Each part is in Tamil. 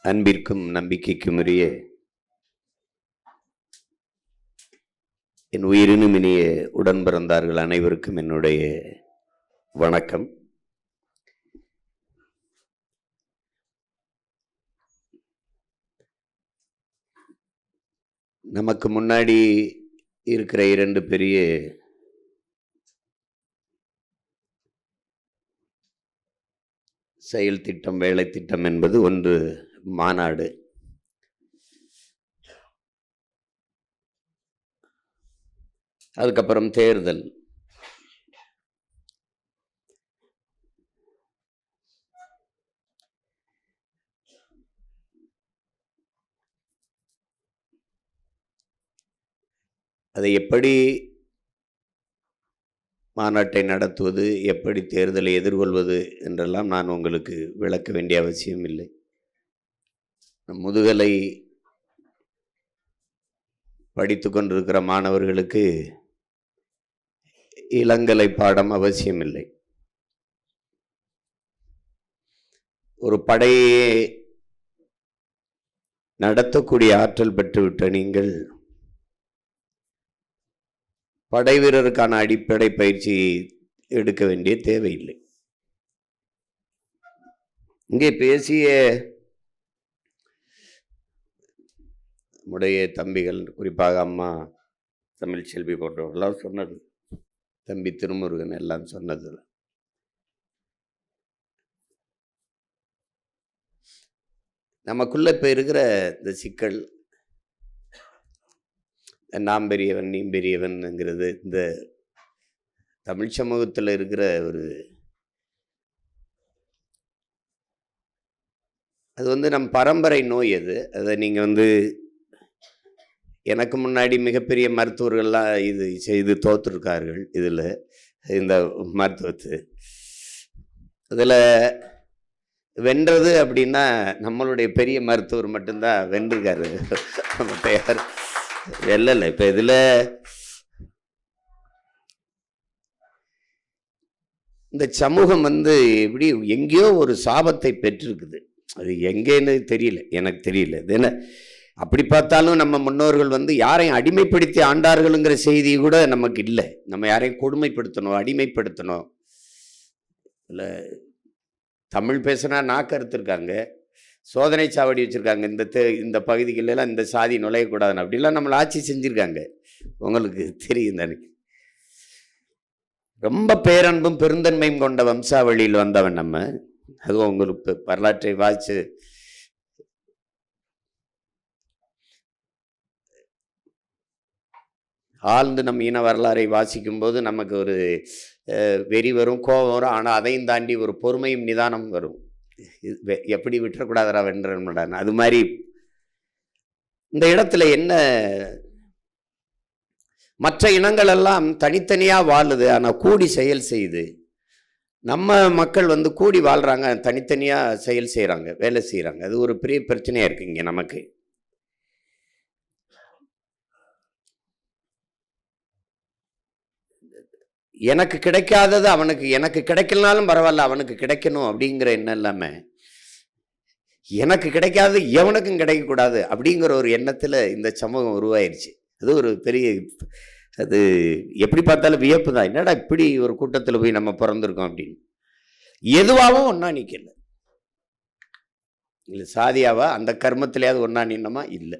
அன்பிற்கும் நம்பிக்கைக்கும் உரிய என் உயிரினும் இனிய உடன் பிறந்தார்கள் அனைவருக்கும் என்னுடைய வணக்கம். நமக்கு முன்னாடி இருக்கிற இரண்டு பெரிய செயல் திட்டம், வேலை திட்டம் என்பது ஒன்று மாநாடு, அதுக்கப்புறம் தேர்தல். அதை எப்படி மாநாட்டை நடத்துவது, எப்படி தேர்தலை எதிர்கொள்வது என்றெல்லாம் நான் உங்களுக்கு விளக்க வேண்டிய அவசியம் இல்லை. முதுகலை படித்து கொண்டிருக்கிற மாணவர்களுக்கு இளங்கலை பாடம் அவசியமில்லை. ஒரு படையை நடத்தக்கூடிய ஆற்றல் பெற்றுவிட்ட நீங்கள் படை வீரருக்கான அடிப்படை பயிற்சி எடுக்க வேண்டிய தேவையில்லை. இங்கே பேசிய நம்முடைய தம்பிகள், குறிப்பாக அம்மா தமிழ்ச்செல்வி போன்றவர்களாம் சொன்னது, தம்பி திருமுருகன் எல்லாம் சொன்னது, நமக்குள்ள இப்ப இருக்கிற இந்த சிக்கல், நாம் பெரியவன் நீ பெரியவன்ங்கிறது இந்த தமிழ் சமூகத்தில் இருக்கிற ஒரு அது நம் பரம்பரை நோய். அதை நீங்கள் எனக்கு முன்னாடி மிகப்பெரிய மருத்துவர்கள்லாம் இது செய்து தோற்றுருக்கார்கள். இதில் இந்த மருத்துவத்து இதில் வென்றது அப்படின்னா நம்மளுடைய பெரிய மருத்துவர் மட்டும்தான் வென்றிருக்காரு. யார் வெல்லலை. இப்போ இதில் இந்த சமூகம் எப்படி எங்கேயோ ஒரு சாபத்தை பெற்றிருக்குது. அது எங்கேன்னு தெரியல, எனக்கு தெரியல. இது என்ன அப்படி பார்த்தாலும் நம்ம முன்னோர்கள் யாரையும் அடிமைப்படுத்தி ஆண்டார்கள்ங்கிற செய்தி கூட நமக்கு இல்லை. நம்ம யாரையும் கொடுமைப்படுத்தணும், அடிமைப்படுத்தணும் இல்லை. தமிழ் பேசுனா நாக்கு அறுத்துருக்காங்க, சோதனை சாவடி வச்சுருக்காங்க, இந்த பகுதிகளெல்லாம் இந்த சாதி நுழையக்கூடாதுன்னு அப்படிலாம் நம்மளை ஆட்சி செஞ்சுருக்காங்க. உங்களுக்கு தெரியும் தானே. ரொம்ப பேரன்பும் பெருந்தன்மையும் கொண்ட வம்சாவளியில் வந்தவன் நம்ம. அதுவும் உங்களுக்கு வரலாற்றை வாசித்து ஆழ்ந்து நம்ம இன வரலாறை வாசிக்கும் போது நமக்கு ஒரு வெறி வரும், கோபம் வரும். ஆனால் அதையும் தாண்டி ஒரு பொறுமையும் நிதானம் வரும். எப்படி விட்டுறக்கூடாதரா வென்றன். அது மாதிரி இந்த இடத்துல என்ன, மற்ற இனங்கள் எல்லாம் தனித்தனியாக வாழுது, ஆனால் கூடி செயல் செய்யுது. நம்ம மக்கள் கூடி வாழ்கிறாங்க, தனித்தனியாக செயல் செய்கிறாங்க, வேலை செய்கிறாங்க. அது ஒரு பெரிய பிரச்சனையாக இருக்குது இங்கே நமக்கு. எனக்கு கிடைக்காதது அவனுக்கு, எனக்கு கிடைக்கலனாலும் பரவாயில்ல அவனுக்கு கிடைக்கணும் அப்படிங்கிற எண்ணம் இல்லாமல், எனக்கு கிடைக்காதது எவனுக்கும் கிடைக்கக்கூடாது அப்படிங்கிற ஒரு எண்ணத்தில் இந்த சமூகம் உருவாயிருச்சு. அது ஒரு பெரிய, அது எப்படி பார்த்தாலும் வியப்பு தான். என்னடா இப்படி ஒரு கூட்டத்தில் போய் நம்ம பிறந்திருக்கோம் அப்படின்னு. எதுவாகவும் ஒன்றா நிற்கல. இல்லை சாதியாவா அந்த கர்மத்திலேயாவது ஒன்றா நின்னமா இல்லை,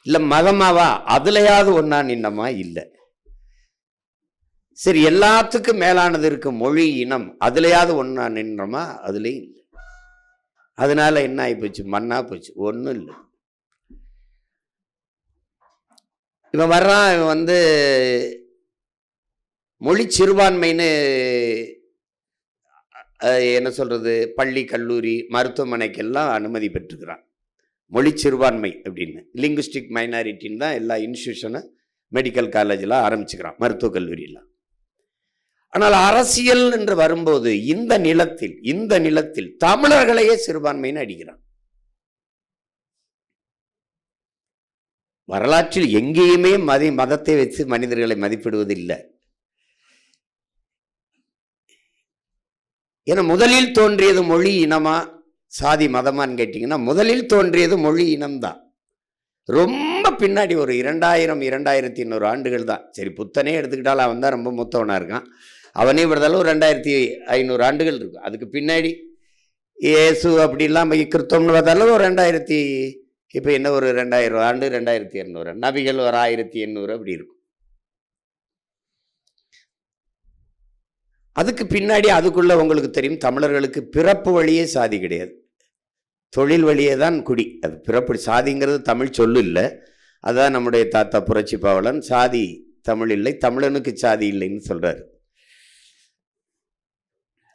இல்லை மதமாவா அதுலையாவது ஒன்றா நின்னமா இல்லை. சரி, எல்லாத்துக்கும் மேலானது இருக்கு மொழி, இனம், அதுலையாவது ஒன்றா நின்றோமா அதுலேயும் இல்லை. அதனால என்ன ஆகி போச்சு, மண்ணா போச்சு, ஒன்றும் இல்லை. இவன் வர்றான், இவன் மொழி சிறுபான்மைன்னு என்ன சொல்றது, பள்ளி கல்லூரி மருத்துவமனைக்கெல்லாம் அனுமதி பெற்றுக்கிறான். மொழி சிறுபான்மை அப்படின்னு, லிங்குஸ்டிக் மைனாரிட்டின்னு தான் எல்லா இன்ஸ்டியூஷனும் மெடிக்கல் காலேஜெலாம் ஆரம்பிச்சுக்கிறான், மருத்துவக் கல்லூரியெல்லாம். ஆனால் அரசியல் என்று வரும்போது இந்த நிலத்தில் தமிழர்களையே சிறுபான்மைன்னு அடிக்கிறான். வரலாற்றில் எங்கேயுமே மதத்தை வச்சு மனிதர்களை மதிப்பிடுவதில்லை. ஏன்னா முதலில் தோன்றியது மொழி, இனமா சாதி மதமான்னு கேட்டிங்கன்னா முதலில் தோன்றியது மொழி இனம்தான். ரொம்ப பின்னாடி ஒரு 2100 ஆண்டுகள் தான். சரி, புத்தனே எடுத்துக்கிட்டாலும் அவன் தான் ரொம்ப மூத்தவனாக இருக்கான். அவனே விடுதலும் ஒரு 2500 ஆண்டுகள் இருக்கும். அதுக்கு பின்னாடி இயேசு அப்படிலாம் கிறிஸ்தவம்னு பார்த்தாலும் ஒரு 2000, இப்போ என்ன ஒரு 2000 ஆண்டு, 2200, நபிகள் ஒரு 1800 அப்படி இருக்கும். அதுக்கு பின்னாடி அதுக்குள்ள உங்களுக்கு தெரியும், தமிழர்களுக்கு பிறப்பு வழியே சாதி கிடையாது, தொழில் வழியே தான் குடி. அது பிறப்பு சாதிங்கிறது தமிழ் சொல்லு இல்லை. அதான் நம்முடைய தாத்தா புரட்சி பாவலன் சாதி தமிழ் இல்லை, தமிழனுக்கு சாதி இல்லைன்னு சொல்றாரு.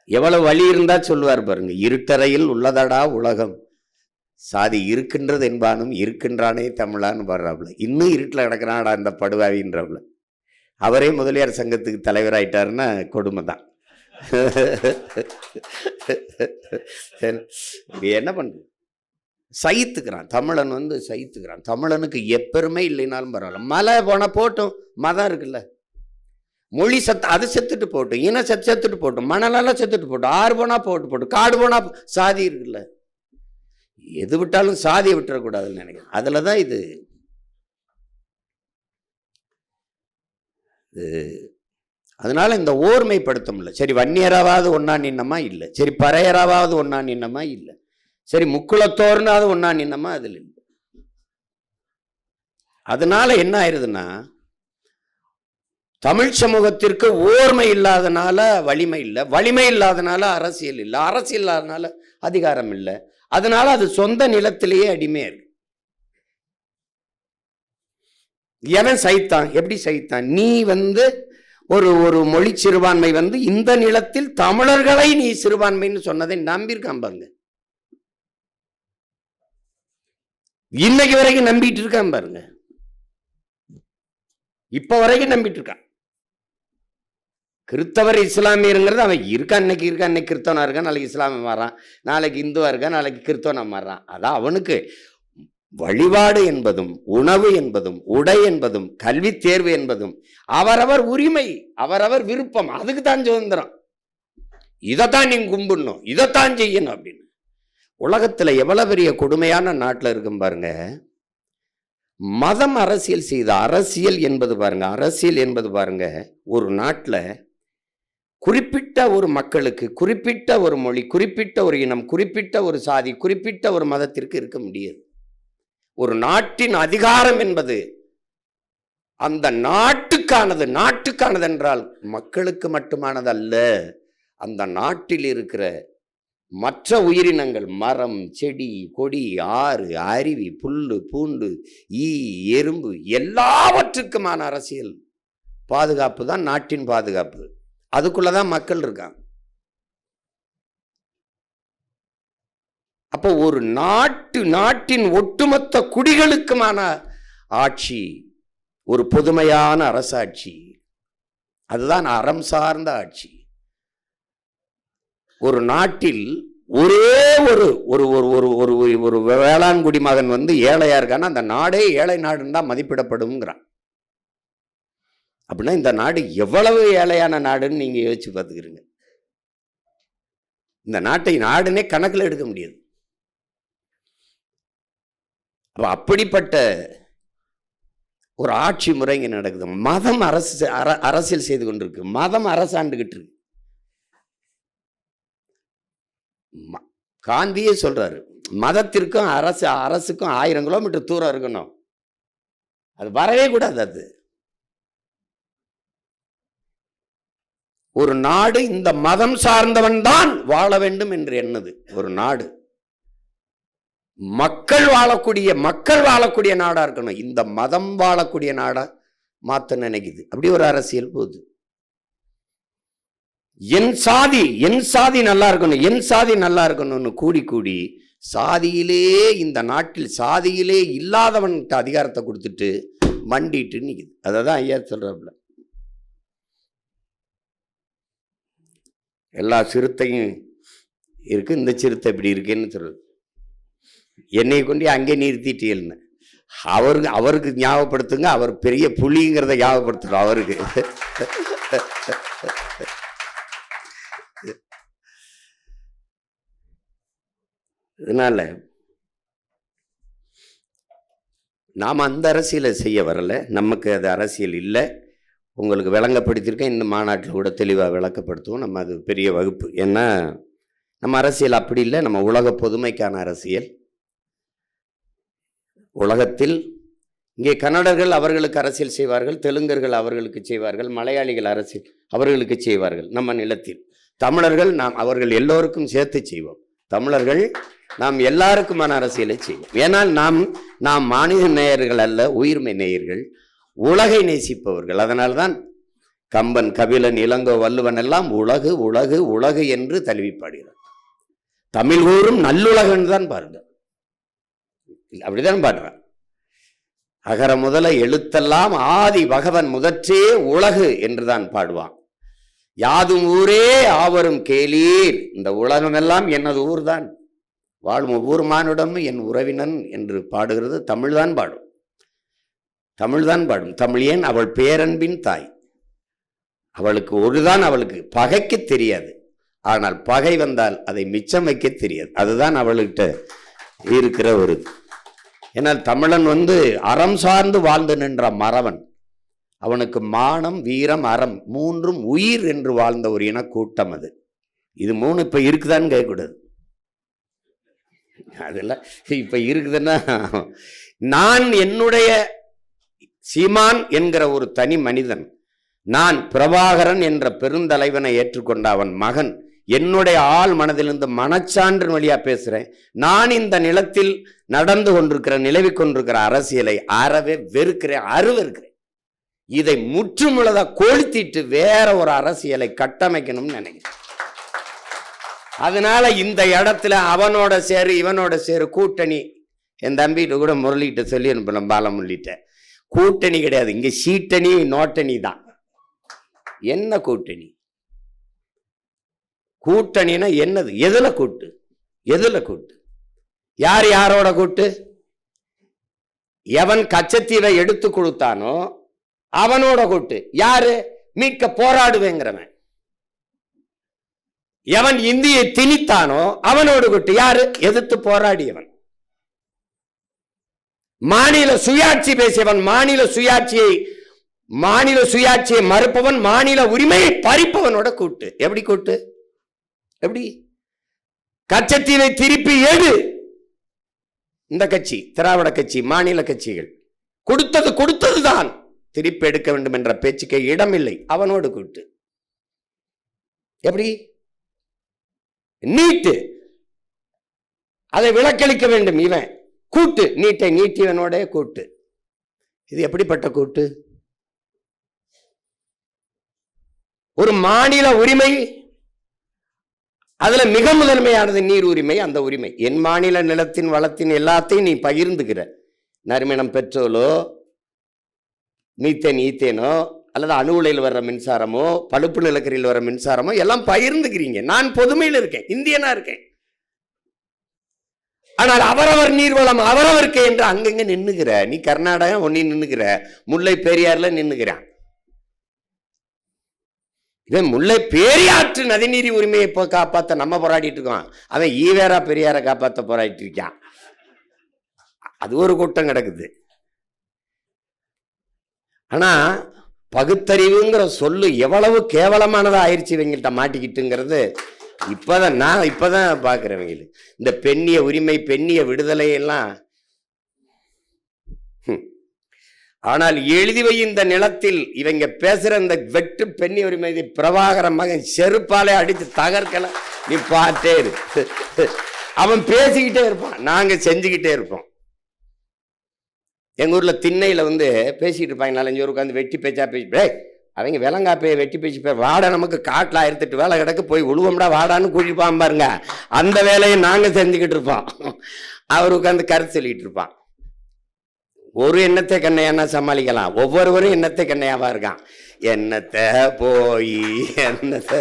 எவ்வளவு வழி இருந்தா சொல்லுவார் பாருங்க. இருட்டறையில் உள்ளதடா உலகம், சாதி இருக்கின்றது என்பானும் இருக்கின்றானே தமிழான்னு பாடுறாப்புல. இன்னும் இருட்டில் கிடக்கிறான்டா இந்த படுவாவின்றவுல. அவரே முதலியார் சங்கத்துக்கு தலைவராயிட்டாருன்னா கொடுமை தான். என்ன பண்ற, சகித்துக்கிறான் தமிழன், சகித்துக்கிறான். தமிழனுக்கு எப்பெருமே இல்லைனாலும் பரவாயில்ல, மலை போனா போட்டும், மதம் இருக்குல்ல, மொழி அது செத்துட்டு போட்டும், இன செத்துட்டு போட்டும், மணலெல்லாம் செத்துட்டு போட்டும், ஆறு போனா போட்டு, காடு போனா சாதி இருக்குல்ல, எது விட்டாலும் சாதியை விட்டுறக்கூடாதுன்னு நினைக்கிறேன். அதுல தான் இது அதனால இந்த ஓர்மைப்படுத்த முடியல. சரி, வன்னியராவது ஒன்னா நின்னமா இல்லை, சரி பறையராவது ஒன்னா நின்னமா இல்லை, சரி முக்குளத்தோர்னாவது ஒன்னா நின்னமா அதில் இல்லை. அதனால என்ன ஆயிருதுன்னா, தமிழ் சமூகத்திற்கு ஓர்மை இல்லாதனால வலிமை இல்லை, வலிமை இல்லாதனால அரசியல் இல்லை, அரசியல் இல்லாதனால அதிகாரம் இல்லை. அதனால அது சொந்த நிலத்திலேயே அடிமையா இருக்கு. எவன் சைத்தான், எப்படி சைத்தான்? நீ ஒரு மொழி சிறுபான்மை இந்த நிலத்தில் தமிழர்களை நீ சிறுபான்மைன்னு சொன்னதை நம்பியிருக்கான் பாருங்க. இன்னைக்கு வரைக்கும் நம்பிட்டு இருக்கான் பாருங்க. இப்ப வரைக்கும் நம்பிட்டு இருக்கான். கிறிஸ்தவர் இஸ்லாமியருங்கிறது அவன் இருக்கான், இன்னைக்கு இருக்கான், இன்னைக்கு கிறிஸ்தவனா இருக்கான், நாளைக்கு இஸ்லாமிய மாறான், நாளைக்கு இந்துவா இருக்கான், நாளைக்கு கிறிஸ்தவனா மாறான். அதான் அவனுக்கு வழிபாடு என்பதும் உணவு என்பதும் உடை என்பதும் கல்வி தேர்வு என்பதும் அவரவர் உரிமை, அவரவர் விருப்பம். அதுக்கு தான் சுதந்திரம். இதைத்தான் நீங்க கும்பிடணும், இதைத்தான் செய்யணும் அப்படின்னு. உலகத்துல எவ்வளவு பெரிய கொடுமையான நாட்டில் இருக்கும் பாருங்க. மதம் அரசியல் செய்த அரசியல் என்பது பாருங்க, அரசியல் என்பது பாருங்க, ஒரு நாட்டில் குறிப்பிட்ட ஒரு மக்களுக்கு குறிப்பிட்ட ஒரு மொழி, குறிப்பிட்ட ஒரு இனம், குறிப்பிட்ட ஒரு சாதி, குறிப்பிட்ட ஒரு மதத்திற்கு இருக்க முடியாது. ஒரு நாட்டின் அதிகாரம் என்பது அந்த நாட்டுக்கானது. நாட்டுக்கானது என்றால் மக்களுக்கு மட்டுமானது அல்ல, அந்த நாட்டில் இருக்கிற மற்ற உயிரினங்கள், மரம், செடி, கொடி, ஆறு, அருவி, புல்லு, பூண்டு, ஈ, எறும்பு எல்லாவற்றுக்குமான அரசியல் பாதுகாப்பு தான் நாட்டின் பாதுகாப்பு. அதுக்குள்ளதான் மக்கள் இருக்காங்க. அப்போ ஒரு நாட்டின் ஒட்டுமொத்த குடிகளுக்குமான ஆட்சி ஒரு பொதுமையான அரசாட்சி, அதுதான் அறம் சார்ந்த ஆட்சி. ஒரு நாட்டில் ஒரே ஒரு ஒரு ஒரு ஒரு ஒரு வேளாண் குடிமகன் ஏழையா இருக்கான்னா அந்த நாடே ஏழை நாடுன்னு தான் மதிப்பிடப்படும்ங்கிறான். அப்படின்னா இந்த நாடு எவ்வளவு ஏழையான நாடுன்னு நீங்க யோசிச்சு பார்த்துக்கிறீங்க. இந்த நாட்டை நாடுனே கணக்கில் எடுக்க முடியாது. அப்படிப்பட்ட ஒரு ஆட்சி முறை இங்க நடக்குது. மதம் அரசியல் செய்து கொண்டிருக்கு, மதம் அரசாண்டுகிட்டு இருக்கு. காந்தியே சொல்றாரு, மதத்திற்கும் அரசுக்கும் 1000 கிலோமீட்டர் தூரம் இருக்கணும், அது வரவே கூடாது. அது ஒரு நாடு இந்த மதம் சார்ந்தவன் தான் வாழ வேண்டும் என்று எண்ணுது. ஒரு நாடு மக்கள் வாழக்கூடிய நாடா இருக்கணும். இந்த மதம் வாழக்கூடிய நாடா மாத்த நினைக்குது. அப்படி ஒரு அரசியல் போகுது. என் சாதி நல்லா இருக்கணும், என் சாதி நல்லா இருக்கணும்னு கூடி சாதியிலே, இந்த நாட்டில் சாதியிலே இல்லாதவன்கிட்ட அதிகாரத்தை கொடுத்துட்டு மண்டிட்டு நிக்குது. அததான் ஐயா சொல்றாப்புல, எல்லா சிறுத்தையும் இருக்கு, இந்த சிறுத்தை இப்படி இருக்குன்னு சொல்றது. என்னை கொண்டு அங்கே நிறுத்திட்டீல்னு அவருக்கு ஞாபகப்படுத்துங்க. அவர் பெரிய புலிங்கிறத ஞாபகப்படுத்துறோம் அவருக்கு. இதனால நாம் அந்த அரசியலை செய்ய வரல, நமக்கு அது அரசியல் இல்லை. உங்களுக்கு விளங்கப்படுத்தியிருக்கேன், இந்த மாநாட்டில் கூட தெளிவாக விளக்கப்படுத்துவோம். நம்ம அது பெரிய வகுப்பு. ஏன்னா நம்ம அரசியல் அப்படி இல்லை, நம்ம உலக பொதுமைக்கான அரசியல். உலகத்தில் இங்கே கன்னடர்கள் அவர்களுக்கு அரசியல் செய்வார்கள், தெலுங்கர்கள் அவர்களுக்கு செய்வார்கள், மலையாளிகள் அரசியல் அவர்களுக்கு செய்வார்கள். நம்ம நிலத்தில் தமிழர்கள் நாம் அவர்கள் எல்லோருக்கும் சேர்த்து செய்வோம். தமிழர்கள் நாம் எல்லாருக்குமான அரசியலை செய்வோம். ஏனால் நாம் மாநில நேயர்கள் அல்ல, உயிர்மை நேயர்கள், உலகை நேசிப்பவர்கள். அதனால்தான் கம்பன், கபிலன், இளங்கோ, வள்ளுவன் எல்லாம் உலகு உலகு உலகு என்று தழுவி பாடுகிறார். தமிழ் கூறும் நல்லுலகன் தான் பாருங்க, அப்படிதான் பாடுறான். அகர முதல எழுத்தெல்லாம் ஆதி பகவன் முதற்றே உலகு என்றுதான் பாடுவான். யாதும் ஊரே ஆவரும் கேளீர், இந்த உலகமெல்லாம் எனது ஊர் தான், வாழும் ஒவ்வொரு மானுடமும் என் உறவினன் என்று பாடுகிறது தமிழ்தான் பாடும். தமிழ்தான் பாடும். தமிழ் ஏன் அவள் பேரன்பின் தாய். அவளுக்கு ஒருதான், அவளுக்கு பகைக்க தெரியாது, ஆனால் பகை வந்தால் அதை மிச்சம் வைக்க தெரியாது. அதுதான் அவள்கிட்ட இருக்கிற ஒரு. ஏன்னால் தமிழன் அறம் சார்ந்து வாழ்ந்து நின்ற மறவன். அவனுக்கு மானம், வீரம், அறம் மூன்றும் உயிர் என்று வாழ்ந்த ஒரு இன கூட்டம் அது. இது மூணு இப்ப இருக்குதான்னு கேட்கக்கூடாது. அதெல்லாம் இப்ப இருக்குதுன்னா, நான் என்னுடைய சீமான் என்கிற ஒரு தனி மனிதன், நான் பிரபாகரன் என்ற பெருந்தலைவனை ஏற்றுக்கொண்ட அவன் மகன், என்னுடைய ஆள் மனதிலிருந்து மனச்சான்றின் வழியா பேசுறேன். நான் இந்த நிலத்தில் நடந்து கொண்டிருக்கிற, நிலவி கொண்டிருக்கிற அரசியலை அறவே வெறுக்கிறேன், அருவருக்கிறேன். இதை முற்றுமுழுதா கொளுத்திட்டு வேற ஒரு அரசியலை கட்டமைக்கணும்னு நினைக்கிறேன். அதனால இந்த இடத்துல அவனோட சேரு இவனோட சேரு கூட்டணி, என் தம்பிட்டு கூட முரளிகிட்ட சொல்லி அனுப்பலாம், பாலமுரளிட்ட. கூட்டணி கிடையாது, இங்க சீட்டணி நோட்டணி தான். என்ன கூட்டணி? கூட்டணினா என்னது? எதுல கூட்டு? எதுல கூட்டு? யார் யாரோட கூட்டு? எவன் கச்சத்தீவை எடுத்து கொடுத்தானோ அவனோட கூட்டு. யாரு? மீட்க போராடுவேங்கிறவன். எவன் இந்தியை திணித்தானோ அவனோடு கூட்டு. யாரு? எதிர்த்து போராடியவன். மாநில சுயாட்சி பேசியவன், மாநில சுயாட்சியை மறுப்பவன், மாநில உரிமையை பறிப்பவனோட கூட்டு. எப்படி கூட்டு? எப்படி? கச்சத்தீவை திருப்பி எடு. இந்த கட்சி, திராவிட கட்சி, மாநில கட்சிகள் கொடுத்ததுதான், திருப்பி எடுக்க வேண்டும் என்ற பேச்சுக்கு இடமில்லை. அவனோடு கூட்டு. எப்படி? நீட்டு, அதை விலக்களிக்க வேண்டும், இவன் கூட்டு. நீட்டை நீட்டியவனோட கூட்டு. இது எப்படிப்பட்ட கூட்டு? ஒரு மாநில உரிமை, அதுல மிக முதன்மையானது நீர் உரிமை. அந்த உரிமை, என் மாநில நிலத்தின் வளத்தின் எல்லாத்தையும் நீ பகிர்ந்துக்கிற. நறுமணம் பெட்ரோலோ, மீத்தேன் ஈத்தேனோ, அல்லது அணு உலையில் வர்ற மின்சாரமோ, பழுப்பு நிலக்கரியில் வர்ற மின்சாரமோ எல்லாம் பகிர்ந்துக்கிறீங்க. நான் பொதுமையில் இருக்கேன், இந்தியனா இருக்கேன். ஆனால் அவரவர் நீர்வளம் அவரவருக்கு என்று அங்கங்க நின்னுகிற நீ. கர்நாடகா ஒன்னி நின்னுகிற, முல்லை பெரியார்ல நின்னுகிறான். இவன் முல்லை பெரியாற்று நதிநீர் உரிமையை காப்பாற்ற நம்ம போராடிட்டு இருக்கோம், அவன் ஈவேரா பெரியாரை காப்பாற்ற போராடிட்டு இருக்கான். அது ஒரு கூட்டம் கிடக்குது. ஆனா பகுத்தறிவுங்கிற சொல்லு எவ்வளவு கேவலமானதா ஆயிடுச்சு இவங்கள்ட்ட மாட்டிக்கிட்டுங்கிறது இப்பதான் பாக்குறவங்க. இந்த பெண்ணிய உரிமை, பெண்ணிய விடுதலை எல்லாம். ஆனால் எழுதி வை இந்த நிலத்தில் இவங்க பேசுற இந்த வெட்டு பெண்ணிய உரிமை பிரபாகர மகன் செருப்பாலே அடித்து தகர்க்கல. நீ பார்த்தே இரு, அவன் பேசிக்கிட்டே இருப்பான், நாங்க செஞ்சுக்கிட்டே இருப்போம். எங்க ஊர்ல திண்ணையில பேசிட்டு இருப்பாங்க, 4-5 பேர் உட்காந்து வெட்டி பேச்சா பேசி. அவங்க விலங்காப்பையை வெட்டி பேசி வாடா, நமக்கு காட்டில் 1008 வேலை கிடக்கு, போய் உழுவம்டா வாடான்னு கூட்டிப்பான் பாருங்க. அந்த வேலையை நாங்க செஞ்சுக்கிட்டு இருப்போம், அவர் உட்காந்து கருத்து சொல்லிட்டு இருப்பான். ஒரு எண்ணத்தை கண்ணையானா சமாளிக்கலாம், ஒவ்வொருவரும் எண்ணத்தை கண்ணையாவா இருக்கான். எண்ணத்தை போய் எண்ணத்தை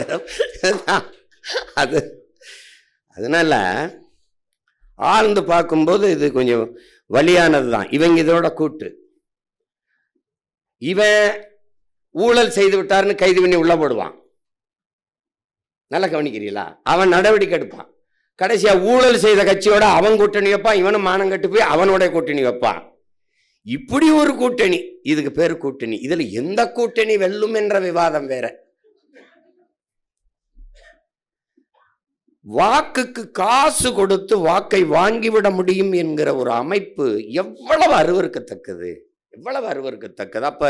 அது. அதனால ஆழ்ந்து பார்க்கும்போது இது கொஞ்சம் வலியானது தான். இவங்க இதோட கூட்டு. இவன் ஊழல் செய்து விட்டாருன்னு கைது பண்ணி உள்ள போடுவான், நல்லா கவனிக்கிறீங்களா? அவன் நடவடிக்கை எடுப்பான். கடைசியா ஊழல் செய்த கட்சியோட அவன் கூட்டணி வைப்பான், இவனும் மானம் கட்டு போய் அவனோட கூட்டணி வைப்பான். இப்படி ஒரு கூட்டணி, இதுக்கு பேரு கூட்டணி. இதுல எந்த கூட்டணி வெல்லும் என்ற விவாதம் வேற. வாக்குக்கு காசு கொடுத்து வாக்கை வாங்கிவிட முடியும் என்கிற ஒரு அமைப்பு எவ்வளவு அருவருக்கத்தக்கது, எவ்வளவு அருவருக்கத்தக்கது. அப்ப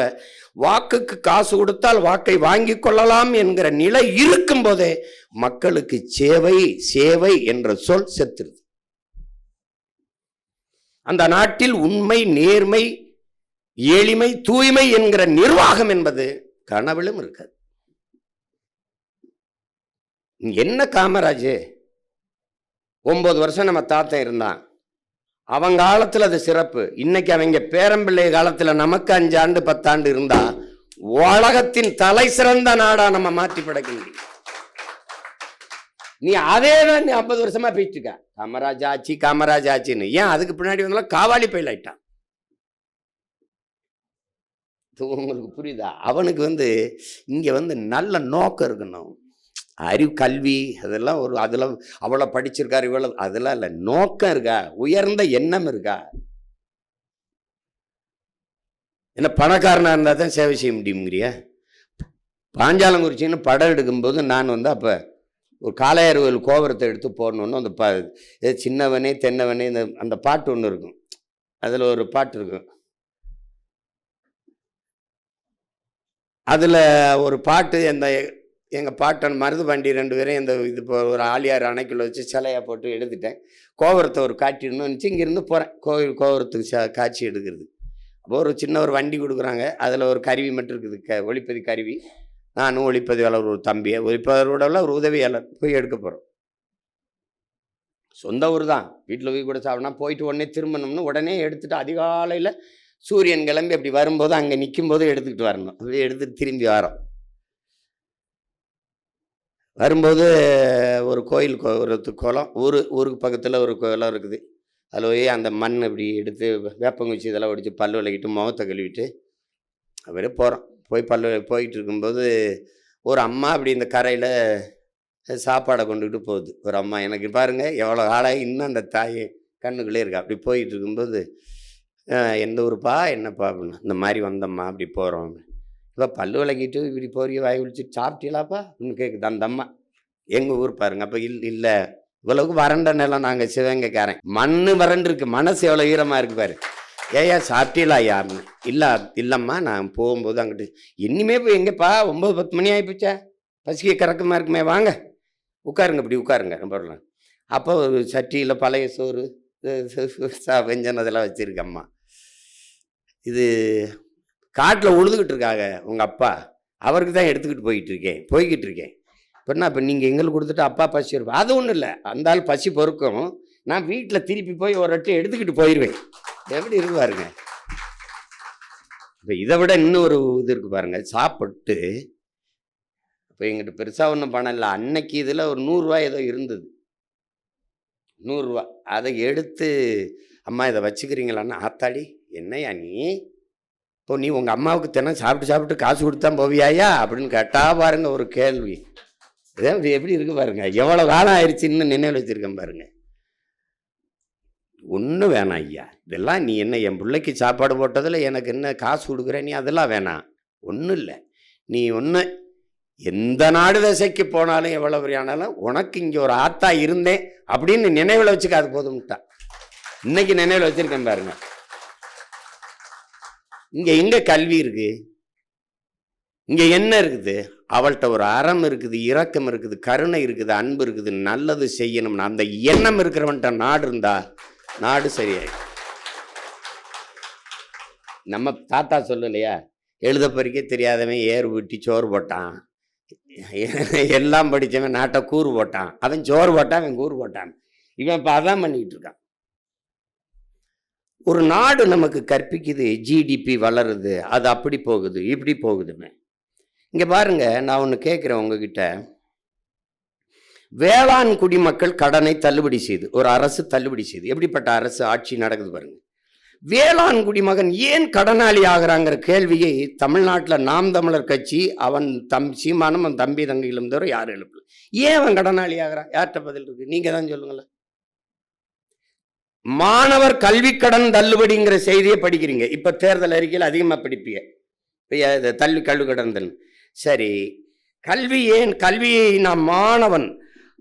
வாக்குக்கு காசு கொடுத்தால் வாக்கை வாங்கி கொள்ளலாம் என்கிற நிலை இருக்கும் போதே மக்களுக்கு சேவை சேவை என்ற சொல் செத்துருது. அந்த நாட்டில் உண்மை, நேர்மை, எளிமை, தூய்மை என்கிற நிர்வாகம் என்பது கனவிலும் இருக்காது. என்ன காமராஜ் 9 வருஷம் நம்ம தாத்தன் இருந்தான், அவங்க காலத்துல அது சிறப்பு. இன்னைக்கு அவங்க பேரம்பிள்ளை காலத்துல நமக்கு 5 ஆண்டு 10 ஆண்டு இருந்தா உலகத்தின் தலை சிறந்த நாடா நம்ம மாற்றி படைக்க முடியும். நீ அதே தான் நீ 50 வருஷமா பேசிட்டு இருக்க, காமராஜ் ஆட்சி காமராஜ் ஆட்சின்னு. ஏன் அதுக்கு பின்னாடி வந்தாலும் காவாலி பயில் ஆயிட்டான். உங்களுக்கு புரியுதா? அவனுக்கு இங்க நல்ல நோக்கம் இருக்கணும், அறிவு, கல்வி, அதெல்லாம் அதெல்லாம் அவ்வளோ படிச்சிருக்காரு இவ்வளவு, அதெல்லாம் இல்லை. நோக்கம் இருக்கா, உயர்ந்த எண்ணம் இருக்கா? என்ன பணக்காரனா இருந்தா தான் சேவை செய்ய முடியுங்கிறியா? பாஞ்சாலங்குறிச்சின்னு படம் எடுக்கும்போது நான் அப்போ ஒரு காளையார் கோயில் கோபுரத்தை எடுத்து போடணுன்னு அந்த சின்னவனே தென்னவனே அந்த பாட்டு ஒன்று இருக்கும், அதில் ஒரு பாட்டு இருக்கும். அதில் ஒரு பாட்டு எங்கள் பாட்டன் மருதுபாண்டி 2 பேரும் இது இப்போ ஒரு ஆலியார் அணைக்குள்ள வச்சு சிலையாக போட்டு எடுத்துட்டேன். கோபுரத்தை ஒரு காட்டிடணும்னு நினச்சி இங்கேருந்து போகிறேன் கோபுரத்துக்கு காட்சி எடுக்கிறது. அப்போ ஒரு சின்ன ஒரு வண்டி கொடுக்குறாங்க, அதில் ஒரு கருவி மட்டும் இருக்குது, ஒளிப்பதி கருவி. நானும் ஒளிப்பதிவாளர் ஒரு தம்பியை, ஒளிப்பதிவோட ஒரு உதவியாளர் போய் எடுக்க போகிறோம். சொந்த ஊர் தான், வீட்டில் போய் கூட சாப்பிட்னா போயிட்டு உடனே திரும்பணும்னு உடனே எடுத்துகிட்டு அதிகாலையில் சூரியன் கிளம்பி அப்படி வரும்போது அங்கே நிற்கும் போது எடுத்துக்கிட்டு வரணும். அப்படியே எடுத்துகிட்டு திரும்பி வரோம். வரும்போது ஒரு கோயில், ஒரு குளம், ஊருக்கு பக்கத்தில் ஒரு குளம் இருக்குது. அதில் போய் அந்த மண் இப்படி எடுத்து வேப்பங்குச்சி இதெல்லாம் ஒடிச்சு பல் விளக்கிட்டு முகத்தை கழுவிட்டு அப்படியே போகிறோம். போயிட்டு இருக்கும்போது ஒரு அம்மா அப்படி இந்த கரையில் சாப்பாடை கொண்டுக்கிட்டு போகுது. ஒரு அம்மா, எனக்கு பாருங்கள் எவ்வளோ ஆளாகி இன்னும் அந்த தாய் கண்ணுக்குள்ளே இருக்கா. அப்படி போயிட்டு இருக்கும்போது எந்த ஊருப்பா என்னப்பா அப்படின்னா, இந்த மாதிரி வந்தம்மா அப்படி போகிறோம். இப்போ பல்லு விளக்கிட்டு இப்படி போறிய வாய் விழிச்சிட்டு சாப்பிட்டீங்களாப்பா அப்படின்னு கேட்குது அந்த அம்மா. எங்கள் ஊர் பாருங்க. அப்போ இல்லை இவ்வளவுக்கு வறண்ட நிலம், நாங்கள் சிவகங்கைக்காரன், மண் வறண்டு இருக்கு, மனசு எவ்வளோ ஈரமாக இருக்கு பாரு. ஏயா சாப்பிட்டீங்களா யாருன்னு? இல்லைம்மா நான் போகும்போது அங்கிட்டு. இனிமே போய் எங்கேப்பா 9-10 மணி ஆகிப்போச்சா, பசிக்க கறக்கமாக இருக்குமே, வாங்க உட்காருங்க, இப்படி உட்காருங்க போடலாம். அப்போ ஒரு சட்டியில் பழைய சோறு வெஞ்சன் அதெல்லாம் வச்சுருக்கம்மா. இது காட்டில் உழுதுகிட்டு இருக்காங்க உங்கள் அப்பா, அவருக்கு தான் எடுத்துக்கிட்டு போய்கிட்டு இருக்கேன். இப்போ நீங்கள் எங்களுக்கு கொடுத்துட்டு அப்பா பசி இருப்பா. அது ஒன்றும் இல்லை, அந்த ஆள் பசி பொறுக்கும், நான் வீட்டில் திருப்பி போய் ஒரு அட்டை எடுத்துக்கிட்டு போயிடுவேன். எப்படி இருக்கு பாருங்க. இப்போ இதை விட இன்னும் ஒரு இது இருக்குது பாருங்க. சாப்பிட்டு இப்போ எங்கிட்ட பெருசாக ஒன்றும் பணம் இல்லை, அன்னைக்கு இதில் ஒரு 100 ரூபா ஏதோ இருந்தது, 100 ரூபா. அதை எடுத்து அம்மா இதை வச்சுக்கிறீங்களான்னு. ஆத்தாடி என்னையா நீ, இப்போ நீ உங்கள் அம்மாவுக்கு தினம் சாப்பிட்டு காசு கொடுத்தா போவியாயா அப்படின்னு கேட்டா பாருங்க ஒரு கேள்வி. இதான் எப்படி இருக்கு பாருங்க, எவ்வளோ காலம் ஆயிடுச்சு இன்னும் நினைவு வச்சிருக்கேன் பாருங்க. ஒன்றும் வேணாம் ஐயா, இதெல்லாம் நீ என்ன என் பிள்ளைக்கு சாப்பாடு போட்டதில் எனக்கு என்ன காசு கொடுக்குற, நீ அதெல்லாம் வேணாம், ஒன்றும் இல்லை. நீ ஒன்று எந்த நாடு தசைக்கு போனாலும் எவ்வளோ பெரியானாலும் உனக்கு இங்கே ஒரு ஆத்தா இருந்தேன் அப்படின்னு நினைவில் வச்சுக்க, அது போதும்ட்டா. இன்னைக்கு நினைவில் வச்சிருக்கேன் பாருங்க. இங்கே எங்கே கல்வி இருக்கு, இங்கே என்ன இருக்குது? அவள்கிட்ட ஒரு அறம் இருக்குது, இரக்கம் இருக்குது, கருணை இருக்குது, அன்பு இருக்குது, நல்லது செய்யணும்னு அந்த எண்ணம் இருக்கிறவன்ட்ட நாடு இருந்தா நாடு சரியாய். நம்ம தாத்தா சொல்லலையா, எழுத பறிக்க தெரியாதவன் ஏறு விட்டி சோறு போட்டான், எல்லாம் படித்தவன் நாட்டை கூறு போட்டான், அவன் சோறு போட்டான், அவன் கூறு போட்டான். இவன் இப்போ அதான் பண்ணிக்கிட்டு இருக்கான். ஒரு நாடு நமக்கு கற்பிக்குது, ஜிடிபி வளருது, அது அப்படி போகுது இப்படி போகுதுன்னு. இங்கே பாருங்க, நான் ஒன்று கேட்குறேன் உங்ககிட்ட. வேளாண் குடிமக்கள் கடனை தள்ளுபடி செய்து ஒரு அரசு தள்ளுபடி செய்து, எப்படிப்பட்ட அரசு ஆட்சி நடக்குது பாருங்க. வேளாண் குடிமகன் ஏன் கடனாளி ஆகிறாங்கிற கேள்வியை தமிழ்நாட்டில் நாம் தமிழர் கட்சி அவன் சீமானும் அவன் தம்பி தங்கையிலும் தவிர யாரும் எழுப்பல. ஏன் அவன் கடனாளி ஆகிறான்? யார்கிட்ட பதில் இருக்கு? நீங்க தான் சொல்லுங்களேன். மாணவர் கல்வி கடன் தள்ளுபடிங்கிற செய்தியை படிக்கிறீங்க. இப்ப தேர்தல் அறிக்கையில் அதிகமா படிப்பீங்க. கல்வி கடன் சரி, கல்வி ஏன்? கல்வியை நான் மாணவன்,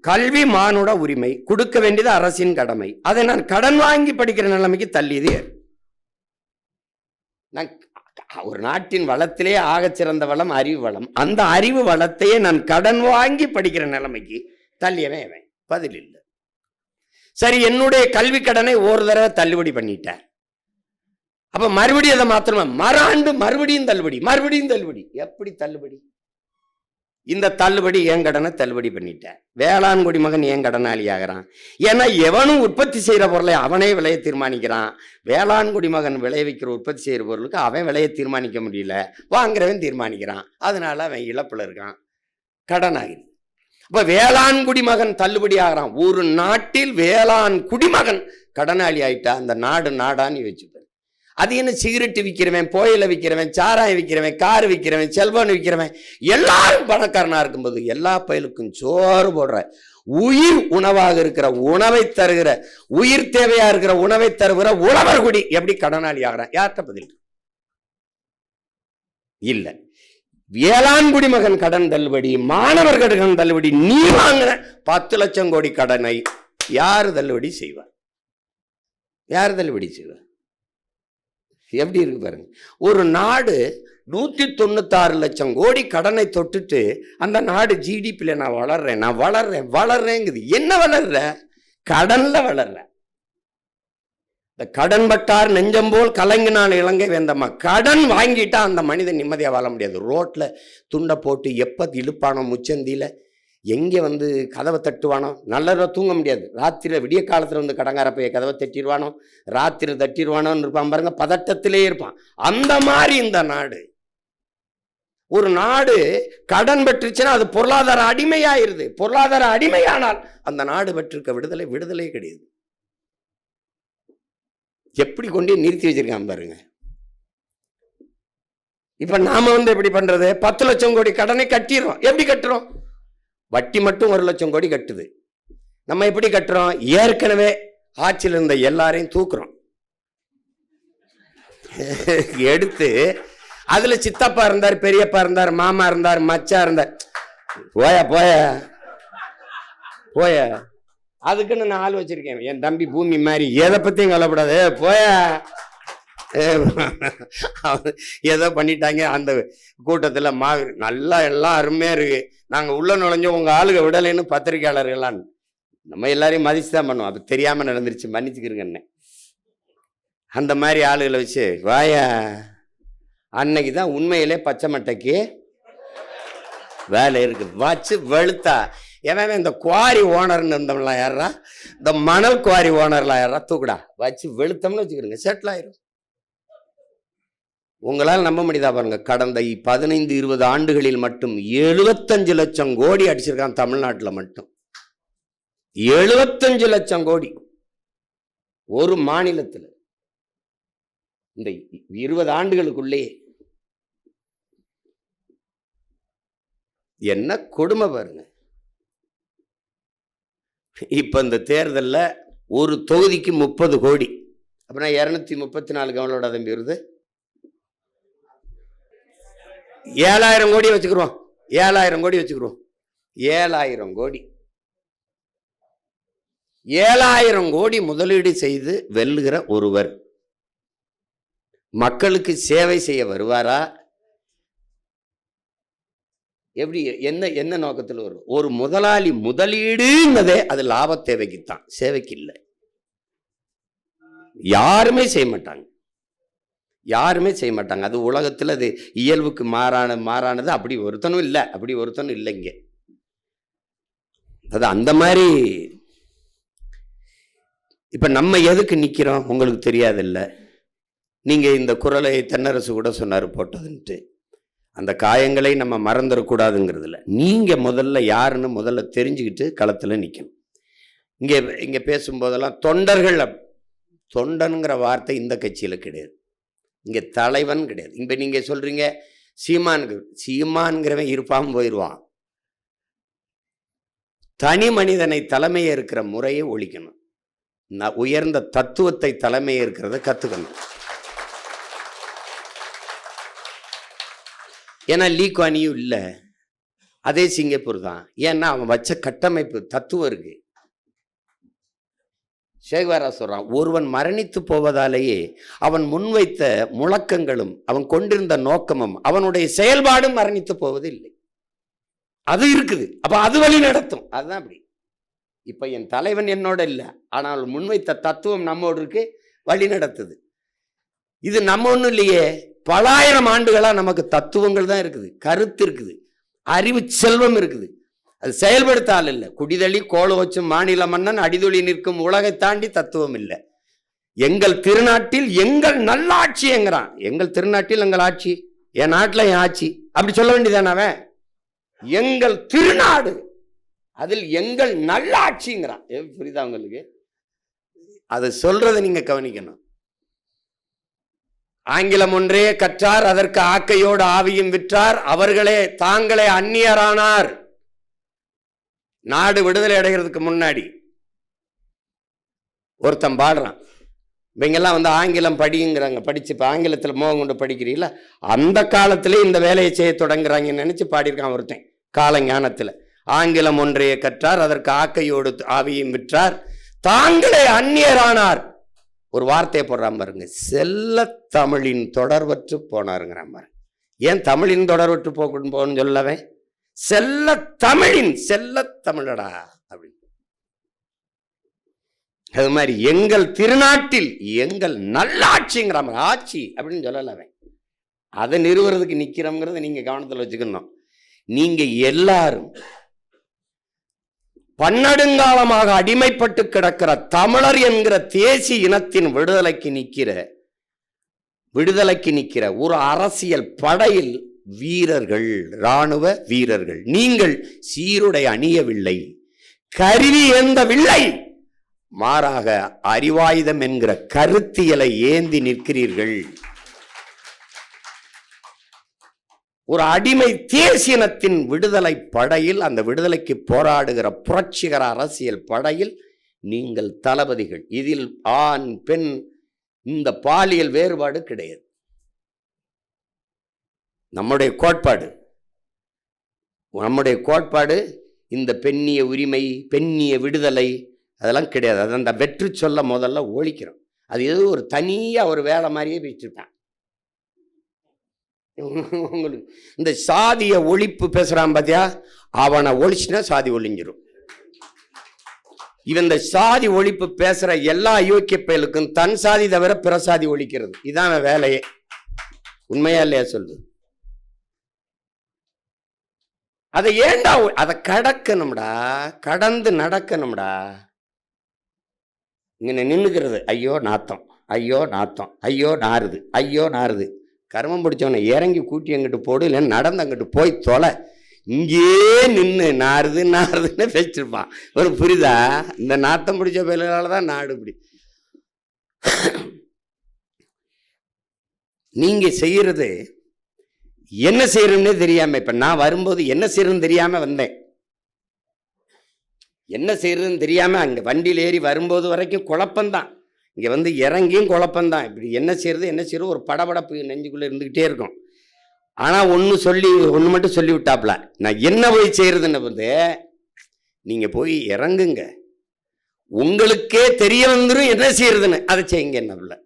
கல்வி மானுட உரிமை, கொடுக்க வேண்டியது அரசின் கடமை. அதை நான் கடன் வாங்கி படிக்கிற நிலைமைக்கு தள்ளியது. நான் ஒரு நாட்டின் வளத்திலே ஆகச்சிறந்த வளம் அறிவு வளம். அந்த அறிவு வளத்தையே நான் கடன் வாங்கி படிக்கிற நிலைமைக்கு தள்ளியவன் பதில் இல்லை. சரி, என்னுடைய கல்வி கடனை ஒரு தடவை தள்ளுபடி பண்ணிட்டேன். அப்ப மறுபடியும் அதை மாத்திரமா மறாண்டு மறுபடியும் தள்ளுபடி. எப்படி தள்ளுபடி? இந்த தள்ளுபடி என் கடனை தள்ளுபடி பண்ணிட்டேன். வேளாண் குடிமகன் ஏன் கடனாளி ஆகிறான்? ஏன்னா எவனும் உற்பத்தி செய்யற பொருளை அவனே விலையை தீர்மானிக்கிறான். வேளாண் குடிமகன் விளைவிக்கிற உற்பத்தி செய்யற பொருளுக்கு அவன் விலையை தீர்மானிக்க முடியல, வாங்குறவன் தீர்மானிக்கிறான். அதனால அவன் இழப்புல இருக்கான், கடன் ஆகுது. அப்ப வேளாண் குடிமகன் தள்ளுபடி ஆகிறான். ஒரு நாட்டில் வேளாண் குடிமகன் கடனாளி ஆயிட்டா அந்த நாடு நாடான்னு வச்சுப்பாரு. அது என்ன, சிகரெட்டு விற்கிறவன், புயல விற்கிறவன், சாராயம் விற்கிறவன், கார் விற்கிறவன், செல்போன் விற்கிறவன் எல்லாரும் பணக்காரனா இருக்கும்போது எல்லா பயலுக்கும் சோறு போடுற உயிர் உணவாக இருக்கிற உணவை தருகிற, உயிர் தேவையா இருக்கிற உணவை தருகிற உழவர் குடி எப்படி கடனாளி ஆகிறான்? யார்கிட்ட பதில் இல்ல. வேளாண் குடிமகன் கடன் தள்ளுபடி, மாணவர் கடன் தள்ளுபடி, நீ வாங்கின 10 லட்சம் கோடி கடனை யாரு தள்ளுபடி செய்வார்? எப்படி இருக்கு பாருங்க. ஒரு நாடு 196 லட்சம் கோடி கடனை தொட்டுட்டு அந்த நாடு ஜிடிபியில நான் வளர்றேங்குது. என்ன வளர்ற? கடன்ல வளர்ற. இந்த கடன் பட்டார் நெஞ்சம் போல் கலங்கினால் இலங்கை வேந்தம்மா. கடன் வாங்கிட்டா அந்த மனிதன் நிம்மதியா வாழ முடியாது. ரோட்ல துண்டை போட்டு எப்ப இழுப்பானோ முச்சந்தியில, எங்கே கதவை தட்டுவானோ, நல்ல தூங்க முடியாது. ராத்திரி விடிய காலத்துல கடங்கார போய் கதவை தட்டிடுவானோ, ராத்திரி தட்டிடுவானோன்னு இருப்பான் பாருங்க, பதட்டத்திலே இருப்பான். அந்த மாதிரி இந்த நாடு. ஒரு நாடு கடன் பெற்றுச்சுன்னா அது பொருளாதார அடிமையாயிருது. பொருளாதார அடிமையானால் அந்த நாடு பெற்றிருக்க விடுதலை கிடையாது. எப்படி கொண்டே நிறுத்தி வச்சிருக்கான் பாருங்க. இப்ப நாம எப்படி பண்றது? 10 லட்சம் கோடி கடனை கட்டிடுறோம். எப்படி கட்டுறோம்? வட்டி மட்டும் 1 லட்சம் கோடி கட்டுது. நம்ம எப்படி கட்டுறோம்? ஏற்கனவே ஆட்சியில் இருந்த எல்லாரையும் தூக்குறோம், எடுத்து அதுல சித்தப்பா இருந்தார், பெரியப்பா இருந்தார், மாமா இருந்தார், மச்சா இருந்தார். போய அதுக்குன்னு நான் ஆள் வச்சிருக்கேன். என் தம்பி பூமி மாதிரி, எதை பத்தியும் கவலைப்படாது, போய ஏதோ பண்ணிட்டாங்க. அந்த கூட்டத்துல நல்லா எல்லாம் அருமையா இருக்கு, நாங்க உள்ள நுழைஞ்சோம், உங்க ஆளுக விடலைன்னு பத்திரிகையாளர்களான்னு. நம்ம எல்லாரையும் மதிச்சுதான் பண்ணுவோம். அப்ப தெரியாம நடந்துருச்சு, மன்னிச்சுக்கிறேங்க. அந்த மாதிரி ஆளுகளை வச்சு வாயா, அன்னைக்குதான் உண்மையிலே பச்சை மட்டைக்கு வேலை இருக்கு. வச்சு வெளுத்தா ஏன்னா இந்த குவாரி ஓனர்னு இருந்தவங்களாம் யாரா, இந்த மணல் குவாரி ஓனர்லாம் யாரா, தூக்குடா வச்சு வெளுத்தோம்னு வச்சுக்கிறோங்க, செட்டில் ஆயிரும். உங்களால் நம்ப முடியுதா பாருங்க, கடந்த 15-20 ஆண்டுகளில் மட்டும் 75 லட்சம் கோடி அடிச்சிருக்கான் தமிழ்நாட்டில் மட்டும். 75 லட்சம் கோடி ஒரு மாநிலத்தில் இந்த 20 ஆண்டுகளுக்குள்ளே. என்ன கொடுமை பாருங்க. இப்ப இந்த தேர்தலில் ஒரு தொகுதிக்கு 30 கோடி, அப்படின்னா 234 கவனோட தம்பி வருது. 7,000 கோடி வச்சுக்கிறோம். 7,000 கோடி வச்சுக்கிறோம். 7,000 கோடி 7,000 கோடி முதலீடு செய்து வெல்லுகிற ஒருவர் மக்களுக்கு சேவை செய்ய வருவாரா? எப்படி, என்ன நோக்கத்தில் வரும்? ஒரு முதலாளி முதலீடுன்னதே அது லாப தேவைக்குத்தான், சேவைக்கு இல்லை. யாருமே செய்ய மாட்டாங்க. அது உலகத்தில் அது இயல்புக்கு மாறானது. அப்படி ஒருத்தனும் இல்லை இங்க. அது அந்த மாதிரி. இப்ப நம்ம எதுக்கு நிக்கிறோம் உங்களுக்கு தெரியாதில்ல. நீங்க இந்த குரலை தென்னரசு கூட சொன்னாரு போட்டதுன்ட்டு. அந்த காயங்களை நம்ம மறந்துடக்கூடாதுங்கிறதுல நீங்க முதல்ல யாருன்னு முதல்ல தெரிஞ்சுக்கிட்டு களத்துல நிக்கணும். இங்க பேசும்போதெல்லாம் தொண்டனுங்கிற வார்த்தை இந்த கட்சியில் கிடையாது. இங்கே தலைவன் கிடையாது. இப்போ நீங்கள் சொல்கிறீங்க சீமான்கிறவன் இருப்பான் போயிடுவான். தனி மனிதனை தலைமையே இருக்கிற முறையை ஒழிக்கணும். உயர்ந்த தத்துவத்தை தலைமையே இருக்கிறத கற்றுக்கணும். ஏன்னா லீ குவான் யூ இல்லை, அதே சிங்கப்பூர் தான். ஏன்னா அவன் வச்ச கட்டமைப்பு தத்துவம் இருக்கு. சேகுவாரா சொல்றான், ஒருவன் மரணித்து போவதாலேயே அவன் முன்வைத்த முழக்கங்களும் அவன் கொண்டிருந்த நோக்கமும் அவனுடைய செயல்பாடும் மரணித்து போவது இல்லை. அது இருக்குது. அப்ப அது வழி நடத்தும். அதுதான் அப்படி. இப்ப என் தலைவன் என்னோட இல்லை, ஆனால் முன்வைத்த தத்துவம் நம்மோடு இருக்கு, வழி நடத்துது. இது நம்ம ஒன்றும் இல்லையே, பலாயிரம் ஆண்டுகளா நமக்கு தத்துவங்கள் தான் இருக்குது, கருத்து இருக்குது, அறிவு செல்வம் இருக்குது. அது செயல்படுத்த ஆள் இல்லை. குடிதளி கோலோச்சும் மாநில மன்னன் அடிதொழி நிற்கும் உலகை தாண்டி தத்துவம் இல்லை. எங்கள் திருநாட்டில் எங்கள் நல்லாட்சி என்கிறான். எங்கள் திருநாட்டில் எங்கள் ஆட்சி, என் நாட்டில் என் ஆட்சி அப்படி சொல்ல வேண்டியதான அவன். எங்கள் திருநாடு, அதில் எங்கள் நல்லாட்சிங்கிறான். புரியுதா உங்களுக்கு? அதை சொல்றதை நீங்க கவனிக்கணும். ஆங்கிலம் ஒன்றே கற்றார், அதற்கு ஆக்கையோடு ஆவியும் விற்றார், அவர்களே தாங்களே அந்நியரானார். நாடு விடுதலை அடைகிறதுக்கு முன்னாடி ஒருத்தன் பாடுறான், இவங்கெல்லாம் வந்து ஆங்கிலம் படிங்கிறாங்க, படிச்சு இப்போ ஆங்கிலத்தில் மோகம் கொண்டு படிக்கிறீங்களா, அந்த காலத்திலே இந்த வேலையை செய்ய தொடங்குறாங்கன்னு நினைச்சு பாடியிருக்கான் ஒருத்தன். காலஞானத்தில் ஆங்கிலம் ஒன்றையே கற்றார், அதற்கு ஆக்கையோடு ஆவியும் விற்றார், தாங்களே அந்நியரானார். ஒரு வார்த்தையை போடுறான் பாருங்க, செல்ல தமிழின் தொடர்பற்று போனாருங்கிறான் பாருங்க. ஏன் தமிழின் தொடர்பற்று போகணும்னு சொல்லவே, செல்ல தமிழின் செல்ல தமிழடா அப்படின்னு. அது மாதிரி எங்கள் திருநாட்டில் எங்கள் நல்லாட்சிங்கிற ஆட்சி அப்படின்னு சொல்லலவே. அதை நிறுவுறதுக்கு நிக்கிறோம்ங்கிறத நீங்க கவனத்தில் வச்சுக்கணும். நீங்க எல்லாரும் பன்னெடுங்காலமாக அடிமைப்பட்டு கிடக்கிற தமிழர் என்கிற தேசிய இனத்தின் விடுதலைக்கு நிற்கிற ஒரு அரசியல் படையில் வீரர்கள், இராணுவ வீரர்கள். நீங்கள் சீருடை அணியவில்லை, கருவி ஏந்தவில்லை, மாறாக அறிவாயுதம் என்கிற கருத்தியலை ஏந்தி நிற்கிறீர்கள். ஒரு அடிமை தேசியனத்தின் விடுதலை படையில், அந்த விடுதலைக்கு போராடுகிற புரட்சிகர அரசியல் படையில் நீங்கள் தளபதிகள். இதில் ஆண் பெண் இந்த பாலியல் வேறுபாடு கிடையாது. நம்முடைய கோட்பாடு இந்த பெண்ணிய உரிமை, பெண்ணிய விடுதலை அதெல்லாம் கிடையாது. அது அந்த வெற்றி சொல்ல முதல்ல ஒழிக்கிறோம். அது ஏதோ ஒரு தனியா ஒரு வேலை மாதிரியே பேசிட்டான். உங்களுக்கு இந்த சாதிய ஒழிப்பு பேசுறான் பாத்தியா, அவனை ஒழிச்சுனா சாதி ஒழிஞ்சிரும். இவன் இந்த சாதி ஒழிப்பு பேசுற எல்லா அயோக்கிய பயலுக்கும் தன் சாதி தவிர பிற சாதி ஒழிக்கிறது, இதான் வேலையே. உண்மையா இல்லையா சொல்லு? அதை ஏண்டா அதை கடக்கணும்டா, கடந்து நடக்கணும்டா. இங்க நின்னுக்கிறது ஐயோ நாத்தம், ஐயோ நாத்தம், ஐயோ நாறுது, ஐயோ நாறுது. கர்மம் பிடிச்சவனை இறங்கி கூட்டி அங்கிட்டு போடு, இல்லைன்னு நடந்து அங்கிட்டு போய் தொலை. இங்கே நின்று நாறுதுன்னு பேசிருப்பான். ஒரு புரிதா? இந்த நாத்தம் பிடிச்ச பேரால தான் நாடு இப்படி. நீங்க செய்யறது என்ன செய்யறதுன்னே தெரியாம, இப்ப நான் வரும்போது என்ன செய்யறதுன்னு தெரியாம வந்தேன். என்ன செய்யறதுன்னு தெரியாம அங்க வண்டியில் ஏறி வரும்போது வரைக்கும் குழப்பம்தான். இங்க வந்து இறங்கியும் குழப்பம்தான். இப்படி என்ன செய்யறது ஒரு படபடப்பு நெஞ்சுக்குள்ள இருந்துகிட்டே இருக்கும். ஆனா ஒன்று மட்டும் சொல்லி விட்டாப்ல, நான் என்ன போய் செய்யறதுன்னு வந்து, நீங்க போய் இறங்குங்க, உங்களுக்கே தெரிய வந்துடும் என்ன செய்யறதுன்னு, அதை செய்யுங்க. என்ன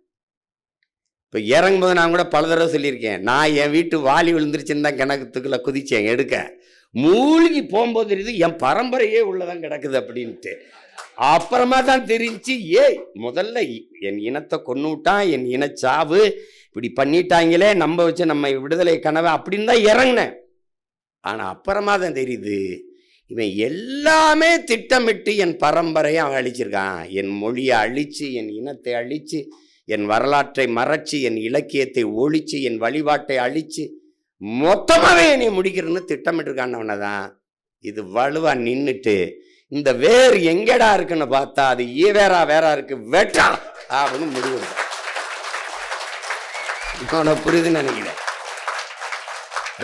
இப்போ இறங்கும்போது நான் கூட பல தடவை சொல்லியிருக்கேன், நான் என் வீட்டு வாலி விழுந்துருச்சுன்னு தான் கிணத்துக்குள்ள குதிச்சேன் எடுக்க. மூழ்கி போகும்போது தெரியுது என் பரம்பரையே உள்ளதான் கிடக்குது அப்படின்ட்டு. அப்புறமா தான் தெரிஞ்சு, முதல்ல என் இனத்தை கொண்டு விட்டான், என் இனச்சாவு இப்படி பண்ணிட்டாங்களே, நம்ம வச்சு நம்ம விடுதலை கனவை அப்படின்னு தான் இறங்கினேன். ஆனா அப்புறமா தான் தெரியுது, இவன் எல்லாமே திட்டமிட்டு என் பரம்பரையை அவன் அழிச்சிருக்கான். என் மொழியை அழிச்சு, என் இனத்தை அழிச்சு, என் வரலாற்றை மறைச்சு, என் இலக்கியத்தை ஒழிச்சு, என் வழிபாட்டை அழிச்சு, மொத்தமாவே என்னை முடிக்கிறேன்னு திட்டமிட்டு தான். இது வலுவா நின்றுட்டு இந்த வேறு எங்கடா இருக்குன்னு பார்த்தா அது வேறா இருக்கு, வெட்டா அப்படின்னு முடிவு. புரியுதுன்னு நினைக்கிறேன்.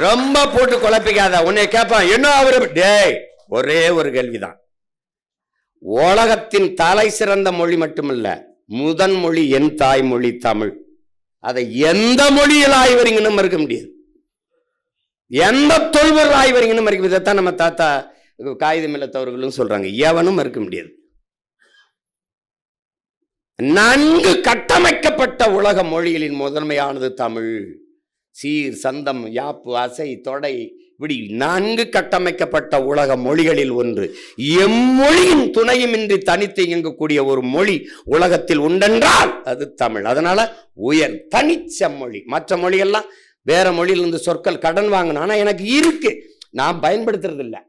ரொம்ப போட்டு குழப்பிக்காத. உன்னை கேட்பான், என்ன அவரு? டேய், ஒரே ஒரு கேள்விதான். உலகத்தின் தலை சிறந்த மொழி மட்டுமல்ல, முதன் மொழி என் தாய்மொழி தமிழ். அதை எந்த மொழியில் ஆய்வறிங்கன்னு மறுக்க முடியாது, எந்த தொல்பொருள் ஆய்வறிங்கன்னு மறுக்க முடியாது. இதைத்தான் நம்ம தாத்தா காகிதம் இல்லத்தவர்களும் சொல்றாங்க, எவனும் மறுக்க முடியாது. நன்கு கட்டமைக்கப்பட்ட உலக மொழிகளின் முதன்மையானது தமிழ். சீர், சந்தம், யாப்பு, அசை, தொடை, இப்படி நன்கு கட்டமைக்கப்பட்ட உலக மொழிகளில் ஒன்று. எம்மொழியின் துணையுமின்றி தனித்து இயங்கக்கூடிய ஒரு மொழி உலகத்தில் உண்டென்றால் அது தமிழ். அதனால உயர் தனிச்ச மொழி. மற்ற மொழியெல்லாம் வேற மொழியிலிருந்து சொற்கள் கடன் வாங்கணும், ஆனா எனக்கு இருக்கு, நான் பயன்படுத்துறது இல்லை.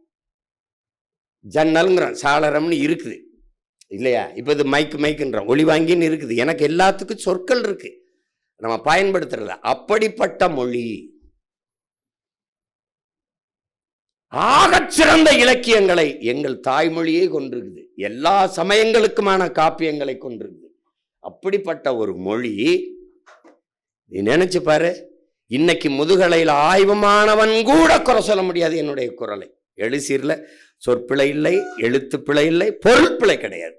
ஜன்னல்ங்கிறோம், சாளரம்னு இருக்குது இல்லையா? இப்ப இது மைக்குன்றோம், ஒளி வாங்கின்னு இருக்குது. எனக்கு எல்லாத்துக்கும் சொற்கள் இருக்கு, நம்ம பயன்படுத்துறதில்ல. அப்படிப்பட்ட மொழி. ஆகச்சிறந்த இலக்கியங்களை எங்கள் தாய்மொழியே கொண்டிருக்குது. எல்லா சமயங்களுக்குமான காப்பியங்களை கொண்டிருக்குது. அப்படிப்பட்ட ஒரு மொழி. நீ நினைச்சு பாரு, இன்னைக்கு முதுகலையில் ஆய்வமானவன் கூட குறை சொல்ல முடியாது என்னுடைய குரலை. எழுசீர்ல சொற்பிழை இல்லை, எழுத்து பிழை இல்லை, பொருள் பிழை கிடையாது.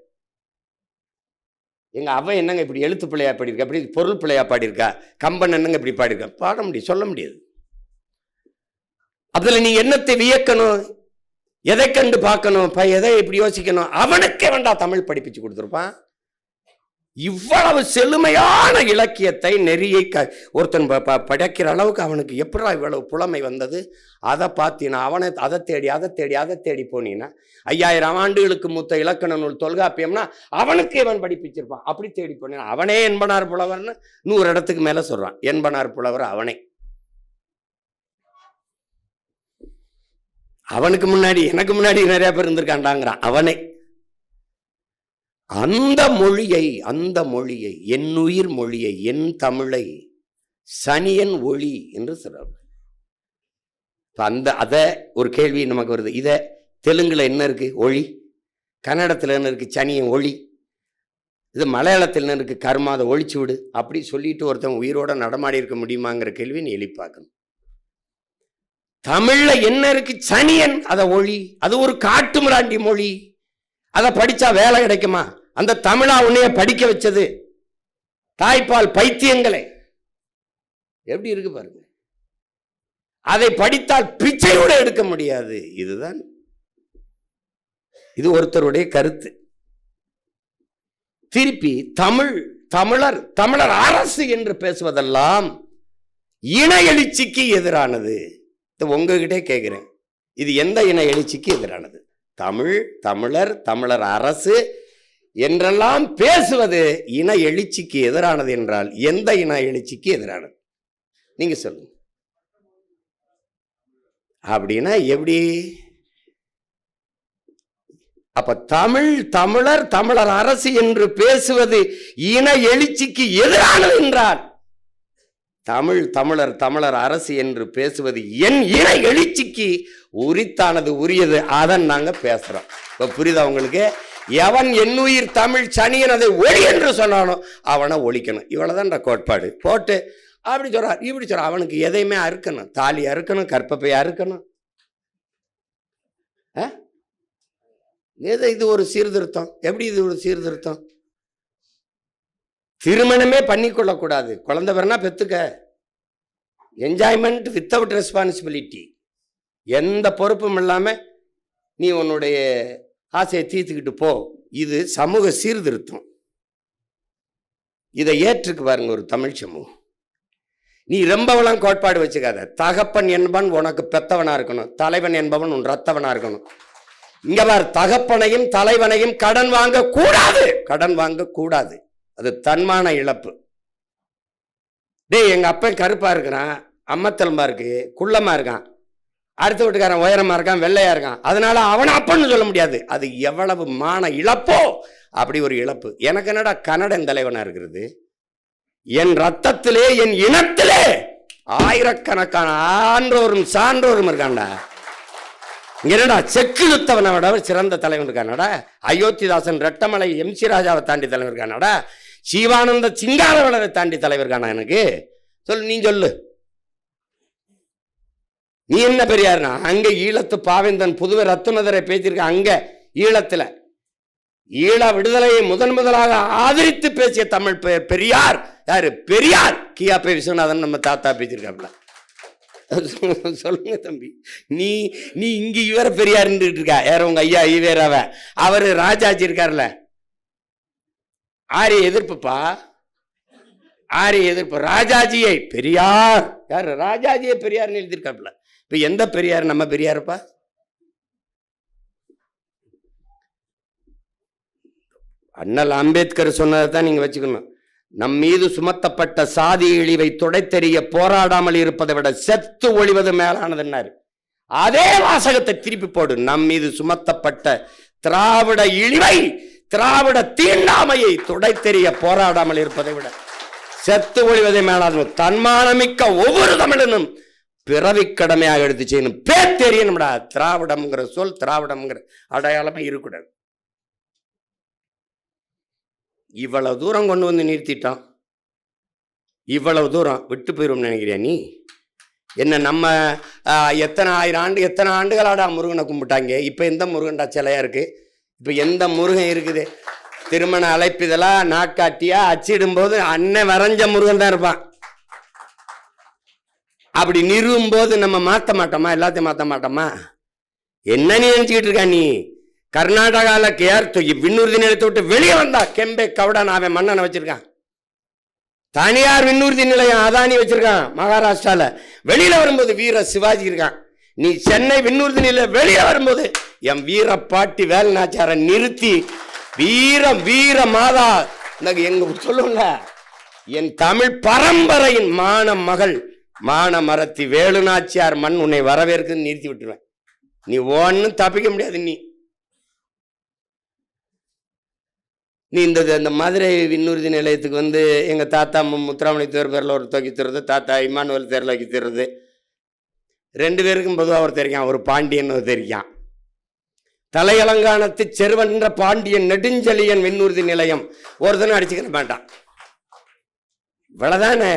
எங்க அவன் என்னங்க இப்படி எழுத்து பிள்ளையா பாடியிருக்கா, அப்படி பொருள் பிள்ளையா பாடியிருக்கா, கம்பன் என்னங்க இப்படி பாடியிருக்கா, பாட முடியும், சொல்ல முடியாது. அதுல நீ என்னத்தை வியக்கணும், எதை கண்டு பார்க்கணும், எதை இப்படி யோசிக்கணும், அவனுக்கே வேண்டா தமிழ் படிப்பிச்சு கொடுத்துருப்பான். இவ்வளவு செழுமையான இலக்கியத்தை நெறியை ஒருத்தன் படைக்கிற அளவுக்கு அவனுக்கு எப்படா இவ்வளவு புலமை வந்தது? அதை பார்த்தீங்கன்னா அவனை அதை தேடி போனீங்கன்னா 5000 ஆண்டுகளுக்கு மூத்த இலக்கண நூல் தொல்காப்பியம்னா அவனுக்கு இவன் படிப்பிச்சிருப்பான். அப்படி தேடி போனீங்கன்னா அவனே என்பனார் புலவர்னு 100 இடத்துக்கு மேல சொல்றான். என்பனார் புலவர் அவனே. அவனுக்கு முன்னாடி எனக்கு முன்னாடி நிறைய பேர் இருந்திருக்காண்டாங்கிறான் அவனே. அந்த மொழியை என் உயிர் மொழியை, என் தமிழை சனியன் ஒளி என்று சொல்றாங்க. அத ஒரு கேள்வி நமக்கு வருது. இத தெலுங்குல என்ன இருக்கு? ஒளி. கன்னடத்துல என்ன இருக்கு? சனியன் ஒளி. இது மலையாளத்தில் என்ன இருக்கு? கர்மாத ஒளிச்சு விடு. அப்படி சொல்லிட்டு ஒருத்தன் உயிரோட நடமாடி இருக்க முடியுமாங்கிற கேள்வி நீ எழுப்பாக்கணும். தமிழ்ல என்ன இருக்கு? சனியன், அத ஒளி. அது ஒரு காட்டு மிராண்டி மொழி. அதை படிச்சா வேலை கிடைக்குமா? அந்த தமிழா உன்னைய படிக்க வச்சது தாய்ப்பால் பைத்தியங்களை. எப்படி இருக்கு பாருங்க. அதை படித்தால் பிச்சையோட எடுக்க முடியாது. இதுதான், இது ஒருத்தருடைய கருத்து. திருப்பி தமிழர் அரசு என்று பேசுவதெல்லாம் இன எழுச்சிக்கு எதிரானது. உங்ககிட்டே கேட்கிறேன், இது எந்த இன எழுச்சிக்கு எதிரானது? தமிழர் அரசு என்றெல்லாம் பேசுவது இன எழுச்சிக்கு எதிரானது என்றால் எந்த இன எழுச்சிக்கு எதிரானது? நீங்க சொல்லுங்க. அப்படின்னா எப்படி? அப்ப தமிழர் அரசு என்று பேசுவது இன எழுச்சிக்கு எதிரானது என்றால் தமிழர் அரசு என்று பேசுவது என் இன எழுச்சிக்கு உரித்தானது, உரியது. அதான் நாங்க பேசுறோம். இப்ப புரியுதா உங்களுக்கு? எவன் என்னுயிர் தமிழ் சனியன் அதை ஒளி என்று சொன்னானோ அவனை ஒழிக்கணும். இவ்வளவுதான் கோட்பாடு. போட்டு அப்படி சொல்றார், இப்படி சொல்ற. அவனுக்கு எதையுமே அறுக்கணும், தாலி அறுக்கணும், கற்பப்பையா அறுக்கணும். இது ஒரு சீர்திருத்தம். எப்படி இது ஒரு சீர்திருத்தம்? திருமணமே பண்ணிக்கொள்ளக்கூடாது. குழந்தை பிறனா பெத்துக்க. Enjoyment without responsibility. எந்த பொறுப்பும் இல்லாம நீ உன்னுடைய ஆசையை தீர்த்துக்கிட்டு போ. இது சமூக சீர்திருத்தம். இதை ஏற்றுக்கு பாருங்க ஒரு தமிழ் சமூகம். நீ ரொம்பவெல்லாம் கோட்பாடு வச்சுக்காத. தகப்பன் என்பவன் உனக்கு பெத்தவனா இருக்கணும், தலைவன் என்பவன் உன் ரத்தவனா இருக்கணும். இங்க பார், தகப்பனையும் தலைவனையும் கடன் வாங்க கூடாது. அது தன்மான இழப்பு. டேய், எங்க அப்பன் கருப்பா இருக்கிறான், அம்மத்தலம்பா இருக்கு, குள்ளமா இருக்கான், அடுத்த வீட்டுக்காரன் உயரமா இருக்கான், வெள்ளையா இருக்கான், அதனால அவனை அப்பன்னு சொல்ல முடியாது. அது எவ்வளவு மான இழப்போ அப்படி ஒரு இழப்பு. எனக்கு என்னடா கன்னடன் தலைவனா இருக்கிறது? என் ரத்தத்திலே, என் இனத்திலே ஆயிரக்கணக்கான ஆன்றோரும் சான்றோரும் இருக்காண்டா. இங்க என்னடா செக்கு யுத்தவனை விட சிறந்த தலைவன் இருக்கானடா. அயோத்திதாசன், ரெட்டமலை, MC ராஜாவை தாண்டி தலைவன் இருக்கானடா. ஜீவானந்த சிங்காரவேலரை தாண்டி தலைவர் காணா எனக்கு? சொல்லு, நீ சொல்லு. நீ என்ன பெரியார்னா? அங்க ஈழத்து பாவேந்தன் புதுவை ரத்னதரை பேசியிருக்க. அங்க ஈழத்துல ஈழ விடுதலையை முதலாக ஆதரித்து பேசிய தமிழ் பெரியார் யாரு? பெரியார் கியாபே விஸ்வநாதன் நம்ம தாத்தா பேசியிருக்காப்ல. சொல்லுங்க தம்பி, நீ நீ இங்க இவர பெரியார் இருக்கா? யார உங்க ஐயா ஈவேராவ? அவரு ராஜாஜி இருக்காருல்ல, ஆரிய எதிர்ப்புப்பா, ஆரிய எதிர்ப்பு. ராஜாஜியை பெரியார், யாரு? ராஜாஜியை பெரியார் எழுதியிருக்காப்ல. இப்ப எந்த பெரியார்? நம்ம பெரியாருப்பா. அண்ணல் அம்பேத்கர் சொன்னதை தான் நீங்க வச்சுக்கணும். நம் மீது சுமத்தப்பட்ட சாதி இழிவை துடைத்தெறிய போராடாமல் இருப்பதை விட செத்து ஒழிவது மேலானதுன்னாரு. அதே வாசகத்தை திருப்பி போடு. நம் மீது சுமத்தப்பட்ட திராவிட இழிவை, திராவிட தீண்டாமையை துடைத்தெறிய போராடாமல் இருப்பதை விட செத்து ஒழிவதை மேலானது. தன்மானமிக்க ஒவ்வொரு தமிழனும் பிறவி கடமையாக எடுத்து செய்யணும். பேத்தெரியணும்டா. திராவிடம்ங்கிற சொல், திராவிடம்ங்கிற அடையாளமே இருக்கக்கூடாது. இவ்வளவு தூரம் கொண்டு வந்து நிறுத்திட்டான். இவ்வளவு தூரம் விட்டு போயிரும் நினைக்கிறியா நீ? என்ன நம்ம எத்தனை ஆண்டுகளாடா முருகனை கும்பிட்டாங்க. இப்ப எந்த முருகன்டா சிலையா இருக்கு? இப்ப எந்த முருகன் இருக்குது? திருமண அழைப்பிதழா, நாட்காட்டியா அச்சிடும் போது அண்ணன் வரைஞ்ச முருகன் தான் இருப்பான். அப்படி நிறுவும் போது நம்ம மாற்ற மாட்டோமா? எல்லாத்தையும் மாற்ற மாட்டோமா? என்ன நீ நினைச்சுக்கிட்டு இருக்கா நீ? கர்நாடகால விண்ணூர்தி நிலையத்தை விட்டு வெளியே வந்தா கெம்பே கவுடான் அவன் மன்னனை வச்சிருக்கான். தனியார் விண்ணூர்தி நிலையம் அதானி வச்சிருக்கான் மகாராஷ்டிரால. வெளியில வரும்போது வீர சிவாஜி இருக்கான். நீ சென்னை விண்ணூர்தி நிலையம் வெளியே வரும்போது என் வீர பாட்டி வேலுநாச்சியாரை நிறுத்தி வீர மாதா எங்க சொல்லுங்க, என் தமிழ் பரம்பரையின் மான மகள் மான மரத்தி வேலுநாச்சியார் மண் உன்னை வரவேற்குன்னு நிறுத்தி விட்டுருவேன். நீ ஒன்னும் தப்பிக்க முடியாது. நீ இந்த மதுரை விண்ணூர்தி நிலையத்துக்கு வந்து எங்கள் தாத்தா முத்துராமணி தேர் பேரில் ஒரு தூக்கி தருது, தாத்தா இமானுவல் தேரில் வைக்க தருது. 2 பேருக்கும் பொதுவாக ஒரு தெரியும், ஒரு பாண்டியன் ஒரு தெரியும். தலையலங்கானத்து செருவன்ற பாண்டியன் நெடுஞ்செழியன் விண்ணூர்தி நிலையம் ஒருத்தனும் அடிச்சுக்க மாட்டான். இவ்வளவுதானே.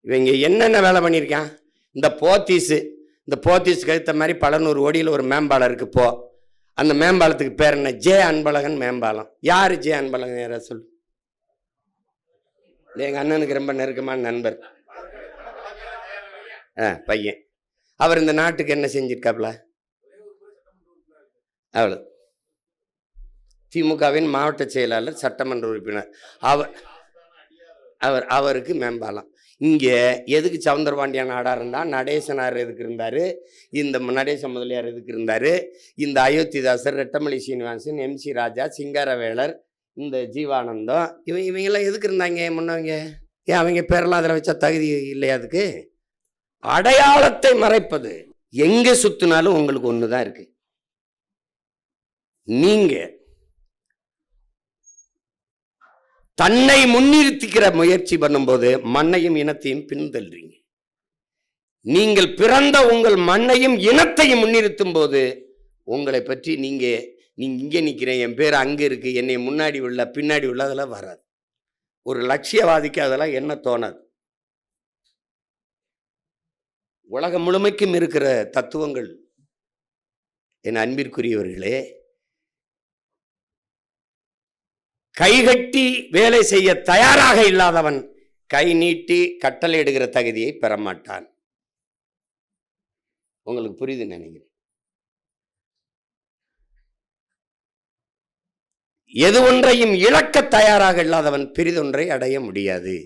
இவங்க என்னென்ன வேலை பண்ணியிருக்கான்? இந்த போத்தீஸுக்கு ஏற்ற மாதிரி பல 100 கோடியில் ஒரு மேம்பாலம் இருக்கு. போ, அந்த மேம்பாலத்துக்கு பேர் என்ன? ஜே அன்பழகன் மேம்பாலம். யாரு ஜே அன்பழகன்? யாரா சொல்லு. எங்க அண்ணனுக்கு ரொம்ப நெருக்கமான நண்பர் பையன். அவர் இந்த நாட்டுக்கு என்ன செஞ்சிருக்காப்ல? அவ்வளவு. திமுகவின் மாவட்ட செயலாளர், சட்டமன்ற உறுப்பினர். அவருக்கு மேம்பாலம். இங்கே எதுக்கு சவுந்தரபாண்டியன் நாடார் இருந்தால், நடேசனார் எதுக்கு இருந்தார், இந்த நடேச முதலியார் எதுக்கு இருந்தார், இந்த அயோத்திதாசர், ரெட்டமலை சீனிவாசன், MC ராஜா, சிங்காரவேலர், இந்த ஜீவானந்தம், இவங்கெல்லாம் எதுக்கு இருந்தாங்க முன்னவங்க? ஏன் அவங்க பேரெல்லாம் அதில் வச்சா தகுதி இல்லையா? அதுக்கு அடையாளத்தை மறைப்பது. எங்கே சுத்தினாலும் உங்களுக்கு ஒன்று தான் இருக்கு. நீங்க தன்னை முன்னிறுத்திக்கிற முயற்சி பண்ணும்போது மண்ணையும் இனத்தையும் பின்தள்ளுறீங்க. நீங்கள் பிறந்த உங்கள் மண்ணையும் இனத்தையும் முன்னிறுத்தும் போது உங்களை பற்றி நீங்க இங்கே நிற்கிறேன், என் பேர் அங்கே இருக்கு, என்னை முன்னாடி உள்ள பின்னாடி உள்ள அதெல்லாம் வராது. ஒரு லட்சியவாதிக்கு அதெல்லாம் என்ன தோணாது. உலகம் முழுமைக்கும் இருக்கிற தத்துவங்கள் என் அன்பிற்குரியவர்களே, கைகட்டி வேலை செய்ய தயாராக இல்லாதவன் கை நீட்டி கட்டளை இடுகிற தகுதியை பெறமாட்டான். உங்களுக்கு புரியுது நினைக்கிறேன். எது ஒன்றையும் இழக்க தயாராக இல்லாதவன் பெரிதொன்றை அடைய முடியாது.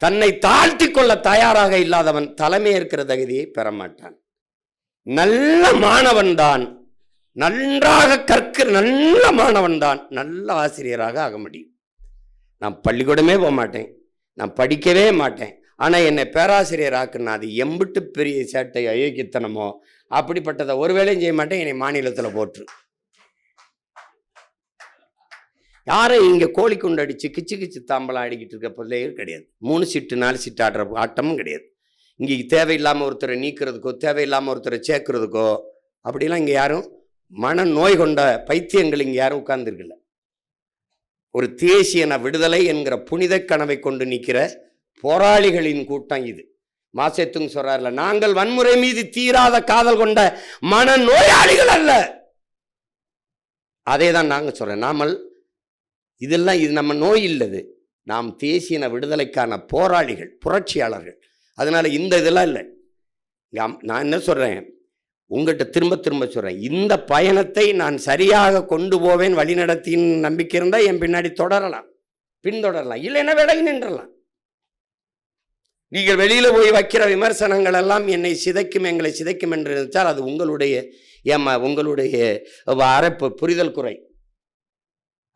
தன்னை தாழ்த்தி கொள்ள தயாராக இல்லாதவன் தலைமை ஏற்கிற தகுதியை பெறமாட்டான். நல்ல மாணவன் தான், நன்றாக கற்கிற நல்ல மாணவன் தான் நல்ல ஆசிரியராக ஆக முடியும். நான் பள்ளிக்கூடமே போக மாட்டேன், நான் படிக்கவே மாட்டேன், ஆனால் என்னை பேராசிரியர் ஆக்குன்னா அது எம்பிட்டு பெரிய சேட்டை அயோக்கியத்தனமோ அப்படிப்பட்டதை ஒரு வேளையும் செய்ய மாட்டேன். என்னை மாநிலத்தில் போற்று. யாரும் இங்கே கோழி குண்டு அடித்து கிச்சு கிச்சு தாம்பலாம் ஆடிக்கிட்டு இருக்க பிள்ளைகள் கிடையாது. 3 சீட்டு 4 சீட்டு ஆடுற ஆட்டமும் கிடையாது. இங்கே தேவையில்லாமல் ஒருத்தரை நீக்கிறதுக்கோ தேவையில்லாமல் ஒருத்தரை சேர்க்கறதுக்கோ அப்படிலாம் இங்கே யாரும் மனநோய் கொண்ட பைத்தியங்கள் இங்கே யாரும் உட்கார்ந்துருக்கல. ஒரு தேசியன விடுதலை என்கிற புனித கனவை கொண்டு நிற்கிற போராளிகளின் கூட்டம் இது. மாசேத்துங் சொல்றாருல, நாங்கள் வன்முறை மீது தீராத காதல் கொண்ட மனநோயாளிகள் அல்ல. அதே தான் நாங்க சொல்றேன். நாமல் இதெல்லாம் இது நம்ம நோய் இல்லது, நாம் தேசியன விடுதலைக்கான போராளிகள், புரட்சியாளர்கள். அதனால இந்த இதெல்லாம் இல்லை. நான் என்ன சொல்றேன், உங்கள்கிட்ட திரும்ப திரும்ப சொல்றேன், இந்த பயணத்தை நான் சரியாக கொண்டு போவேன், வழிநடத்தின்னு நம்பிக்கை இருந்தால் என் பின்னாடி தொடரலாம், பின்தொடரலாம். இல்லைன்னா விலகி நின்றலாம். நீங்கள் வெளியில போய் வைக்கிற விமர்சனங்கள் எல்லாம் என்னை சிதைக்கும், எங்களை சிதைக்கும் என்று நினைத்தால் அது உங்களுடைய புரிதல் குறை.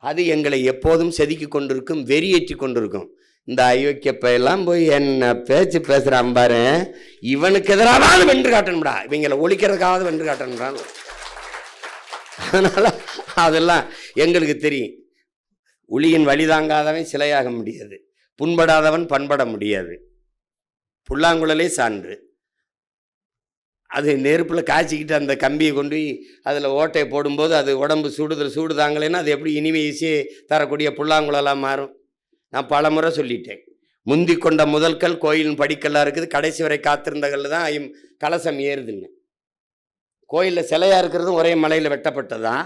அது எங்களை எப்போதும் செதுக்கி கொண்டிருக்கும், வெறியேற்றி கொண்டிருக்கும். இந்த அயோக்கியப்ப எல்லாம் போய் என்ன பேச்சு பேசுறான் பாரு, இவனுக்கு எதிராக வென்று காட்டணும்டா, இவங்களை ஒழிக்கிறதுக்காக வென்று காட்டணும்டான். அதனால அதெல்லாம் எங்களுக்கு தெரியும். உளியின் வழிதாங்காதவன் சிலையாக முடியாது, புண்படாதவன் பண்பட முடியாது. புல்லாங்குழலே சான்று. அது நெருப்பில் காய்ச்சிக்கிட்டு அந்த கம்பியை கொண்டு போய் அதில் ஓட்டையை போடும்போது அது உடம்பு சூடு தாங்களேன்னா அது எப்படி இனிமே ஈஸியாக தரக்கூடிய புல்லாங்குழலாக மாறும். நான் பல முறை சொல்லிட்டேன். முந்தி கொண்ட முதல்கள் கோயிலின் படிக்கல்லாக இருக்குது, கடைசி வரை காத்திருந்த கல் தான் கலசம் ஏறுதுன்னு. கோயிலில் சிலையாக இருக்கிறதும் ஒரே மலையில் வெட்டப்பட்டது தான்.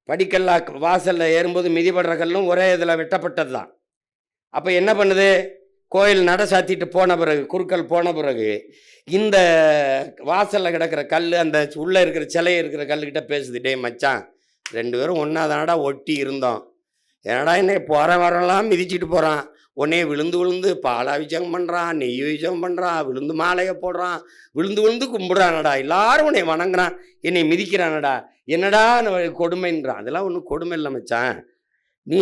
படிக்கல்லா வாசலில் ஏறும்போது மிதிபடுற கல்லும் ஒரே இதில் வெட்டப்பட்டது தான். அப்போ என்ன பண்ணுது, கோயில் நட சாத்திட்டு போன பிறகு, குருக்கள் போன பிறகு, இந்த வாசலில் கிடக்கிற கல் அந்த உள்ளே இருக்கிற சிலை இருக்கிற கல்லுக்கிட்ட பேசுது, டே மச்சான், 2 பேரும் ஒன்றா தானடா ஒட்டி இருந்தோம், ஏன்னா என்ன போகிற வரலாம் மிதிச்சிட்டு போகிறான், உடனே விழுந்து பாலாபிஷேகம் பண்ணுறான், நெய் அபிஷேகம் பண்ணுறான், விழுந்து மாலையை போடுறான், விழுந்து கும்பிடுறானடா, எல்லாரும் உன்னை வணங்குறான், என்னை மிதிக்கிறானடா, என்னடா கொடுமைன்றான். அதெல்லாம் ஒன்றும் கொடுமை இல்லை மச்சான், நீ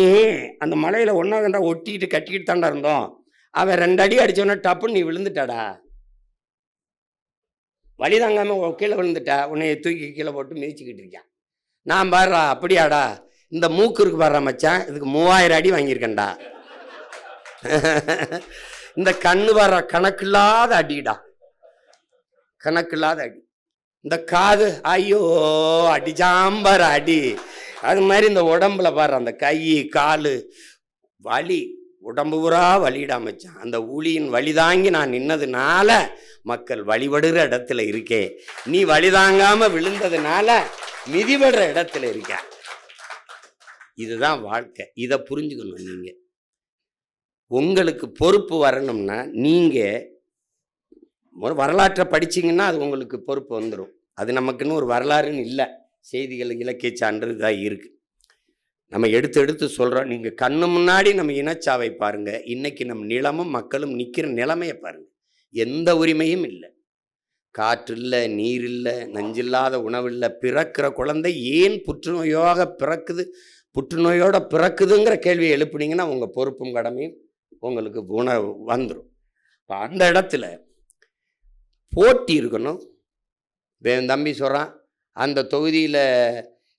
அந்த மலையில் ஒன்றா தாண்டா ஒட்டிக்கிட்டு கட்டிக்கிட்டு தாண்டா இருந்தோம், அவன் 2 அடி அடித்தவொன்னே டப்புன்னு நீ விழுந்துட்டாடா, வழி தாங்காமல் கீழே விழுந்துட்டா, உன்னை தூக்கி கீழே போட்டு மிதிச்சுக்கிட்டு இருக்கான். நான் பாடுறா, அப்படியாடா, இந்த மூக்கு இருக்கு பாடுறா மச்சான், இதுக்கு 3000 அடி வாங்கியிருக்கேன்டா. இந்த கண்ணு பாடுறா, கணக்கில்லாத அடிடா, கணக்கில்லாத அடி. இந்த காது, ஐயோ அடிச்சாம்பார் அடி. அது மாதிரி இந்த உடம்புல பாடுற அந்த கை காலு வலி, உடம்பு பூரா வலிடா மச்சான். அந்த ஊழியின் வழிதாங்கி நான் நின்னதுனால மக்கள் வழிபடுற இடத்துல இருக்கே, நீ வழிதாங்காம விழுந்ததுனால மிதிபடுற இடத்துல இருக்க. இதுதான் வாழ்க்கை. இதை புரிஞ்சுக்கணும். நீங்க உங்களுக்கு பொறுப்பு வரணும்னா நீங்க ஒரு வரலாற்றை படிச்சிங்கன்னா அது உங்களுக்கு பொறுப்பு வந்துடும். அது நமக்குன்னு ஒரு வரலாறுன்னு இல்லை, செய்திகள் இலக்கிய சான்று தான் இருக்கு. நம்ம எடுத்து சொல்கிறோம். நீங்கள் கண்ணு முன்னாடி நம்ம இனச்சாவை பாருங்கள், இன்னைக்கு நம் நிலமும் மக்களும் நிற்கிற நிலைமையை பாருங்கள். எந்த உரிமையும் இல்லை, காற்று இல்லை, நீர் இல்லை, நஞ்சில்லாத உணவு இல்லை. பிறக்கிற குழந்தை ஏன் புற்றுநோயாக பிறக்குது, புற்றுநோயோட பிறக்குதுங்கிற கேள்வியை எழுப்புனீங்கன்னா உங்கள் பொறுப்பும் கடமையும் உங்களுக்கு உணவு வந்துடும். இப்போ அந்த இடத்துல போட்டி இருக்கணும். என் தம்பி சொல்கிறான், அந்த தொகுதியில்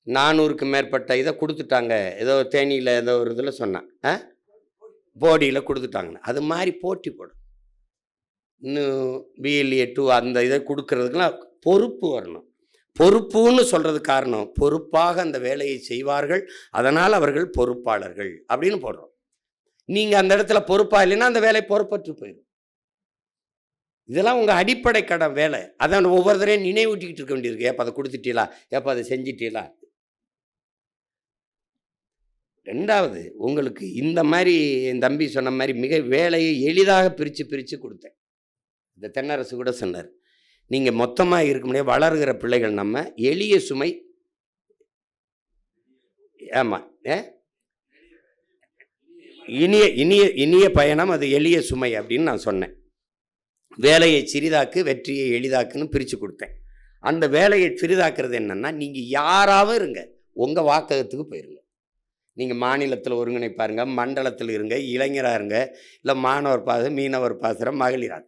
400க்கு மேற்பட்ட இதை கொடுத்துட்டாங்க, ஏதோ தேனியில் ஏதோ ஒரு இதில் சொன்னான், போடியில் கொடுத்துட்டாங்கன்னு. அது மாதிரி போட்டி போடும். இன்னும் BLA 2 அந்த இதை கொடுக்கறதுக்கெல்லாம் பொறுப்பு வரணும். பொறுப்புன்னு சொல்கிறது காரணம், பொறுப்பாக அந்த வேலையை செய்வார்கள், அதனால் அவர்கள் பொறுப்பாளர்கள் அப்படின்னு போடுறோம். நீங்கள் அந்த இடத்துல பொறுப்பாக இல்லைன்னா அந்த வேலை பொறுப்பற்று போயிடும். இதெல்லாம் உங்கள் அடிப்படை கடன் வேலை. அதான் ஒவ்வொருத்தரையும் நினைவூட்டிக்கிட்டு இருக்க வேண்டியிருக்கு. ஏப்பா அதை கொடுத்துட்டீங்களா, ஏப்பா அதை செஞ்சிட்டீங்களா. 2வது, உங்களுக்கு இந்த மாதிரி என் தம்பி சொன்ன மாதிரி மிக வேலையை எளிதாக பிரித்து கொடுத்தேன். இந்த தென்னரசு கூட சொன்னார், நீங்கள் மொத்தமாக இருக்க முடியாது, வளர்கிற பிள்ளைகள் நம்ம எளிய சுமை. ஆமாம், இனிய இனிய இனிய பயணம், அது எளிய சுமை அப்படின்னு நான் சொன்னேன். வேலையை சிறிதாக்கு, வெற்றியை எளிதாக்குன்னு பிரித்து கொடுத்தேன். அந்த வேலையை சிறிதாக்குறது என்னன்னா, நீங்கள் யாராவது இருங்க, உங்கள் வாக்ககத்துக்கு போயிருங்க. நீங்கள் மாநிலத்தில் ஒருங்கிணைப்பாருங்க, மண்டலத்தில் இருங்க, இளைஞராக இருங்க, இல்லை மாணவர் பாசம், மீனவர் பாசனம், மகளிராக,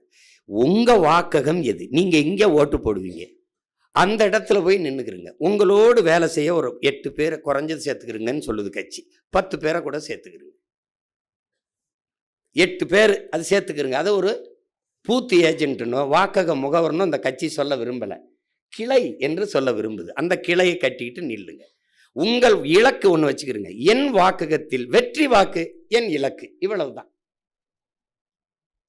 உங்கள் வாக்ககம் எது, நீங்கள் எங்கே ஓட்டு போடுவீங்க அந்த இடத்துல போய் நின்றுக்கிறீங்க. உங்களோடு வேலை செய்ய ஒரு 8 பேரை குறைஞ்சது சேர்த்துக்கிறீங்கன்னு சொல்லுது கட்சி. 10 பேரை கூட சேர்த்துக்கிறீங்க, 8 பேர் அது சேர்த்துக்கிறீங்க. அது ஒரு பூத்து ஏஜென்ட்டுனோ வாக்கக முகவர்னோ அந்த கட்சி சொல்ல விரும்பலை. கிளை என்று சொல்ல விரும்புது. அந்த கிளையை கட்டிட்டு நில்லுங்க. உங்கள் இலக்கு ஒண்ணு வச்சுக்கிறீங்க. என் வாக்குகத்தில் வெற்றி வாக்கு என் இலக்கு, இவ்வளவுதான்.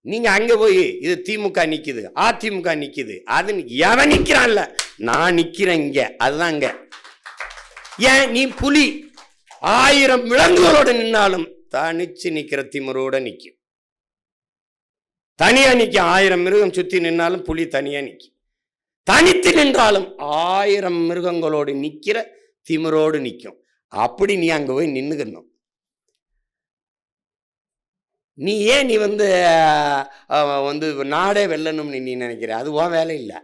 நீங்க அங்க போய் இது திமுக நிக்குது, அதிமுக நிக்குது, அது எவன் நிக்கிறான்ல, நான் நிக்கிறேன் இங்க, அதுதான் இங்க. ஏன் நீ புலி 1000 விலங்குகளோட நின்னாலும் தனிச்சு நிக்கிற திமிரோட நிக்கும். தனியா நிக்கும். 1000 மிருகம் சுத்தி நின்னாலும் புலி தனியா நிக்கும். தனித்து நின்றாலும் 1000 மிருகங்களோடு நிக்கிற திமிரோடு நிக்கும். அப்படி நீ அங்க போய் நின்னுக்கணும். நீ ஏன் நீ வந்து நாடே வெல்லணும்னு நீ நினைக்கிற? அது உன் வேலை இல்லை.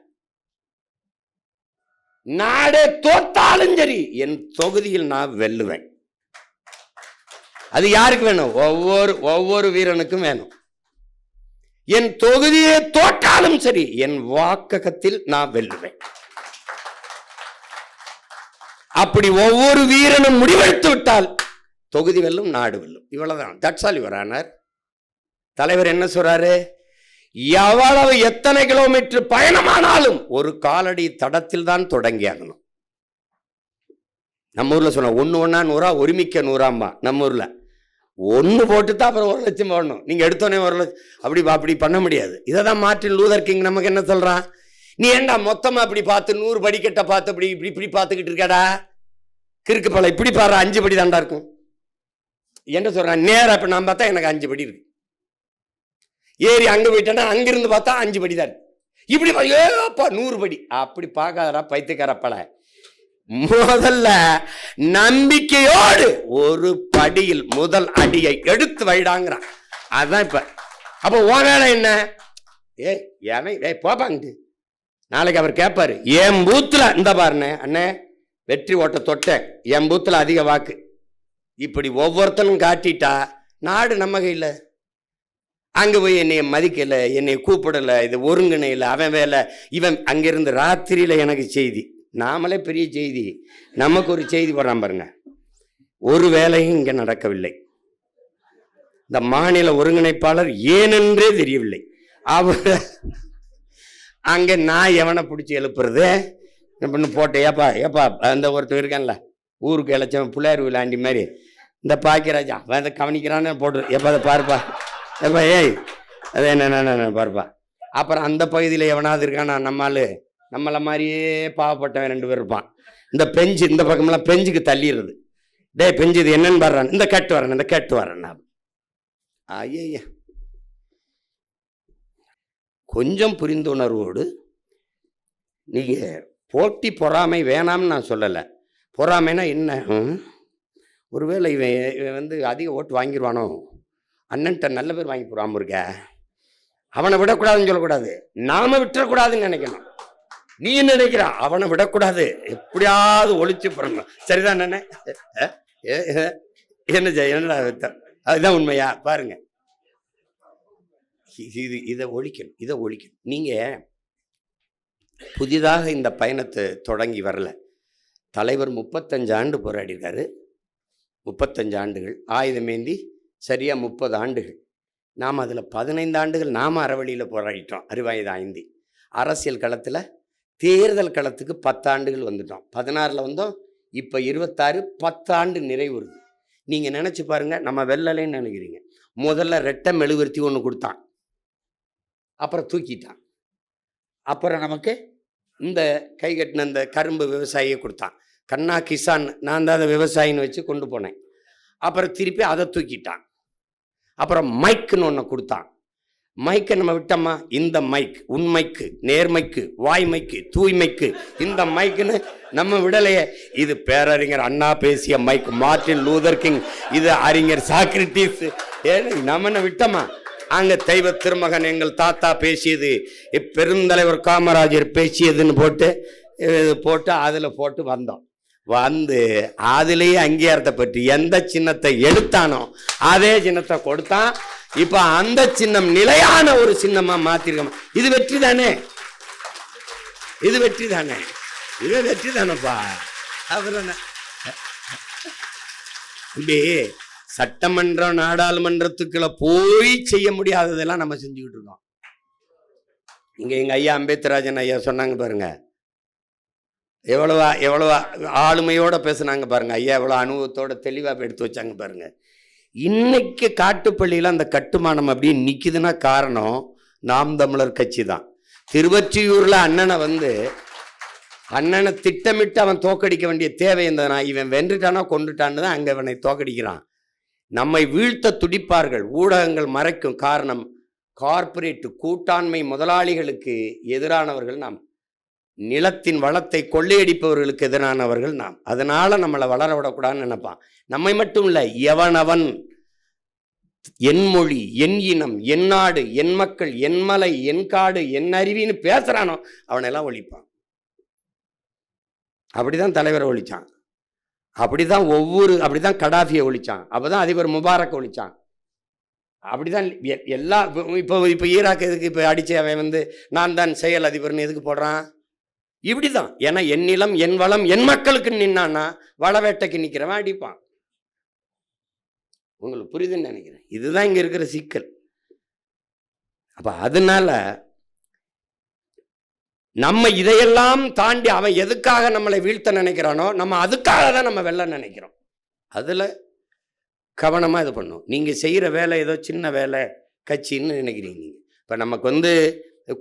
நாடே தோத்தாலும் சரி என் தொகுதியில் நான் வெல்லுவேன். அது யாருக்கு வேணும்? ஒவ்வொரு வீரனுக்கும் வேணும். என் தொகுதியை தோற்றாலும் சரி என் வாக்ககத்தில் நான் வெல்லுவேன். அப்படி ஒவ்வொரு வீரனும் முடிவெடுத்து விட்டால் தொகுதி வெல்லும், நாடு வெல்லும். இவ்வளவுதான். That's all your honour. தலைவர் என்ன சொல்றாரு? எவ்வளவு எத்தனை கிலோமீட்டர் பயணமானாலும் ஒரு காலடி தடத்தில் தான் தொடங்கி ஆகணும். நம்ம ஊர்ல சொன்ன 1 100 ஒருமிக்க 100 நம்ம ஊர்ல 1 போட்டுதான் அப்புறம் 1 லட்சம் போடணும். நீங்க எடுத்தோடனே 1 லட்சம் அப்படி பண்ண முடியாது. இதைதான் மார்ட்டின் லூதர் கிங் நமக்கு என்ன சொல்றான்? நீ ஏண்டா மொத்தமா அப்படி பார்த்து 100 படிக்கட்ட பார்த்து அப்படி இப்படி பார்த்துக்கிட்டு இருக்கடா, கிறுக்கு பல இப்படி பாரு, 5 படி தாண்டா இருக்கும் என்ன சொல்றான்? நேரா இப்ப நான் பார்த்தா எனக்கு 5 படி இருக்கு. ஏறி அங்க போயிட்டேன்னா அங்கிருந்து பார்த்தா 5 படி தான் இருக்கு. இப்படி 100 படி அப்படி பார்க்காதடா பைத்தியக்கார பல. முதல்ல நம்பிக்கையோடு ஒரு படியில் முதல் அடியை எடுத்து வைடாங்கிறான். அதுதான் இப்ப. அப்ப உன் வேலை என்ன? போப்பாங்க. நாளைக்கு அவர் கேட்பாரு, என் பூத்துல இந்த பாருண்ணே அண்ணே வெற்றி ஓட்ட தொட்டேன், என் பூத்துல அதிக வாக்கு. இப்படி ஒவ்வொருத்தனும் காட்டிட்டா நாடு நம்ம கையில். அங்க போய் என்னைய மதிக்கல, என்னை கூப்பிடல, இது ஒருங்கிணையில, அவன் வேலை இவன். அங்கிருந்து ராத்திரியில எனக்கு செய்தி, நாமளே பெரிய செய்தி, நமக்கு ஒரு செய்தி போடுறான் பாருங்க. ஒரு வேலையும் இங்க நடக்கவில்லை. இந்த மாநில ஒருங்கிணைப்பாளர் ஏனென்றே தெரியவில்லை. அவர் அங்க நான் எவனை பிடிச்சி எழுப்புறது போட்டு ஏப்பா அந்த ஒருத்தர் இருக்கான்ல ஊருக்கு இழைச்சவன் பிள்ளையார் விளாண்டி மாதிரி, இந்த பாக்கியராஜா அவன் அதை கவனிக்கிறான்னு போட்டு எப்பா அதை பாருப்பா, எப்பா ஏய் அது என்ன பாருப்பா. அப்புறம் அந்த பகுதியில் எவனாவது இருக்கானா நம்மளை மாதிரியே பாவப்பட்டவன் 2 பேர் இருப்பான். இந்த பெஞ்சு இந்த பக்கமெல்லாம் பெஞ்சுக்கு தள்ளிடுறது. டே பெஞ்சு இது என்னன்னு பாடுறான், இந்த கட்டு வரேன். ஐய கொஞ்சம் புரிந்துணர்வோடு நீங்க போட்டி பொறாமை வேணாம்னு நான் சொல்லலை. பொறாமைனா என்ன? ஒருவேளை இவன் வந்து அதிக ஓட்டு வாங்கிடுவானோ, அண்ணன்ட்ட நல்ல பேர் வாங்கி போறாம இருக்க, அவனை விடக்கூடாதுன்னு சொல்லக்கூடாது, நாம விட்டுறக்கூடாதுன்னு நினைக்கணும். நீ நினைக்கிறா அவனை விடக்கூடாது, எப்படியாவது ஒழிச்சு போறணும். சரிதான் என்ன என்னடா அதுதான் உண்மையா? பாருங்க, இதை ஒழிக்கணும். நீங்க புதிதாக இந்த பயணத்தை தொடங்கி வரல. தலைவர் 35 ஆண்டு போராடி இருக்காரு. 35 ஆண்டுகள் ஆயுதமேந்தி சரியா 30 ஆண்டுகள். நாம் அதில் 15 ஆண்டுகள் நாம் அறவழியில் போராடிட்டோம். அறிவாயுத ஐந்தி அரசியல் களத்தில் தேர்தல் களத்துக்கு 10 ஆண்டுகள் வந்துட்டோம். 16 வந்தோம், இப்போ 26, 10 ஆண்டு நிறைவுறுது. நீங்கள் நினச்சி பாருங்கள், நம்ம வெள்ளலைன்னு நினைக்கிறீங்க. முதல்ல ரெட்டை மெழுகுவர்த்தி ஒன்று கொடுத்தான், அப்புறம் தூக்கிட்டான். அப்புறம் நமக்கு இந்த கை கட்டின இந்த கரும்பு விவசாயியை கொடுத்தான். கண்ணா கிசான், நான் தான் அதை விவசாயின்னு வச்சு கொண்டு போனேன். அப்புறம் திருப்பி அதை தூக்கிட்டான். அப்புறம் மைக்குன்னு ஒன்று கொடுத்தான். மைக்கை நம்ம விட்டோமா? இந்த மைக் உண்மைக்கு, நேர்மைக்கு, வாய்மைக்கு, தூய்மைக்கு, இந்த மைக்குன்னு நம்ம விடலையே. இது பேரறிஞர் அண்ணா பேசிய மைக், மார்ட்டின் லூதர் கிங், இது அறிஞர் சாக்ரட்டிஸ், நம்ம விட்டோமா? அங்க தெய்வ திருமகன் எங்கள் தாத்தா பேசியது, பெருந்தலைவர் காமராஜர் பேசியதுன்னு போட்டு அதில் போட்டு வந்தோம். வந்து அதுலேயே அங்கீகாரத்தை பற்றி எந்த சின்னத்தை எடுத்தானோ அதே சின்னத்தை கொடுத்தான். இப்ப அந்த சின்னம் நிலையான ஒரு சின்னமா மாத்திருக்கோம். இது வெற்றி தானே? இது வெற்றி தானேப்பா. அப்புறம் சட்டமன்றம் நாடாளுமன்றத்துக்குள்ள போய் செய்ய முடியாததெல்லாம் நம்ம செஞ்சுக்கிட்டு இருக்கோம். இங்க எங்க ஐயா அம்பேத்கராஜன் ஐயா சொன்னாங்க பாருங்க, எவ்வளவா ஆளுமையோட பேசுனாங்க பாருங்க ஐயா, எவ்வளோ அனுபவத்தோட தெளிவாக எடுத்து வச்சாங்க பாருங்க. இன்னைக்கு காட்டுப்பள்ளியில் அந்த கட்டுமானம் அப்படியே நிற்குதுன்னா காரணம் நாம் தமிழர் கட்சி தான். திருவொற்றியூரில் அண்ணனை திட்டமிட்டு அவன் தோக்கடிக்க வேண்டிய தேவை இருந்ததுனா, இவன் வென்றுட்டானா கொண்டுட்டான்னு தான் அங்கே அவனை தோக்கடிக்கிறான். நம்மை வீழ்த்த துடிப்பார்கள், ஊடகங்கள் மறைக்கும். காரணம், கார்ப்பரேட் கூட்டாண்மை முதலாளிகளுக்கு எதிரானவர்கள் நாம், நிலத்தின் வளத்தை கொள்ளையடிப்பவர்களுக்கு எதிரானவர்கள் நாம். அதனால நம்மளை வளர விடக்கூடாதுன்னு நினைப்பான். நம்மை மட்டும் இல்லை, எவனவன் என் மொழி, என் இனம், என் நாடு, என் மக்கள், என் மலை, என் காடு, என் அருவின்னு பேசுறானோ அவனெல்லாம் ஒழிப்பான். அப்படிதான் தலைவரை ஒழிச்சான், அப்படிதான் கடாஃபியை ஒழிச்சான், அப்பதான் அதிபர் முபாரக் ஒழிச்சான். அப்படிதான் எல்லா இப்போ ஈராக் எதுக்கு இப்போ அடிச்சு அவன் நான் தான் செயல் அதிபர்னு எதுக்கு போடுறான்? இப்படிதான். ஏன்னா என் நிலம், என் வளம், என் மக்களுக்கு நின்னான்னா வளவேட்டைக்கு நிற்கிறவன் அடிப்பான். உங்களுக்கு புரியுதுன்னு நினைக்கிறேன். இதுதான் இங்க இருக்கிற சிக்கல். அப்ப அதனால நம்ம இதையெல்லாம் தாண்டி அவன் எதுக்காக நம்மளை வீழ்த்த நினைக்கிறானோ நம்ம அதுக்காக தான் நம்ம வெல்ல நினைக்கிறோம். அதுல கவனமா இது பண்ணும். நீங்க செய்யற வேலை ஏதோ சின்ன வேலை கட்சின்னு நினைக்கிறீங்க. நீங்க இப்ப நமக்கு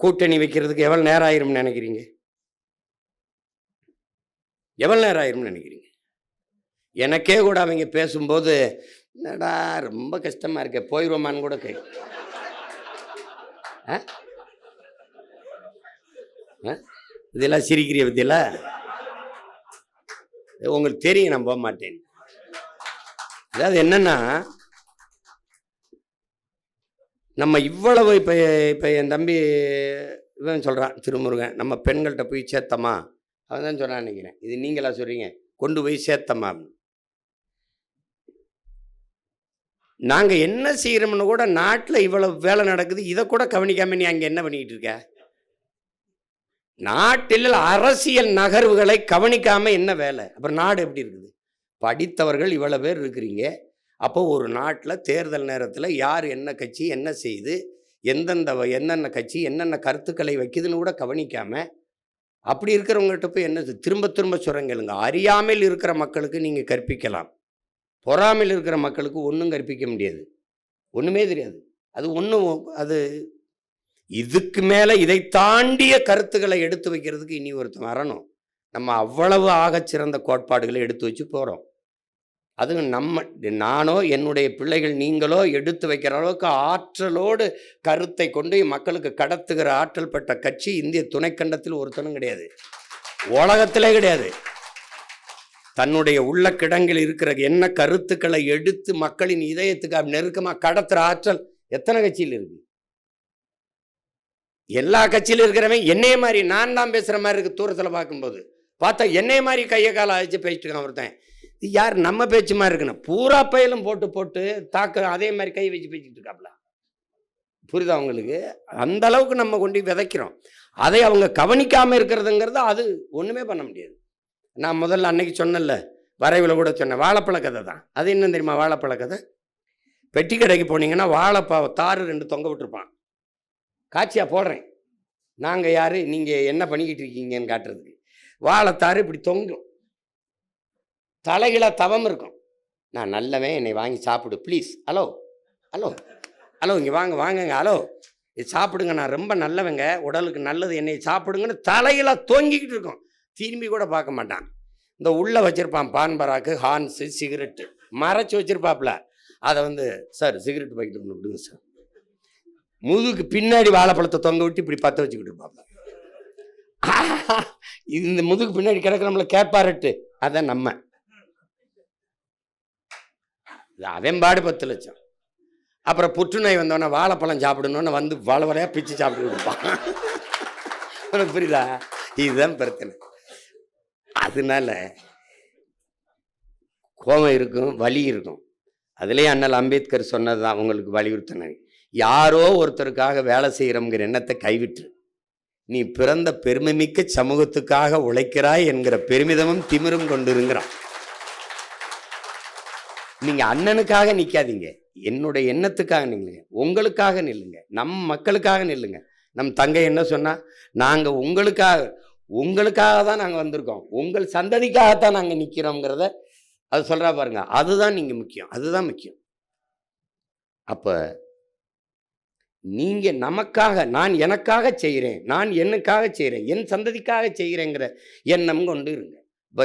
கூட்டணி வைக்கிறதுக்கு எவ்வளவு நேரம் ஆயிரும்னு நினைக்கிறீங்க? எவ்வளவு நேரம் ஆயிரும்னு நினைக்கிறீங்க? எனக்கே கூட அவங்க பேசும்போது என்னடா ரொம்ப கஷ்டமா இருக்க, போயிடுவோமான்னு கூட கை இதெல்லாம் சிரிக்கிறிய பத்தியில உங்களுக்கு தெரியும், நான் போக மாட்டேன். அதாவது என்னன்னா, நம்ம இவ்வளவு இப்ப என் தம்பி இவன் சொல்றான் திருமுருகன், நம்ம பெண்கள்கிட்ட போய் சேர்த்தமா, அவன் தான் சொன்னான்னு நினைக்கிறேன். இது நீங்களா சொல்றீங்க, கொண்டு போய் சேர்த்தமா. நாங்க என்ன செய்யறோம்னு கூட, நாட்டில் இவ்வளவு வேலை நடக்குது, இதை கூட கவனிக்காம நீ அங்க என்ன பண்ணிட்டு இருக்க? நாட்டில் அரசியல் நகர்வுகளை கவனிக்காம என்ன வேலை? அப்புறம் நாடு எப்படி இருக்குது? படித்தவர்கள் இவ்வளவு பேர் இருக்கிறீங்க. அப்போ ஒரு நாட்டில் தேர்தல் நேரத்தில் யார் என்ன கட்சி என்ன செய்து, என்னென்ன கட்சி என்னென்ன கருத்துக்களை வைக்குதுன்னு கூட கவனிக்காம அப்படி இருக்கிறவங்ககிட்ட போய் என்ன திரும்ப திரும்ப சொல்றீங்க? அறியாமல் இருக்கிற மக்களுக்கு நீங்க கற்பிக்கலாம், பொறாமையில் இருக்கிற மக்களுக்கு ஒன்றும் கற்பிக்க முடியாது, ஒன்றுமே தெரியாது. அது இதுக்கு மேலே இதை தாண்டிய கருத்துக்களை எடுத்து வைக்கிறதுக்கு இனி ஒருத்தன் வரணும். நம்ம அவ்வளவு ஆகச்சிறந்த கோட்பாடுகளை எடுத்து வச்சு போகிறோம். அது நானோ என்னுடைய பிள்ளைகள் நீங்களோ எடுத்து வைக்கிற அளவுக்கு ஆற்றலோடு கருத்தை கொண்டு மக்களுக்கு கடத்துகிற ஆற்றல் பெற்ற கட்சி இந்திய துணைக்கண்டத்தில் ஒருத்தனும் கிடையாது, உலகத்திலே கிடையாது. தன்னுடைய உள்ள கிடங்கில் இருக்கிற என்ன கருத்துக்களை எடுத்து மக்களின் இதயத்துக்கு நெருக்கமாக கடத்துற ஆற்றல் எத்தனை கட்சியில் இருக்கு? எல்லா கட்சியிலும் இருக்கிறவன் என்னைய மாதிரி நான் தான் பேசுற மாதிரி இருக்கு. தூரத்தில் பார்க்கும்போது பார்த்தா என்னைய மாதிரி கையை காலை அழைச்சி பேசிட்டு இருக்கான் ஒருத்தன். யார் நம்ம பேச்சு மாதிரி இருக்குன்னு பூரா பயிலும் போட்டு போட்டு தாக்க அதே மாதிரி கை வச்சு பேசிட்டு இருக்காப்ல. புரியுதா உங்களுக்கு? அந்த அளவுக்கு நம்ம கொண்டு விதைக்கிறோம். அதை அவங்க கவனிக்காம இருக்கிறதுங்கிறது அது ஒண்ணுமே பண்ண முடியாது. நான் முதல்ல அன்னைக்கு சொன்னேன்ல, வரைவில் கூட சொன்னேன், வாழைப்பழ கதை தான். அது என்ன தெரியுமா? வாழைப்பழ கதை, பெட்டி கடைக்கு போனீங்கன்னா வாழைப்பழ தாறு 2 தொங்க விட்டுருப்பான். காட்சியாக போடுறேன், நாங்கள் யார் நீங்கள் என்ன பண்ணிக்கிட்டு இருக்கீங்கன்னு காட்டுறதுக்கு. வாழைத்தாறு இப்படி தொங்கும், தலைகளாக தவம் இருக்கும். நான் நல்லவன், என்னை வாங்கி சாப்பிடு ப்ளீஸ், ஹலோ ஹலோ ஹலோ இங்கே வாங்கங்க, ஹலோ இது சாப்பிடுங்க, நான் ரொம்ப நல்லவங்க, உடலுக்கு நல்லது, என்னை சாப்பிடுங்கன்னு தலைகளாக தொங்கிக்கிட்டு இருக்கும். திரும்பி கூட பார்க்க மாட்டான். இந்த உள்ளே வச்சுருப்பான் பான் பராக்கு, ஹான்ஸு, சிகரெட்டு மறைச்சி வச்சுருப்பாப்புல. அதை சார் சிகரெட் பாக்கெட் ஒன்று விடுங்க சார், முதுகுக்கு பின்னாடி வாழைப்பழத்தை தொங்க விட்டு இப்படி பற்ற வச்சுக்கிட்டு இருப்பாங்க. இந்த முதுகு பின்னாடி கிடக்கிற நம்மள கேட்பாரட்டு, அதான் நம்ம. அவன் பாடு 10 லட்சம். அப்புறம் புற்றுநோய் வந்தோடனே வாழைப்பழம் சாப்பிடணும்னு வளவலையா பிச்சு சாப்பிட்டு இருப்பான். உனக்கு புரியுதா? இதுதான் பிரச்சனை. அதனால கோபம் இருக்கும், வலி இருக்கும். அதுலேயே அண்ணல் அம்பேத்கர் சொன்னதுதான் அவங்களுக்கு வலியுறுத்தினாங்க. யாரோ ஒருத்தருக்காக வேலை செய்கிறோங்கிற எண்ணத்தை கைவிட்டு நீ பிறந்த பெருமைமிக்க சமூகத்துக்காக உழைக்கிறாய் என்கிற பெருமிதமும் திமிரும் கொண்டிருக்கிறான். நீங்க அண்ணனுக்காக நிக்காதீங்க, என்னுடைய எண்ணத்துக்காக நில்லுங்க, உங்களுக்காக நில்லுங்க, நம் மக்களுக்காக நில்லுங்க. நம் தங்கை என்ன சொன்னா, நாங்க உங்களுக்காக உங்களுக்காக தான் நாங்கள் வந்திருக்கோம், உங்கள் சந்ததிக்காகத்தான் நாங்கள் நிற்கிறோங்கிறத அது சொல்கிறா பாருங்க. அதுதான் நீங்கள் முக்கியம், அதுதான் முக்கியம். அப்போ நீங்கள் நமக்காக, நான் எனக்காக செய்கிறேன், நான் என்னுக்காக செய்கிறேன், என் சந்ததிக்காக செய்கிறேங்கிற எண்ணம் கொண்டு இருங்க. இப்போ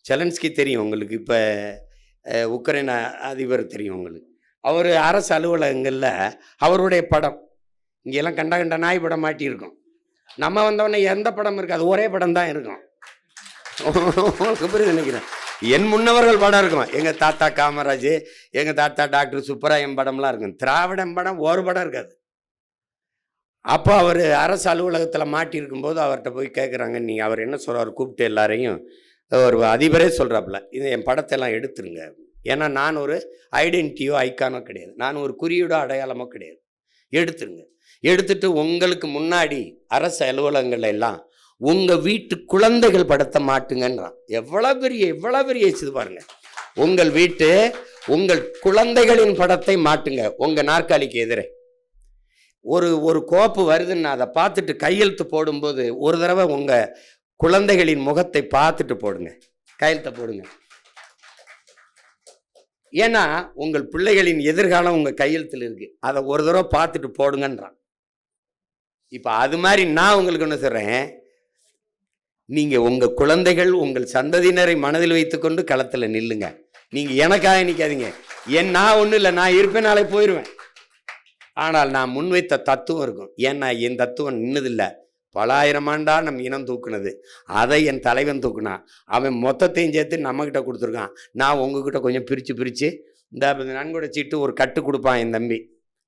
செலன்ஸ்கி தெரியும் உங்களுக்கு, இப்போ உக்ரைன் அதிபர் தெரியும் உங்களுக்கு. அவர் அரசு அலுவலகங்களில் அவருடைய படம் இங்கெல்லாம் கண்ட நாய் படம் மாட்டியிருக்கோம். நம்ம வந்தவொடனே எந்த படம் இருக்காது, ஒரே படம் தான் இருக்கும். புரியுது நினைக்கிறேன். என் முன்னவர்கள் படம் இருக்கும், எங்கள் தாத்தா காமராஜ், எங்கள் தாத்தா டாக்டர் சுப்பராயன் படம்லாம் இருக்கும். திராவிடம் படம் ஒரு படம் இருக்காது. அப்போ அவர் அரசு அலுவலகத்தில் மாட்டியிருக்கும்போது அவர்கிட்ட போய் கேட்குறாங்க, நீங்கள் அவர் என்ன சொல்கிறார், கூப்பிட்டு எல்லாரையும் ஒரு அதிபரே சொல்கிறாப்புல, இது என் படத்தையெல்லாம் எடுத்துருங்க, ஏன்னா நான் ஒரு ஐடென்டிட்டியோ ஐக்கானோ கிடையாது, நான் ஒரு குறியீடோ அடையாளமோ கிடையாது, எடுத்துருங்க. எடுத்துட்டு உங்களுக்கு முன்னாடி அரசு அலுவலகங்கள் எல்லாம் உங்கள் வீட்டு குழந்தைகள் படத்தை மாட்டுங்கன்றான். எவ்வளோ பெரிய இது பாருங்க. உங்கள் குழந்தைகளின் படத்தை மாட்டுங்க உங்கள் நாற்காலிக்கு எதிரே. ஒரு கோப்பு வருதுன்னா அதை பார்த்துட்டு கையெழுத்து போடும்போது ஒரு தடவை உங்கள் குழந்தைகளின் முகத்தை பார்த்துட்டு போடுங்க, கையெழுத்தை போடுங்க. ஏன்னா உங்கள் பிள்ளைகளின் எதிர்காலம் உங்கள் கையெழுத்தில் இருக்கு, அதை ஒரு தடவை பார்த்துட்டு போடுங்கன்றான். இப்போ அது மாதிரி நான் உங்களுக்கு என்ன சொல்கிறேன், நீங்கள் உங்கள் குழந்தைகள் உங்கள் சந்ததியினரை மனதில் வைத்துக்கொண்டு களத்தில் நில்லுங்க. நீங்கள் எனக்காக நிற்காதீங்க. நான் ஒன்றும் இல்லை, நான் இருப்பேன், நாளை போயிடுவேன். ஆனால் நான் முன்வைத்த தத்துவம் இருக்கும். ஏன்னா என் தத்துவம் நின்னதில்லை, பல ஆயிரம் ஆண்டா நம் இனம் தூக்குனது. அதை என் தலைவன் தூக்குனா, அவன் மொத்தத்தையும் சேர்த்து நம்மக்கிட்ட கொடுத்துருக்கான். நான் உங்ககிட்ட கொஞ்சம் பிரித்து இந்த நன்கொடை சீட்டு ஒரு கட்டு கொடுப்பான் என் தம்பி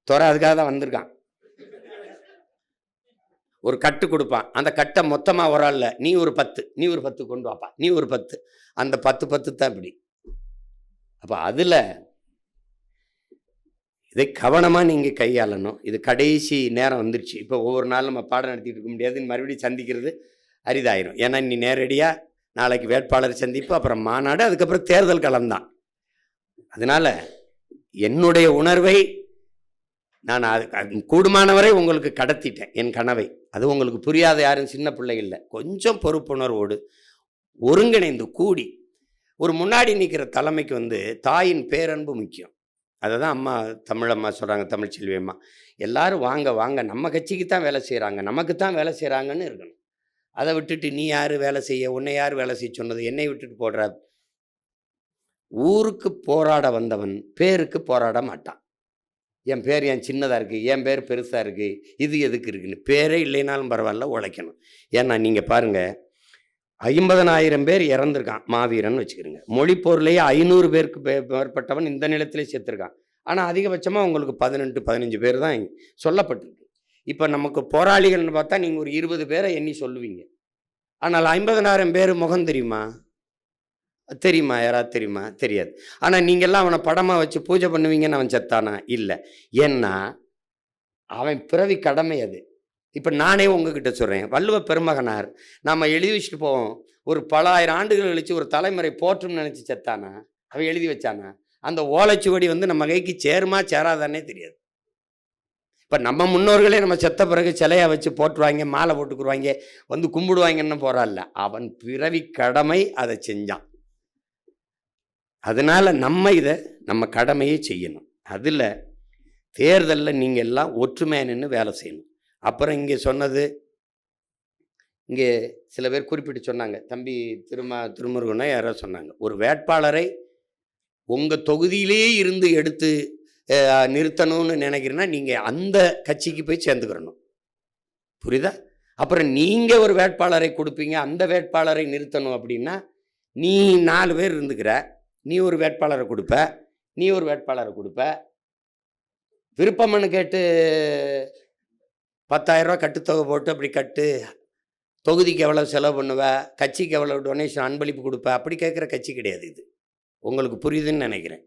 துறை, அதுக்காக தான் வந்திருக்கான். ஒரு கட்டு கொடுப்பான், அந்த கட்டை மொத்தமாக ஒரு ஆள், நீ ஒரு 10 கொண்டு வாப்பா, நீ ஒரு 10, அந்த 10 தான் இப்படி. அப்போ அதில் இதை கவனமாக நீங்கள் கையாளணும். இது கடைசி நேரம் வந்துருச்சு. இப்போ ஒவ்வொரு நாளும் நம்ம பாடம் நடத்திட்டு இருக்க முடியாது, மறுபடியும் சந்திக்கிறது அரிதாயிரும். ஏன்னா நீ நேரடியாக நாளைக்கு வேட்பாளர் சந்திப்பு, அப்புறம் மாநாடு, அதுக்கப்புறம் தேர்தல் களம்தான். அதனால் என்னுடைய உணர்வை நான் கூடுமானவரை உங்களுக்கு கடத்திட்டேன், என் கனவை. அது உங்களுக்கு புரியாத யாரும் சின்ன பிள்ளைகள், கொஞ்சம் பொறுப்புணர்வோடு ஒருங்கிணைந்து கூடி ஒரு முன்னாடி நிற்கிற தலைமைக்கு தாயின் பேரன்பு முக்கியம். அதை தான் அம்மா தமிழம்மா சொல்கிறாங்க, தமிழ்ச்செல்வி அம்மா, எல்லாரும் வாங்க நம்ம கட்சிக்கு தான் வேலை செய்கிறாங்க, நமக்கு தான் வேலை செய்கிறாங்கன்னு இருக்கணும். அதை விட்டுட்டு நீ யார் வேலை செய்ய, உன்னை யார் வேலை செய்ய சொன்னது, என்னை விட்டுட்டு போடுற. ஊருக்கு போராட வந்தவன் பேருக்கு போராட மாட்டான். என் பேர் ஏன் சின்னதாக இருக்குது, என் பேர் பெருசாக இருக்குது, இது எதுக்கு இருக்குன்னு. பேரே இல்லைனாலும் பரவாயில்ல, உழைக்கணும். ஏன்னா நீங்கள் பாருங்கள், 50,000 பேர் இறந்துருக்கான் மாவீரன் வச்சுக்கிறீங்க. மொழிப்போர்லேயே 500 பேருக்கு மேற்பட்டவன் இந்த நிலத்திலே சேர்த்துருக்கான். ஆனால் அதிகபட்சமாக உங்களுக்கு 18-15 பேர் தான் சொல்லப்பட்டிருக்கு. இப்போ நமக்கு போராளிகள்னு பார்த்தா நீங்கள் ஒரு 20 பேரை எண்ணி சொல்லுவீங்க. ஆனால் 50,000 பேர் முகம் தெரியுமா? யாராவது தெரியுமா? தெரியாது. ஆனால் நீங்கள்லாம் அவனை படமாக வச்சு பூஜை பண்ணுவீங்கன்னு அவன் செத்தானா? இல்லை. ஏன்னா அவன் பிறவி கடமை அது. இப்போ நானே உங்ககிட்ட சொல்கிறேன், வள்ளுவ பெருமகனார் நாம் எழுதி வச்சுட்டு போவோம், ஒரு பல ஆயிரம் ஆண்டுகள் கழிச்சு ஒரு தலைமுறை போற்றும்னு நினச்சி செத்தானா? அவன் எழுதி வச்சானா? அந்த ஓலைச்சுவடி நம்ம கைக்கு சேருமா சேராதானே தெரியாது. இப்போ நம்ம முன்னோர்களே நம்ம செத்த பிறகு சிலையை வச்சு போட்டுருவாங்க, மாலை போட்டுக்குருவாங்க, கும்பிடுவாங்கன்னு போகிறாள்ல, அவன் பிறவி கடமை அதை செஞ்சான். அதனால் நம்ம கடமையை செய்யணும். அதில் தேர்தலில் நீங்கள் எல்லாம் ஒற்றுமையாக நின்று வேலை செய்யணும். அப்புறம் இங்கே சொன்னது, இங்கே சில பேர் குறிப்பிட்டு சொன்னாங்க, தம்பி திருமுருகனை யாரோ சொன்னாங்க, ஒரு வேட்பாளரை உங்கள் தொகுதியிலே இருந்து எடுத்து நிறுத்தணும்னு நினைக்கிறேன்னா நீங்கள் அந்த கட்சிக்கு போய் சேர்ந்துக்கிறணும். புரியுதா? அப்புறம் நீங்கள் ஒரு வேட்பாளரை கொடுப்பீங்க, அந்த வேட்பாளரை நிறுத்தணும் அப்படின்னா நீ 4 பேர் இருந்துக்கிற, நீ ஒரு வேட்பாளரை கொடுப்ப, நீ ஒரு வேட்பாளரை கொடுப்ப, விருப்பம்னு கேட்டு 10,000 ரூபா கட்டுத்தொகை போட்டு அப்படி கட்டு, தொகுதிக்கு எவ்வளோ செலவு பண்ணுவ, கட்சிக்கு எவ்வளோ டொனேஷன் அன்பளிப்பு கொடுப்ப, அப்படி கேட்குற கட்சி கிடையாது இது. உங்களுக்கு புரியுதுன்னு நினைக்கிறேன்.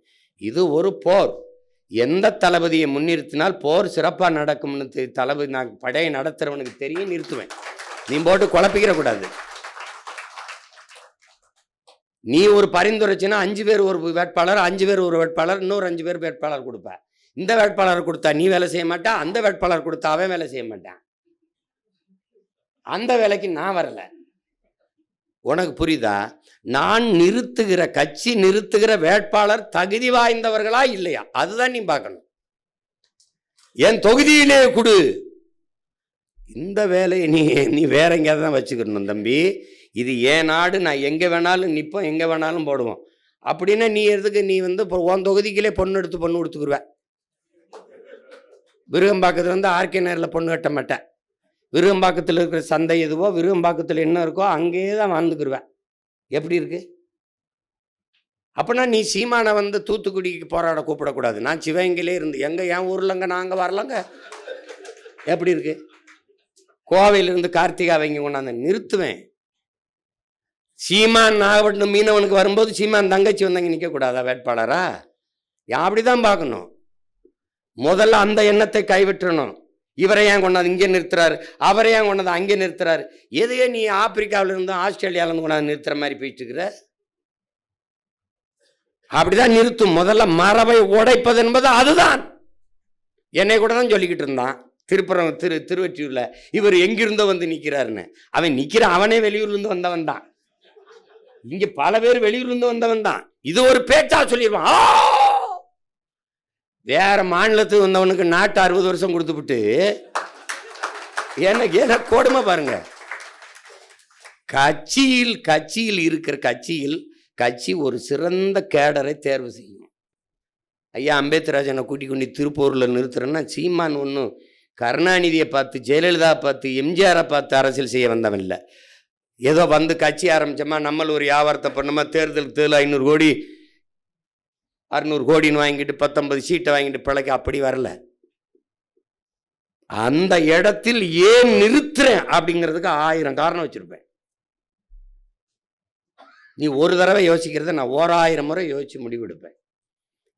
இது ஒரு போர். எந்த தளபதியை முன்னிறுத்தினால் போர் சிறப்பாக நடக்கும்னு தளபதி நான் படையை நடத்துகிறவனுக்கு தெரியும், நிறுத்துவேன். நீ போட்டு குழப்பிக்கிற கூடாது. நீ ஒரு பரிந்துரைச்சின்னா 5 பேர் ஒரு வேட்பாளர், 5 பேர் ஒரு வேட்பாளர், இன்னொரு 5 பேர் வேட்பாளர் கொடுப்ப. இந்த வேட்பாளர் கொடுத்தா நீ வேலை செய்ய மாட்டா, அந்த வேட்பாளர் கொடுத்தா அவன் வேலை செய்ய மாட்டான். அந்த வேலைக்கு நான் வரல. உனக்கு புரியுதா? நான் நிறுத்துகிற கட்சி நிறுத்துகிற வேட்பாளர் தகுதி வாய்ந்தவர்களா இல்லையா, அதுதான் நீ பார்க்கணும். என் தொகுதியிலே கொடு. இந்த வேலையை நீ வேற எங்கேயாவது தான் வச்சுக்கணும் தம்பி. இது ஏன் நாடு, நான் எங்கே வேணாலும் நிற்போம், எங்கே வேணாலும் போடுவோம். அப்படின்னா நீ எதுக்கு நீ உன் தொகுதிக்கிலே பொண்ணு கொடுத்துக்குருவேன். விருகம்பாக்கத்தில் ஆர்கே நகரில் பொண்ணு கட்ட மாட்டேன். விருகம்பாக்கத்தில் இருக்கிற சந்தை எதுவோ, விருகம்பாக்கத்தில் என்ன இருக்கோ அங்கேயே தான் வாழ்ந்துக்குருவேன். எப்படி இருக்கு? அப்படின்னா நீ சீமானை தூத்துக்குடிக்கு போராட கூப்பிடக்கூடாது. நான் சிவகங்கையிலே இருந்து என் ஊர்லங்க நாங்கள் வரலங்க. எப்படி இருக்கு? கோவையிலிருந்து கார்த்திகா அவங்க கொண்டாந்து நிறுத்துவேன். சீமான் நாகப்பட்டினம் மீனவனுக்கு வரும்போது சீமான் தங்கச்சி வந்தாங்க நிற்கக்கூடாதா வேட்பாளரா? அப்படிதான் பார்க்கணும். முதல்ல அந்த எண்ணத்தை கைவிட்டணும். இவரை ஏன் கொண்டாந்து இங்கே நிறுத்துறாரு, அவரை ஏன் கொண்டாந்து அங்கே நிறுத்துறாரு? எதையே நீ ஆப்பிரிக்காவிலிருந்து ஆஸ்திரேலியாவிலிருந்து கொண்டாந்து நிறுத்துற மாதிரி போயிட்டு இருக்கிற? அப்படிதான் நிறுத்தும். முதல்ல மரபை உடைப்பது என்பது அதுதான். என்னை கூட தான் சொல்லிக்கிட்டு இருந்தான் திருவற்றியூர்ல, இவர் எங்கிருந்தோ நிற்கிறாருன்னு. அவன் அவனே வெளியூர்லேருந்து வந்தவன் தான். இங்க பல பேர் வெளியூர்லேருந்து வந்தவன் தான். இது ஒரு பேச்சா சொல்லிடுவான். வேற மாநிலத்துக்கு வந்தவனுக்கு நாட்டு 60 வருஷம் கொடுத்துவிட்டு எனக்கு கொடுமை பாருங்க. கட்சியில் இருக்கிற கட்சி ஒரு சிறந்த கேடரை தேர்வு செய்யும். ஐயா அம்பேத்கராஜனை கூட்டி கொண்டு திருப்பூரில் நிறுத்துறேன்னா சீமான் ஒன்றும் கருணாநிதியை பார்த்து, ஜெயலலிதா பார்த்து, எம்ஜிஆரை பார்த்து அரசியல் செய்ய வந்தவன் இல்லை. ஏதோ கட்சி ஆரம்பிச்சோமா, நம்மள ஒரு வியாபாரத்தை பண்ணோமா, தேர்தலுக்கு 500 கோடி 600 கோடின்னு வாங்கிட்டு 19 சீட்டை வாங்கிட்டு பிழைக்க அப்படி வரல. அந்த இடத்தில் ஏன் நிறுத்துறேன் அப்படிங்கிறதுக்கு 1000 காரணம் வச்சிருப்பேன். நீ ஒரு தடவை யோசிக்கிறத நான் 1000 முறை யோசிச்சு முடிவெடுப்பேன்.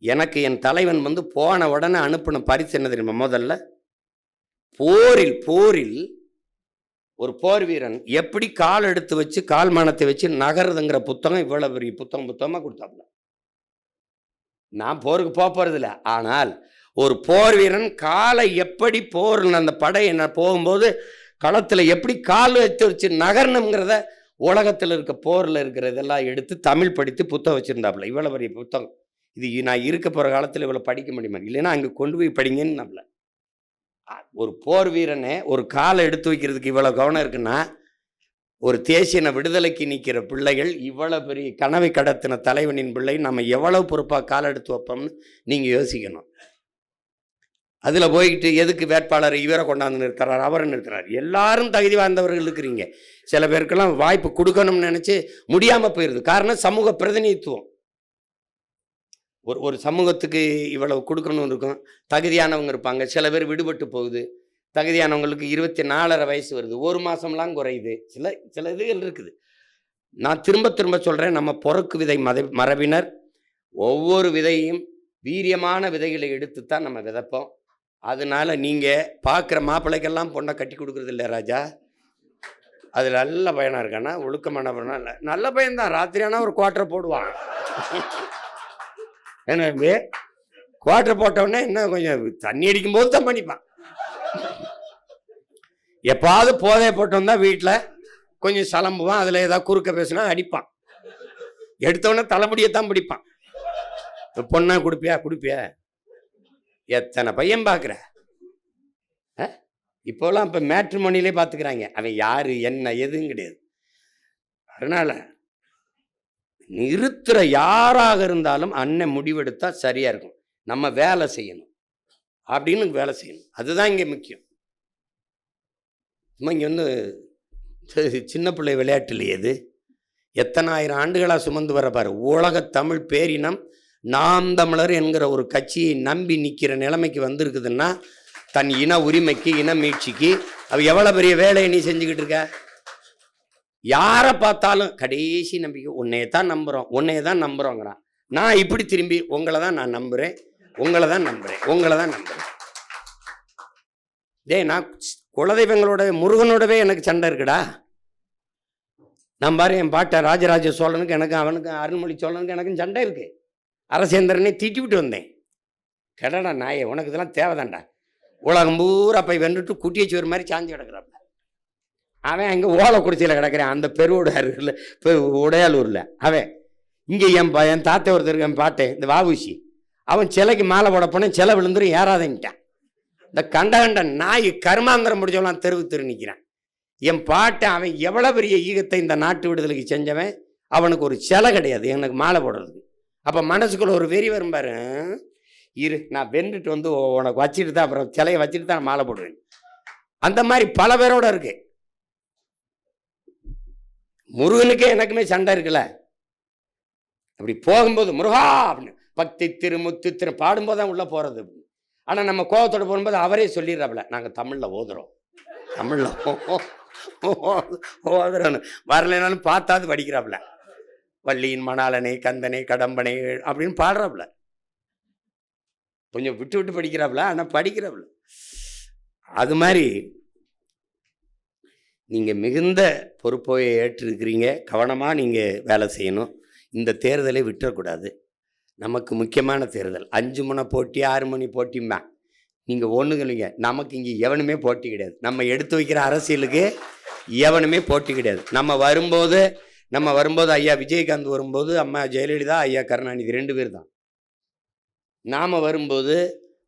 எனக்கு என் தலைவன் போன உடனே அனுப்பின பரிசு என்ன தெரியுமா? முதல்ல போரில் ஒரு போர் வீரன் எப்படி கால் எடுத்து வச்சு கால் மானத்தை வச்சு நகருதுங்கிற புத்தகம் இவ்வளவு பெரிய புத்தகமா கொடுத்தாப்புல. நான் போருக்கு போறதில்ல, ஆனால் ஒரு போர் வீரன் காலை எப்படி அந்த படை என்ன போகும்போது களத்தில் எப்படி கால் எடுத்து வச்சு நகரணுங்கிறத உலகத்தில் இருக்க போரில் இருக்கிறதெல்லாம் எடுத்து தமிழ் படித்து புத்தகம் வச்சிருந்தாப்புல. இவ்வளோ பெரிய புத்தகம். இது நான் இருக்க போகிற காலத்தில் இவ்வளோ படிக்க முடியுமா? இல்லைன்னா அங்கே கொண்டு போய் படிங்கன்னு நம்மள. ஒரு போர் வீரனை ஒரு காலை எடுத்து வைக்கிறதுக்கு இவ்வளோ கவனம் இருக்குன்னா, ஒரு தேசியன விடுதலைக்கு நிற்கிற பிள்ளைகள், இவ்வளோ பெரிய கனவை கடத்தின தலைவனின் பிள்ளை, நம்ம எவ்வளவு பொறுப்பாக காலை எடுத்து வைப்போம்னு நீங்கள் யோசிக்கணும். அதில் போய்கிட்டு எதுக்கு வேட்பாளர் இவரை கொண்டாந்து நிறுத்துறாரு, அவரை நிறுத்துறாரு? எல்லாரும் தகுதி வாய்ந்தவர்கள் இருக்கிறீங்க. சில பேருக்கெல்லாம் வாய்ப்பு கொடுக்கணும்னு நினச்சி முடியாமல் போயிடுது. காரணம் சமூக பிரதிநிதித்துவம். ஒரு சமூகத்துக்கு இவ்வளவு கொடுக்கணும்னு இருக்கும், தகுதியானவங்க இருப்பாங்க. சில பேர் விடுபட்டு போகுது. தகுதியானவங்களுக்கு 24.5 வயசு வருது, 1 மாதம்லாம் குறையுது. சில இதுகள் இருக்குது. நான் திரும்ப சொல்கிறேன், நம்ம பொறுக்கு விதை மரபினர் ஒவ்வொரு விதையும் வீரியமான விதைகளை எடுத்துத்தான் நம்ம விதைப்போம். அதனால நீங்கள் பார்க்குற மாப்பிள்ளைக்கெல்லாம் பொண்ணை கட்டி கொடுக்குறது இல்லை ராஜா. அது நல்ல பையனாக இருக்கானா, ஒழுக்கமான பையனா? நல்ல பையன்தான். ராத்திரியானா ஒரு குவார்ட்டர் போடுவான். எனவே குவார்ட்டர் போட்டவுடனே இன்னும் கொஞ்சம் தண்ணி அடிக்கும் போது தான் பண்ணிப்பான். எப்பாவது போதைய போட்டோம் தான் வீட்டில் கொஞ்சம் சலம்புவான். அதில் ஏதாவது குறுக்க பேசுனா அடிப்பான். எடுத்தவொடனே தலைமுடியத்தான் பிடிப்பான். பொண்ணா குடிப்பியா? எத்தனை பையன் பார்க்குற? இப்போலாம் இப்போ மேட்ரிமோனிலே பார்த்துக்கிறாங்க. அவன் யாரு என்ன எதுவும் கிடையாது. அதனால நிறுத்துற யாராக இருந்தாலும் அண்ணன் முடிவெடுத்தா சரியா இருக்கும். நம்ம வேலை செய்யணும் அப்படின்னு வேலை செய்யணும். அதுதான் இங்கே முக்கியம். இங்கே சின்ன பிள்ளை விளையாட்டு இல்லையே. இது எத்தனை ஆயிரம் ஆண்டுகளாக சுமந்து வர பாரு. உலக தமிழ் பேரினம் நாம் தமிழர் என்கிற ஒரு கட்சியை நம்பி நிற்கிற நிலைமைக்கு வந்திருக்குதுன்னா, தன் இன உரிமைக்கு இன மீட்சிக்கு அவ எவ்வளோ பெரிய வேலையை நீ செஞ்சுக்கிட்டு இருக்க. யாரை பார்த்தாலும் கடைசி நம்பிக்கை உன்னையை தான் நம்புகிறோங்கிறான். நான் இப்படி திரும்பி உங்களை தான் நான் நம்புகிறேன். நான் குலதெய்வங்களோட முருகனோடவே எனக்கு சண்டை இருக்குடா. நான் பாரு, என் பாட்டை ராஜராஜ சோழனுக்கு எனக்கு, அவனுக்கு அருள்மொழி சோழனுக்கு எனக்கும் சண்டை இருக்கு. அரசேந்திரனை திட்டி விட்டு வந்தேன். கடடா நாயே, உனக்கு இதெல்லாம் தேவைதான்டா. உலகம் பூரா போய் வென்றுட்டு குட்டியை சோறு மாதிரி சாஞ்சி கிடக்குறாப்ப. அவன் அங்கே ஓலைக்குறிச்சியில் கிடக்கிறேன், அந்த பெருவுடையாருல உடையாலூரில். அவன் இங்கே என் தாத்தை ஒருத்தருக்கு என் பாட்டேன் இந்த வாவுசி, அவன் சிலைக்கு மாலை போட போனேன், சிலை விழுந்துரும் ஏறாதங்கிட்டான். இந்த கண்ட நாய் கருமாந்திரம் முடிச்சவெல்லாம் தெரு நிற்கிறான். என் பாட்டை அவன் எவ்வளோ பெரிய ஈகத்தை இந்த நாட்டு விடுதலைக்கு செஞ்சவன், அவனுக்கு ஒரு சிலை கிடையாது எனக்கு மாலை போடுறதுக்கு. அப்போ மனசுக்குள்ள ஒரு வெறி வரும் பாரு, இரு நான் வென்றுட்டு வந்து உனக்கு வச்சுட்டு தான் அப்புறம் சிலையை வச்சுட்டு தான் மாலை போடுவேன். அந்த மாதிரி பல பேரோட இருக்கு. முருகனுக்கே எனக்குமே சண்டை இருக்குல்ல. அப்படி போகும்போது முருகா அப்படின்னு பக்தி திருமுத்து திரு பாடும்போது தான் உள்ளே போகிறது. ஆனால் நம்ம கோபத்தோடு போகும்போது அவரே சொல்லிடுறாப்புல, நாங்கள் தமிழில் ஓதுறோம், தமிழில் ஓதுறோன்னு. வரலைனாலும் பார்த்தாது படிக்கிறாப்புல, வள்ளியின் மணாலனை கந்தனை கடம்பனை அப்படின்னு பாடுறாப்புல. கொஞ்சம் விட்டு விட்டு படிக்கிறாப்புல, ஆனால் படிக்கிறாப்புல. அது மாதிரி நீங்கள் மிகுந்த பொறுப்பை ஏற்றிருக்கிறீங்க. கவனமாக நீங்கள் வேலை செய்யணும். இந்த தேர்தலை விட்டுறக்கூடாது. நமக்கு முக்கியமான தேர்தல். 5 மணி போட்டி 6 மணி போட்டிம்மா நீங்கள் ஒன்றுங்களைங்க. நமக்கு இங்கே எவனுமே போட்டி கிடையாது. நம்ம எடுத்து வைக்கிற அரசியலுக்கு எவனுமே போட்டி கிடையாது. நம்ம வரும்போது ஐயா விஜயகாந்த் வரும்போது, அம்மா ஜெயலலிதா, ஐயா கருணாநிதி 2 பேர் தான். நாம் வரும்போது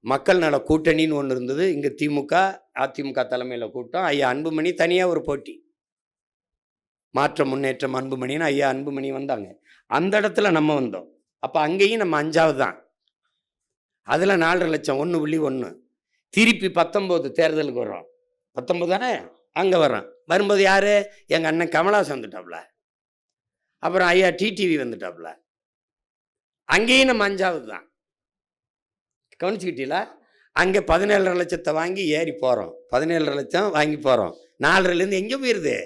மக்கள் நல கூட்டணின்னு ஒன்று இருந்தது. இங்கே திமுக அதிமுக தலைமையில் கூட்டம். ஐயா அன்புமணி தனியாக ஒரு போட்டி, மாற்றம் முன்னேற்றம் அன்புமணின்னு ஐயா அன்புமணி வந்தாங்க. அந்த இடத்துல நம்ம வந்தோம். அப்போ அங்கேயும் நம்ம 5வது தான். அதில் 4.5 லட்சம் 1.1. திருப்பி 19 தேர்தலுக்கு வர்றோம். 19 தானே அங்கே வர்றோம். வரும்போது யார்? எங்கள் அண்ணன் கமலாசன் வந்துட்டாப்புல. அப்புறம் ஐயா டிடிவி வந்துட்டாப்புல. அங்கேயும் நம்ம 5வது தான். கவனிச்சுக்கிட்டீங்களா? அங்கே 17.5 லட்சத்தை வாங்கி ஏறி போகிறோம். 17.5 லட்சம் வாங்கி போகிறோம். 4லேருந்து எங்கே போயிடுது?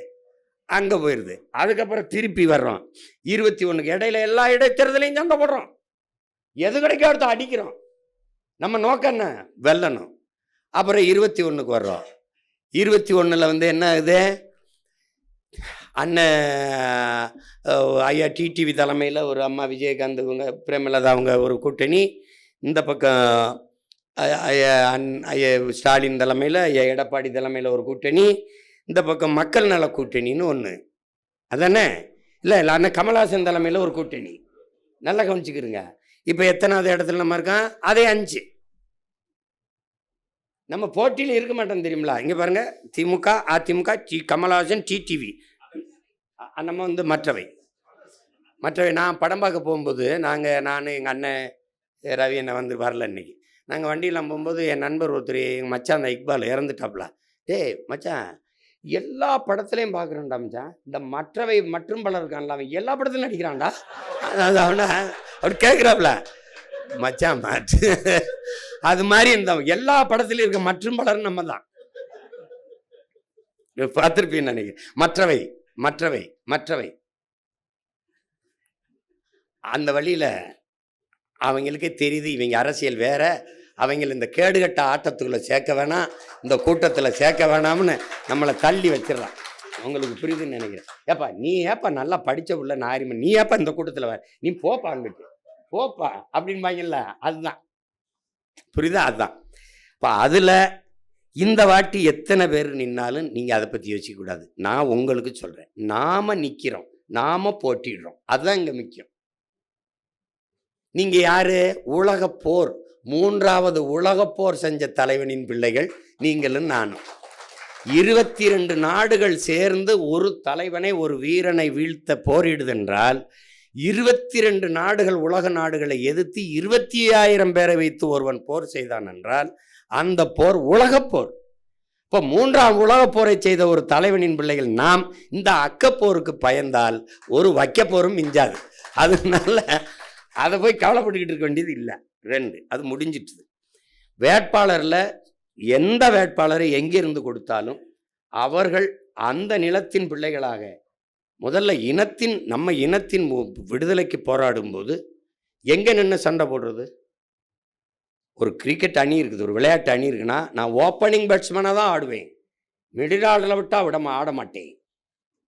அங்கே போயிடுது. அதுக்கப்புறம் திருப்பி வர்றோம். 21க்கு இடையில எல்லா இடைத்தேர்தலையும் சண்டை போடுறோம். எது கிடைக்க அடுத்த அடிக்கிறோம். நம்ம நோக்கம் என்ன? வெல்லணும். அப்புறம் 21க்கு வர்றோம். 21ல் வந்து என்ன ஆகுது? அண்ணன் ஐயா டிடிவி தலைமையில் ஒரு அம்மா விஜயகாந்த் இவங்க பிரேமலதா அவங்க ஒரு கூட்டணி. இந்த பக்கம் ஐயா ஸ்டாலின் தலைமையில், ஐயா எடப்பாடி தலைமையில் ஒரு கூட்டணி. இந்த பக்கம் மக்கள் நல கூட்டணின்னு ஒன்று. அதானே? இல்லை அண்ணன் கமல்ஹாசன் தலைமையில் ஒரு கூட்டணி. நல்லா கவனிச்சுக்கிறங்க. இப்போ எத்தனாவது இடத்துல நம்ம இருக்கோம்? அதே 5. நம்ம போட்டியில் இருக்க மாட்டோம் தெரியுங்களா? இங்கே பாருங்கள், திமுக அதிமுக கமல்ஹாசன் டிடிவி. நம்ம வந்து மற்றவை நான் படம் பார்க்க போகும்போது நான் எங்கள் அண்ணன் ரவி என்ன வந்து வரல. இன்னைக்கு நாங்கள் வண்டியில் போகும்போது என் நண்பர் ஒருத்தர், எங்கள் மச்சான் அந்த இக்பால் இறந்துட்டாப்ல. டேய் மச்சான், எல்லா படத்துலையும் பார்க்குறேன்டா மச்சான், இந்த மற்றவை மற்றும் பலர் இருக்கான்ல, அவன் எல்லா படத்துலையும் நடிக்கிறான்டா. அவனை அப்படி கேட்குறாப்புல. மச்சான் அது மாதிரி இந்த எல்லா படத்துலையும் இருக்க மற்றும் பலர் நம்ம தான் பார்த்துருப்பீன்னு நினைக்கிறேன். மற்றவை அந்த வழியில் அவங்களுக்கே தெரியுது இவங்க அரசியல் வேற, அவங்கள இந்த கேடுகட்ட ஆட்டத்துக்குள்ளே சேர்க்க வேணாம், இந்த கூட்டத்தில் சேர்க்க வேணாம்னு நம்மளை தள்ளி வச்சிடறான். அவங்களுக்கு புரியுதுன்னு நினைக்கிறேன். ஏப்பா நீ ஏப்பா நல்லா படித்த உள்ள நாரிமன், நீ ஏப்பா இந்த கூட்டத்தில் வர, நீ போப்பா அங்கிட்டு போப்பா அப்படின்பாங்கல்ல, அதுதான் புரியுதா? அதுதான். இப்போ அதில் இந்த வாட்டி எத்தனை பேர் நின்னாலும் நீங்கள் அதை பற்றி யோசிக்கக்கூடாது. நான் உங்களுக்கு சொல்கிறேன், நாம் நிற்கிறோம், நாம் போட்டிடுறோம், அதுதான் இங்கே முக்கியம். நீங்கள் யார்? உலகப்போர், 3வது உலகப்போர் செஞ்ச தலைவனின் பிள்ளைகள் நீங்களும் நானும். 22 நாடுகள் சேர்ந்து ஒரு தலைவனை, ஒரு வீரனை வீழ்த்த போரிடுதென்றால் 22 நாடுகள், உலக நாடுகளை எதிர்த்து 25,000 பேரை வைத்து ஒருவன் போர் செய்தான் என்றால் அந்த போர் உலகப்போர். இப்போ 3ஆம் உலகப்போரை செய்த ஒரு தலைவனின் பிள்ளைகள் நாம் இந்த அக்கப்போருக்கு பயந்தால் ஒரு வைக்கப்போரும் மிஞ்சாது. அதனால அதை போய் கவலைப்பட்டுக்கிட்டு இருக்க வேண்டியது இல்லை. 2 அது முடிஞ்சிட்டுது. வேட்பாளரில் எந்த வேட்பாளரை எங்கிருந்து கொடுத்தாலும் அவர்கள் அந்த நிலத்தின் பிள்ளைகளாக, முதல்ல நம்ம இனத்தின் விடுதலைக்கு போராடும்போது எங்கே நின்று சண்டை போடுறது? ஒரு கிரிக்கெட் அணி இருக்குது, ஒரு விளையாட்டு அணி இருக்குன்னா நான் ஓப்பனிங் பேட்ஸ்மேனாக தான் ஆடுவேன். மிடில் ஆர்டரில் விட்டால் ஆட மாட்டேன்.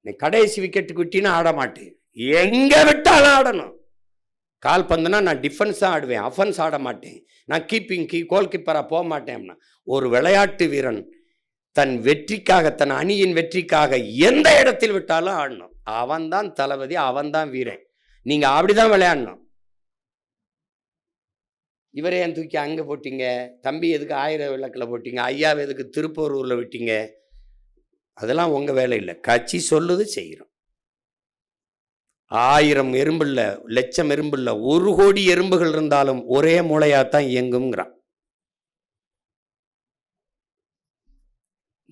நீ கடைசி விக்கெட்டுக்கு விட்டினா ஆட மாட்டேன். எங்கே விட்டாலும் ஆடணும். கால் பந்துனா நான் டிஃபென்ஸாக ஆடுவேன், அஃபென்ஸ் ஆட மாட்டேன். நான் கோல் கீப்பராக போக மாட்டேன். ஒரு விளையாட்டு வீரன் தன் வெற்றிக்காக, தன் அணியின் வெற்றிக்காக எந்த இடத்தில் விட்டாலும் ஆடணும். அவன் தான் தளபதி, அவன் தான் வீரன். நீங்க அப்படிதான் விளையாடணும். இவரே ஏன் தூக்கி அங்க போட்டீங்க, தம்பி எதுக்கு 1000 விளக்கில் போட்டீங்க, ஐயாவை எதுக்கு திருப்பூரூர்ல விட்டீங்க, அதெல்லாம் உங்க வேலை இல்லை. கட்சி சொல்லுது செய்கிறோம். 1000 எறும்பு இல்லை, லட்சம் எறும்பு இல்லை, 1 கோடி எறும்புகள் இருந்தாலும் ஒரே மூளையாத்தான் இயங்குங்கிறான்.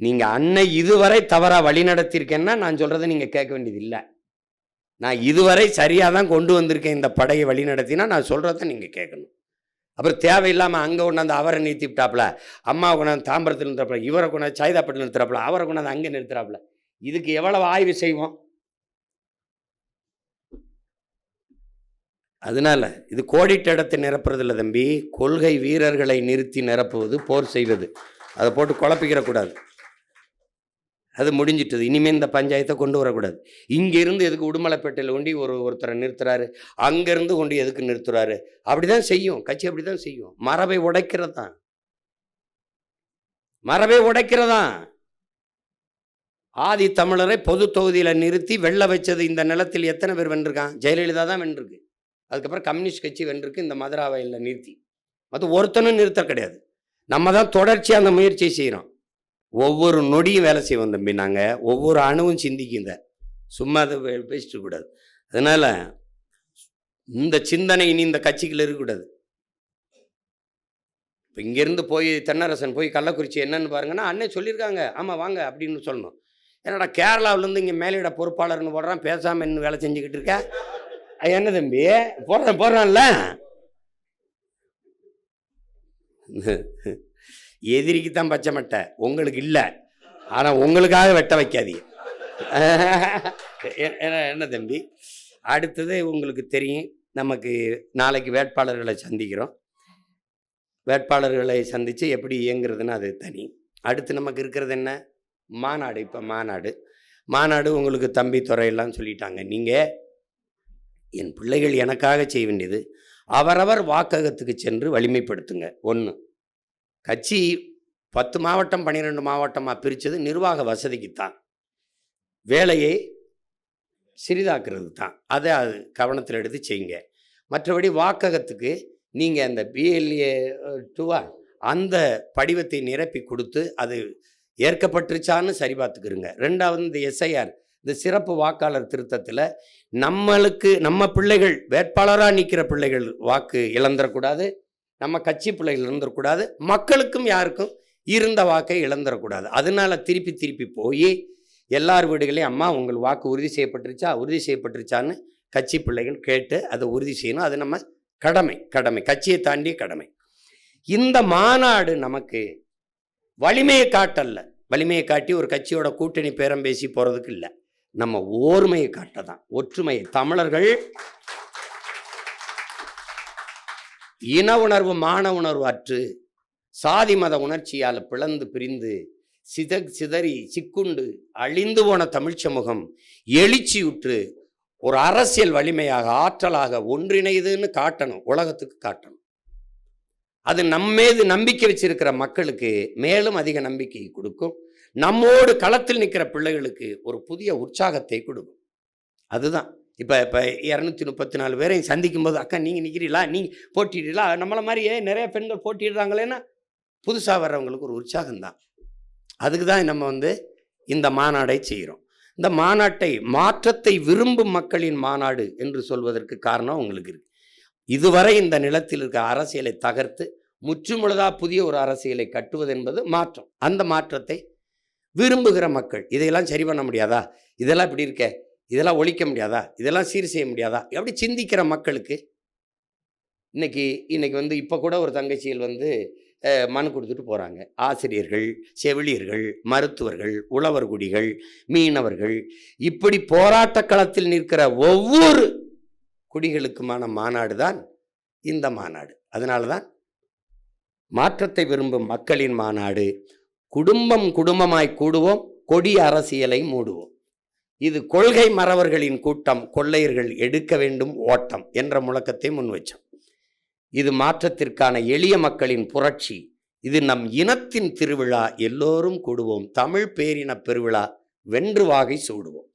நீங்க அன்னை இதுவரை தவறா வழி நடத்தியிருக்கேன்னா நான் சொல்றதை நீங்க கேட்க வேண்டியது இல்லை. நான் இதுவரை சரியா தான் கொண்டு வந்திருக்கேன் இந்த படையை வழி நடத்தினா நான் சொல்றதை நீங்க கேட்கணும். அப்புறம் தேவையில்லாம அங்க கொண்டாந்து அவரை நிறுத்தி விட்டாப்புல, அம்மாவை கொண்டாந்து தாம்பரத்தில் நிறுத்துறாப்புல, இவரை கொண்டாந்து சைதாப்பட்டில் நிறுத்துறாப்புல, அவரை கொண்டாந்து அங்கே நிறுத்துறாப்புல. இதுக்கு எவ்வளவு ஆய்வு செய்வோம்? அதனால இது கோடிட்ட இடத்தை நிரப்புறது இல்லை தம்பி, கொள்கை வீரர்களை நிறுத்தி நிரப்புவது, போர் செய்வது. அதை போட்டு குழப்பிக்கிறக்கூடாது. அது முடிஞ்சிட்டது. இனிமேல் இந்த பஞ்சாயத்தை கொண்டு வரக்கூடாது. இங்கிருந்து எதுக்கு உடுமலைப்பேட்டையில் கொண்டு ஒருத்தரை நிறுத்துறாரு, அங்கேருந்து கொண்டு எதுக்கு நிறுத்துறாரு? அப்படிதான் செய்யும் கட்சி, அப்படிதான் செய்யும். மரபை உடைக்கிறதான், மரபை உடைக்கிறதான். ஆதி தமிழரை பொது தொகுதியில் நிறுத்தி வெல்ல வச்சது இந்த நிலத்தில் எத்தனை பேர் வென்றிருக்கான்? ஜெயலலிதா தான் வென்றிருக்கு. அதுக்கப்புறம் கம்யூனிஸ்ட் கட்சி வென்றிருக்கு இந்த மதுராவையில் நிறுத்தி. அது ஒருத்தனும் நிறுத்த கிடையாது. நம்ம தான் தொடர்ச்சியாக அந்த முயற்சியை செய்கிறோம். ஒவ்வொரு நொடியும் வேலை செய்வோம் தம்பி. நாங்கள் ஒவ்வொரு அணுவும் சிந்திக்குங்க, சும்மா அதை பேசிட்டு கூடாது. அதனால இந்த சிந்தனை இனி இந்த கட்சிகள் இருக்கக்கூடாது. இப்போ இங்கேருந்து போய் தென்னரசன் போய் கள்ளக்குறிச்சி என்னன்னு பாருங்கன்னா, அண்ணே சொல்லியிருக்காங்க, ஆமாம் வாங்க அப்படின்னு சொல்லணும். என்னடா கேரளாவிலேருந்து இங்கே மேலிட பொறுப்பாளர்னு போடுறான், பேசாமல் என்ன வேலை செஞ்சுக்கிட்டு இருக்க? என்ன தம்பி போடுறான்ல, எதிரிக்கு தான் பச்சை மட்டை, உங்களுக்கு இல்லை. ஆனால் உங்களுக்காக வெட்ட வைக்காதீங்க. என்ன தம்பி, அடுத்தது உங்களுக்கு தெரியும், நமக்கு நாளைக்கு வேட்பாளர்களை சந்திக்கிறோம். வேட்பாளர்களை சந்தித்து எப்படி இயங்குறதுன்னு அது தனி. அடுத்து நமக்கு இருக்கிறது என்ன? மாநாடு. இப்போ மாநாடு உங்களுக்கு தம்பி துறையெல்லாம் சொல்லிட்டாங்க. நீங்கள் என் பிள்ளைகள் எனக்காக செய்ய வேண்டியது, அவரவர் வாக்ககத்துக்கு சென்று வலிமைப்படுத்துங்க. 1, கட்சி 10 மாவட்டம் 12 மாவட்டமாக பிரித்தது நிர்வாக வசதிக்குத்தான், வேலையை சிறிதாக்குறது தான். அதை அது கவனத்தில் எடுத்து செய்யுங்க. மற்றபடி வாக்ககத்துக்கு நீங்கள் அந்த BLA 2 அந்த படிவத்தை நிரப்பி கொடுத்து அது ஏற்கப்பட்டுருச்சான்னு சரி பார்த்துக்கிறங்க. 2வது இந்த SIR, இந்த சிறப்பு வாக்காளர் திருத்தத்தில் நம்ம பிள்ளைகள் வேட்பாளராக நிற்கிற பிள்ளைகள் வாக்கு இழந்துடக்கூடாது, நம்ம கட்சி பிள்ளைகள் இழந்துடக்கூடாது, மக்களுக்கும் யாருக்கும் இருந்த வாக்கை இழந்துடக்கூடாது. அதனால திருப்பி போய் எல்லார் வீடுகளையும் அம்மா உங்கள் வாக்கு உறுதி செய்யப்பட்டுருச்சான்னு கட்சி பிள்ளைகள் கேட்டு அதை உறுதி செய்யணும். அது நம்ம கடமை, கட்சியை தாண்டிய கடமை. இந்த மாநாடு நமக்கு வலிமையை காட்டல்ல, வலிமையை காட்டி ஒரு கட்சியோட கூட்டணி பேரம் பேசி போகிறதுக்கு இல்லை, நம்ம ஓர்மையை காட்டதான், ஒற்றுமையை. தமிழர்கள் இன உணர்வு மான உணர்வு அற்று சாதி மத உணர்ச்சியால் பிளந்து பிரிந்து சிதறி சிக்குண்டு அழிந்து போன தமிழ் சமூகம் எழுச்சியுற்று ஒரு அரசியல் வலிமையாக ஆற்றலாக ஒன்றிணைதுன்னு காட்டணும், உலகத்துக்கு காட்டணும். அது நம்மீது நம்பிக்கை வச்சிருக்கிற மக்களுக்கு மேலும் அதிக நம்பிக்கையை கொடுக்கும். நம்மோடு களத்தில் நிற்கிற பிள்ளைகளுக்கு ஒரு புதிய உற்சாகத்தை கொடுக்கும். அதுதான் இப்போ 234 பேரையும் சந்திக்கும் போது, அக்கா நீங்கள் நிற்கிறீங்களா, நீங்கள் போட்டிடுறீங்களா, நம்மளை மாதிரியே நிறைய பெண்கள் போட்டிடுறாங்களேன்னா புதுசாக வர்றவங்களுக்கு ஒரு உற்சாகம்தான். அதுக்கு தான் நம்ம இந்த மாநாடை செய்கிறோம். இந்த மாநாட்டை மாற்றத்தை விரும்பும் மக்களின் மாநாடு என்று சொல்வதற்கு காரணம் உங்களுக்கு இருக்கு. இதுவரை இந்த நிலத்தில் இருக்க அரசியலை தகர்த்து முற்றுமுழுதாக புதிய ஒரு அரசியலை கட்டுவது என்பது மாற்றம். அந்த மாற்றத்தை விரும்புகிற மக்கள், இதையெல்லாம் சரி பண்ண முடியாதா, இதெல்லாம் இப்படி இருக்க, இதெல்லாம் ஒழிக்க முடியாதா, இதெல்லாம் சீர் செய்ய முடியாதா, எப்படி சிந்திக்கிற மக்களுக்கு இன்னைக்கு இப்போ கூட ஒரு தங்கச்சிகள் மனு கொடுத்துட்டு போகிறாங்க. ஆசிரியர்கள், செவிலியர்கள், மருத்துவர்கள், உழவர்குடிகள், மீனவர்கள், இப்படி போராட்ட களத்தில் நிற்கிற ஒவ்வொரு குடிகளுக்குமான மாநாடு தான் இந்த மாநாடு. அதனால தான் மாற்றத்தை விரும்பும் மக்களின் மாநாடு. குடும்பமாய் கூடுவோம், கொடிய அரசியலை மூடுவோம். இது கொள்கை மறவர்களின் கூட்டம், கொள்ளையர்கள் எடுக்க வேண்டும் ஓட்டம் என்ற முழக்கத்தை முன்வச்சோம். இது மாற்றத்திற்கான எளிய மக்களின் புரட்சி, இது நம் இனத்தின் திருவிழா, எல்லோரும் கூடுவோம், தமிழ் பேரின பெருவிழா, வென்று வாகை சூடுவோம்.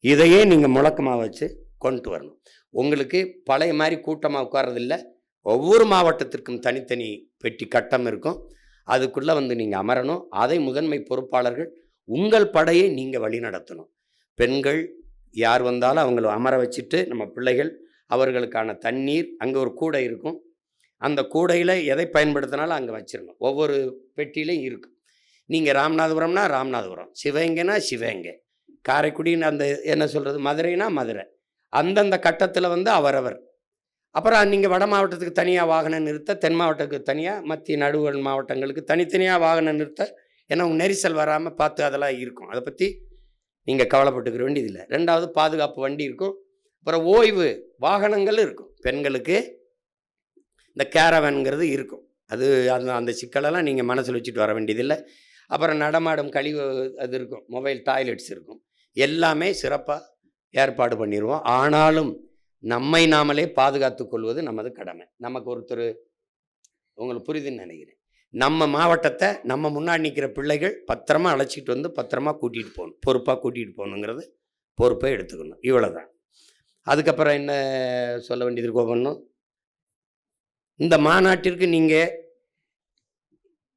இதையே நீங்கள் முழக்கமாக வச்சு கொண்டு வரணும். உங்களுக்கு பழைய மாதிரி கூட்டமாக உட்கார்றதில்லை. ஒவ்வொரு மாவட்டத்திற்கும் தனித்தனி பெட்டி கட்டம் இருக்கும். அதுக்குள்ளே வந்து நீங்கள் அமரணும். அதை முதன்மை பொறுப்பாளர்கள் உங்கள் படையை நீங்கள் வழி நடத்தணும். பெண்கள் யார் வந்தாலும் அவங்கள அமர வச்சுட்டு, நம்ம பிள்ளைகள் அவர்களுக்கான தண்ணீர், அங்கே ஒரு கூடை இருக்கும், அந்த கூடையில் எதை பயன்படுத்தினாலும் அங்கே வச்சிடணும். ஒவ்வொரு பெட்டியிலையும் இருக்கும். நீங்கள் ராமநாதபுரம்னா ராமநாதபுரம், சிவகங்கைனா சிவகங்கை, காரைக்குடின்னு அந்த என்ன சொல்கிறது, மதுரைனா மதுரை, அந்தந்த கட்டத்தில் வந்து அவரவர். அப்புறம் நீங்கள் வட மாவட்டத்துக்கு தனியாக வாகனம் நிறுத்த, தென் மாவட்டத்துக்கு தனியாக, மத்திய நடுவல் மாவட்டங்களுக்கு தனித்தனியாக வாகனம் நிறுத்த, ஏன்னா நெரிசல் வராமல் பார்த்து அதெல்லாம் இருக்கும். அதை பற்றி நீங்கள் கவலைப்பட்டுக்கிற வேண்டியதில்லை. ரெண்டாவது, பாதுகாப்பு வண்டி இருக்கும். அப்புறம் ஓய்வு வாகனங்கள் இருக்கும். பெண்களுக்கு இந்த கேரவன்கிறது இருக்கும். அது அந்த சிக்கலெல்லாம் நீங்கள் மனசில் வச்சுட்டு வர வேண்டியதில்லை. அப்புறம் நடமாடும் கழிவு அது இருக்கும், மொபைல் டாய்லெட்ஸ் இருக்கும். எல்லாமே சிறப்பாக ஏற்பாடு பண்ணிடுவோம். ஆனாலும் நம்மை நாமளே பாதுகாத்து கொள்வது நமது கடமை. நமக்கு ஒருத்தர், உங்களுக்கு புரியுதுன்னு நினைக்கிறேன், நம்ம மாவட்டத்தை நம்ம முன்னாடி நிற்கிற பிள்ளைகள் பத்திரமா அழைச்சிட்டு வந்து பத்திரமா கூட்டிகிட்டு போகணும், பொறுப்பாக கூட்டிகிட்டு போகணுங்கிறது பொறுப்பை எடுத்துக்கணும். இவ்வளோதான். அதுக்கப்புறம் என்ன சொல்ல வேண்டியது கோபணும், இந்த மாநாட்டிற்கு நீங்கள்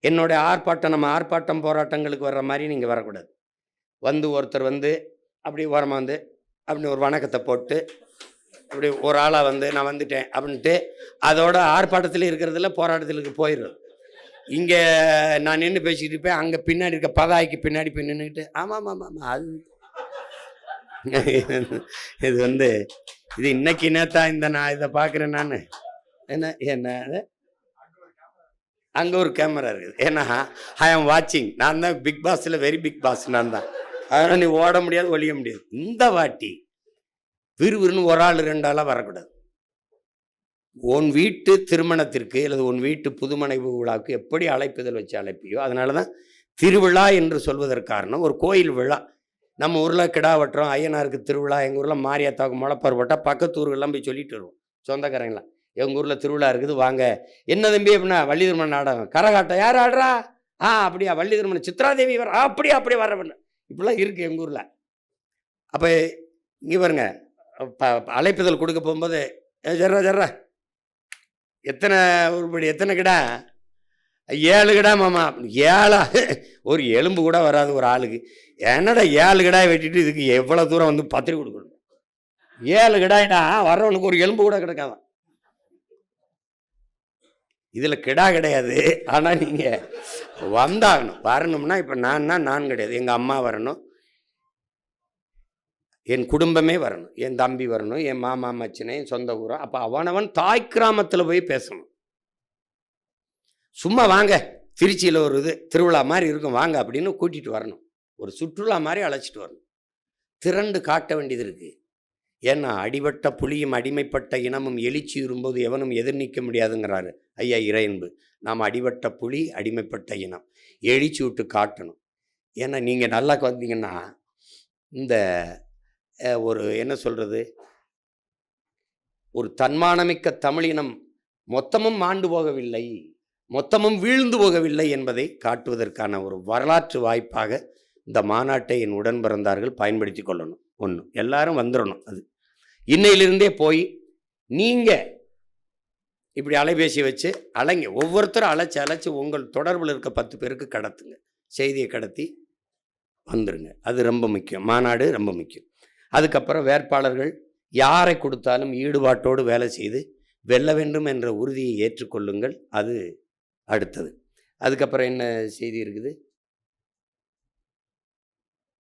என்னுடைய ஆர்ப்பாட்டம், நம்ம ஆர்ப்பாட்டம் போராட்டங்களுக்கு வர்ற மாதிரி நீங்கள் வரக்கூடாது. வந்து ஒருத்தர் வந்து அப்படி ஓரமாக வந்து அப்படி ஒரு வணக்கத்தை போட்டு அப்படி ஒரு ஆளாக வந்து நான் வந்துட்டேன் அப்படின்ட்டு அதோட ஆர்ப்பாட்டத்தில் இருக்கிறதுல போராட்டத்திற்கு போயிடுறது. இங்கே நான் நின்று பேசிக்கிட்டு இருப்பேன், அங்கே பின்னாடி இருக்க பதாய்க்கு பின்னாடி போய் நின்றுக்கிட்டு ஆமாம் ஆமாம் ஆமாம் அது இது வந்து இது இன்னைக்கு நேத்தா இந்த நான் இதை பார்க்குறேன். நான் என்ன அங்கே ஒரு கேமரா இருக்குது, ஏன்னா ஐ ஆம் வாட்சிங், நான் தான் பிக் பாஸில் வெரி பிக் பாஸ் நான் தான். அதனால் நீ ஓட முடியாது, ஒழிய முடியாது. இந்த வாட்டி விறுவிறுன்னு ஒரு ஆள் ரெண்டு ஆளாக வரக்கூடாது. உன் வீட்டு திருமணத்திற்கு அல்லது உன் வீட்டு புதுமனை விழாவுக்கு எப்படி அழைப்புதல் வச்சு அழைப்பியோ, அதனால தான் திருவிழா என்று சொல்வதற்கு காரணம். ஒரு கோயில் விழா, நம்ம ஊரில் கிடா வெட்டுறோம், ஐயனாருக்கு திருவிழா, எங்கள் ஊரில் மாரியாத்தாவுக்கு முளைப்பார் போட்டால் பக்கத்து ஊர்களெலாம் போய் சொல்லிட்டு வருவோம் சொந்தக்காரங்களாம், எங்கள் ஊரில் திருவிழா இருக்குது வாங்க. என்ன தம்பி அப்படின்னா, வள்ளி திருமணம் நாடகம், கரகாட்டம் யார் ஆடுறா, அப்படியா வள்ளி திருமணம், சித்ராதேவி வர, அப்படியே அப்படியே வரவண்ணு, இப்படிலாம் இருக்குது எங்கள் ஊரில். அப்போ இங்கே பாருங்க, அழைப்புதல் கொடுக்க போகும்போது ஜர்ரா ஜர்ரா எத்தனை உருப்படி, எத்தனை கிடா, 7 கிடா மாமா, 7 ஒரு எலும்பு கூட வராது ஒரு ஆளுக்கு. என்னடா 7 கிடாய் வெட்டிட்டு இதுக்கு எவ்வளோ தூரம் வந்து பத்திரிக்கை கொடுக்கணும்? 7 கிடாய்டா, வர்றவனுக்கு ஒரு எலும்பு கூட கிடைக்காதான். இதில் கிடா கிடையாது, ஆனால் நீங்கள் வந்தாகணும். வரணும்னா இப்போ நான் கிடையாது, எங்கள் அம்மா வரணும், என் குடும்பமே வரணும், என் தம்பி வரணும், என் மாமா மச்சினை, என் சொந்த ஊரோ. அப்போ அவனவன் தாய் கிராமத்தில் போய் பேசணும். சும்மா வாங்க திருச்சியில் ஒரு இது திருவிழா மாதிரி இருக்கும் வாங்க அப்படின்னு கூட்டிகிட்டு வரணும். ஒரு சுற்றுலா மாதிரி அழைச்சிட்டு வரணும். திரண்டு காட்ட வேண்டியது இருக்குது. ஏன்னா அடிபட்ட புலியும் அடிமைப்பட்ட இனமும் எழுச்சி வரும்போது எவனும் எதிர் நிற்க முடியாதுங்கிறாரு ஐயா இறையன்பு. நாம் அடிபட்ட புலி, அடிமைப்பட்ட இனம், எழுச்சி விட்டு காட்டணும். ஏன்னா நீங்கள் நல்லா வந்தீங்கன்னா இந்த ஒரு என்ன சொல்கிறது, ஒரு தன்மானமிக்க தமிழினம் மொத்தமும் மாண்டு போகவில்லை, மொத்தமும் வீழ்ந்து போகவில்லை என்பதை காட்டுவதற்கான ஒரு வரலாற்று வாய்ப்பாக இந்த மாநாட்டை என் உடன் பிறந்தார்கள் பயன்படுத்தி கொள்ளணும். ஒன்று, எல்லாரும் வந்துடணும். அது இன்னையிலிருந்தே போய் நீங்கள் இப்படி அலைபேசி வச்சு அலைங்க, ஒவ்வொருத்தரும் அழைச்சி உங்கள் தொடர்பில் இருக்க 10 பேருக்கு கடத்துங்க, செய்தியை கடத்தி வந்துடுங்க. அது ரொம்ப முக்கியம். மாநாடு ரொம்ப முக்கியம். அதுக்கப்புறம் வேட்பாளர்கள் யாரை கொடுத்தாலும் ஈடுபாட்டோடு வேலை செய்து வெல்ல வேண்டும் என்ற உறுதியை ஏற்றுக்கொள்ளுங்கள். அது அடுத்தது. அதுக்கப்புறம் என்ன செய்தி இருக்குது,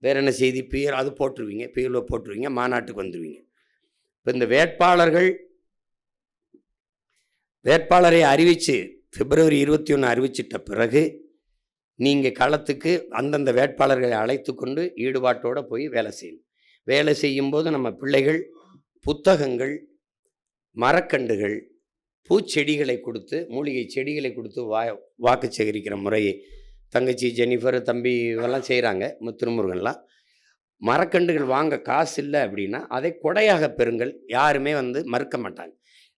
வேற என்ன செய்தி? பியர் அது போட்டுருவீங்க, பியர்ல போட்டுருவீங்க, மாநாட்டுக்கு வந்துடுவீங்க. இப்போ இந்த வேட்பாளரை அறிவித்து பிப்ரவரி 21 அறிவிச்சிட்ட பிறகு நீங்கள் களத்துக்கு அந்தந்த வேட்பாளர்களை அழைத்து கொண்டு ஈடுபாட்டோடு போய் வேலை செய்யணும். வேலை செய்யும்போது நம்ம பிள்ளைகள் புத்தகங்கள், மரக்கண்டுகள், பூச்செடிகளை கொடுத்து, மூலிகை செடிகளை கொடுத்து வாக்கு சேகரிக்கிற முறையை தங்கச்சி ஜெனிஃபர், தம்பி எல்லாம் செய்கிறாங்க. திருமுருகன்லாம் மரக்கண்டுகள் வாங்க காசு இல்லை அப்படின்னா அதை கொடையாக பெறுங்கள். யாருமே வந்து மறுக்க மாட்டாங்க.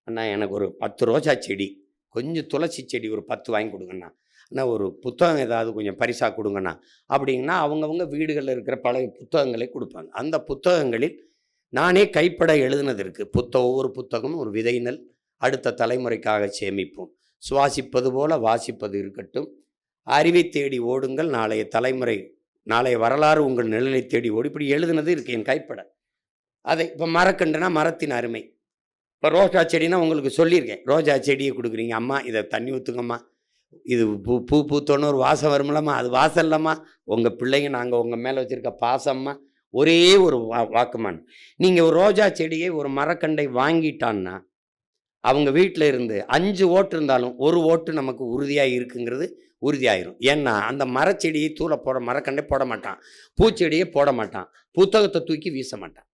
அண்ணா எனக்கு ஒரு 10 ரோஜா செடி, கொஞ்சம் துளசி செடி ஒரு 10 வாங்கி கொடுங்கண்ணா, ஆனால் ஒரு புத்தகம் ஏதாவது கொஞ்சம் பரிசாக கொடுங்கண்ணா அப்படிங்கன்னா அவங்கவுங்க வீடுகளில் இருக்கிற பழைய புத்தகங்களை கொடுப்பாங்க. அந்த புத்தகங்களில் நானே கைப்பட எழுதுனது இருக்குது. ஒவ்வொரு புத்தகமும் ஒரு விதைநெல், அடுத்த தலைமுறைக்காக சேமிப்போம், சுவாசிப்பது போல வாசிப்பது இருக்கட்டும், அறிவை தேடி ஓடுங்கள், நாளைய தலைமுறை, நாளைய வரலாறு உங்கள் நிழலை தேடி ஓடி, இப்படி எழுதுனது இருக்குது என் கைப்பட. அதை இப்போ மரக்கண்டுனா மரத்தின் அருமை. இப்போ ரோஜா செடினா உங்களுக்கு சொல்லியிருக்கேன், ரோஜா செடியை கொடுக்குறீங்க, அம்மா இதை தண்ணி ஊற்றுங்கம்மா, இது பூ பூத்தோன்னு ஒரு வாசம் வரும்லம்மா, அது வாசம் இல்லைம்மா, உங்கள் பிள்ளைங்க நாங்கள் உங்கள் மேலே வச்சுருக்க பாசம்மா, ஒரே ஒரு வாக்குமான். நீங்கள் ஒரு ரோஜா செடியை ஒரு மரக்கண்டை வாங்கிட்டான்னா அவங்க வீட்டில் இருந்து 5 ஓட்டு இருந்தாலும் 1 ஓட்டு நமக்கு உறுதியாக இருக்குங்கிறது உறுதியாயிரும். ஏன்னா அந்த மரச்செடியை மரக்கண்டை போட மாட்டான், பூச்செடியை போட மாட்டான், புத்தகத்தை தூக்கி வீச மாட்டான்.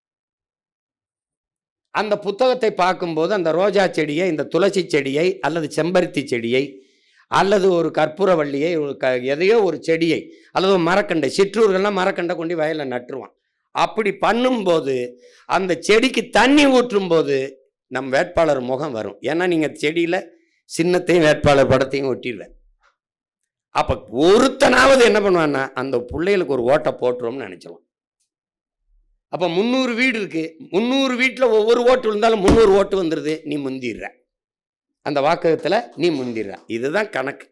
அந்த புத்தகத்தை பார்க்கும்போது அந்த ரோஜா செடியை, இந்த துளசி செடியை அல்லது செம்பருத்தி செடியை அல்லது ஒரு கற்பூரவள்ளியை, எதையோ ஒரு செடியை அல்லது ஒரு மரக்கண்டை, சிற்றூர்கள்லாம் மரக்கண்டை கொண்டு வயலில் நட்டுருவான். அப்படி பண்ணும்போது அந்த செடிக்கு தண்ணி ஊற்றும் போது நம் வேட்பாளர் முகம் வரும். ஏன்னா நீங்கள் செடியில் சின்னத்தையும் வேட்பாளர் படத்தையும் ஒட்டிடுவேன். அப்போ ஒருத்தனாவது என்ன பண்ணுவான்னா அந்த பிள்ளைகளுக்கு ஒரு ஓட்டை போட்டுருவோம்னு நினச்சிடுவான். அப்போ 300 வீடு இருக்குது, 300 வீட்டில் ஒவ்வொரு ஓட்டு இருந்தாலும் 300 ஓட்டு வந்துடுது, நீ முந்திடுற, அந்த வாக்ககத்தில் நீ முந்திடுற. இதுதான் கணக்கு.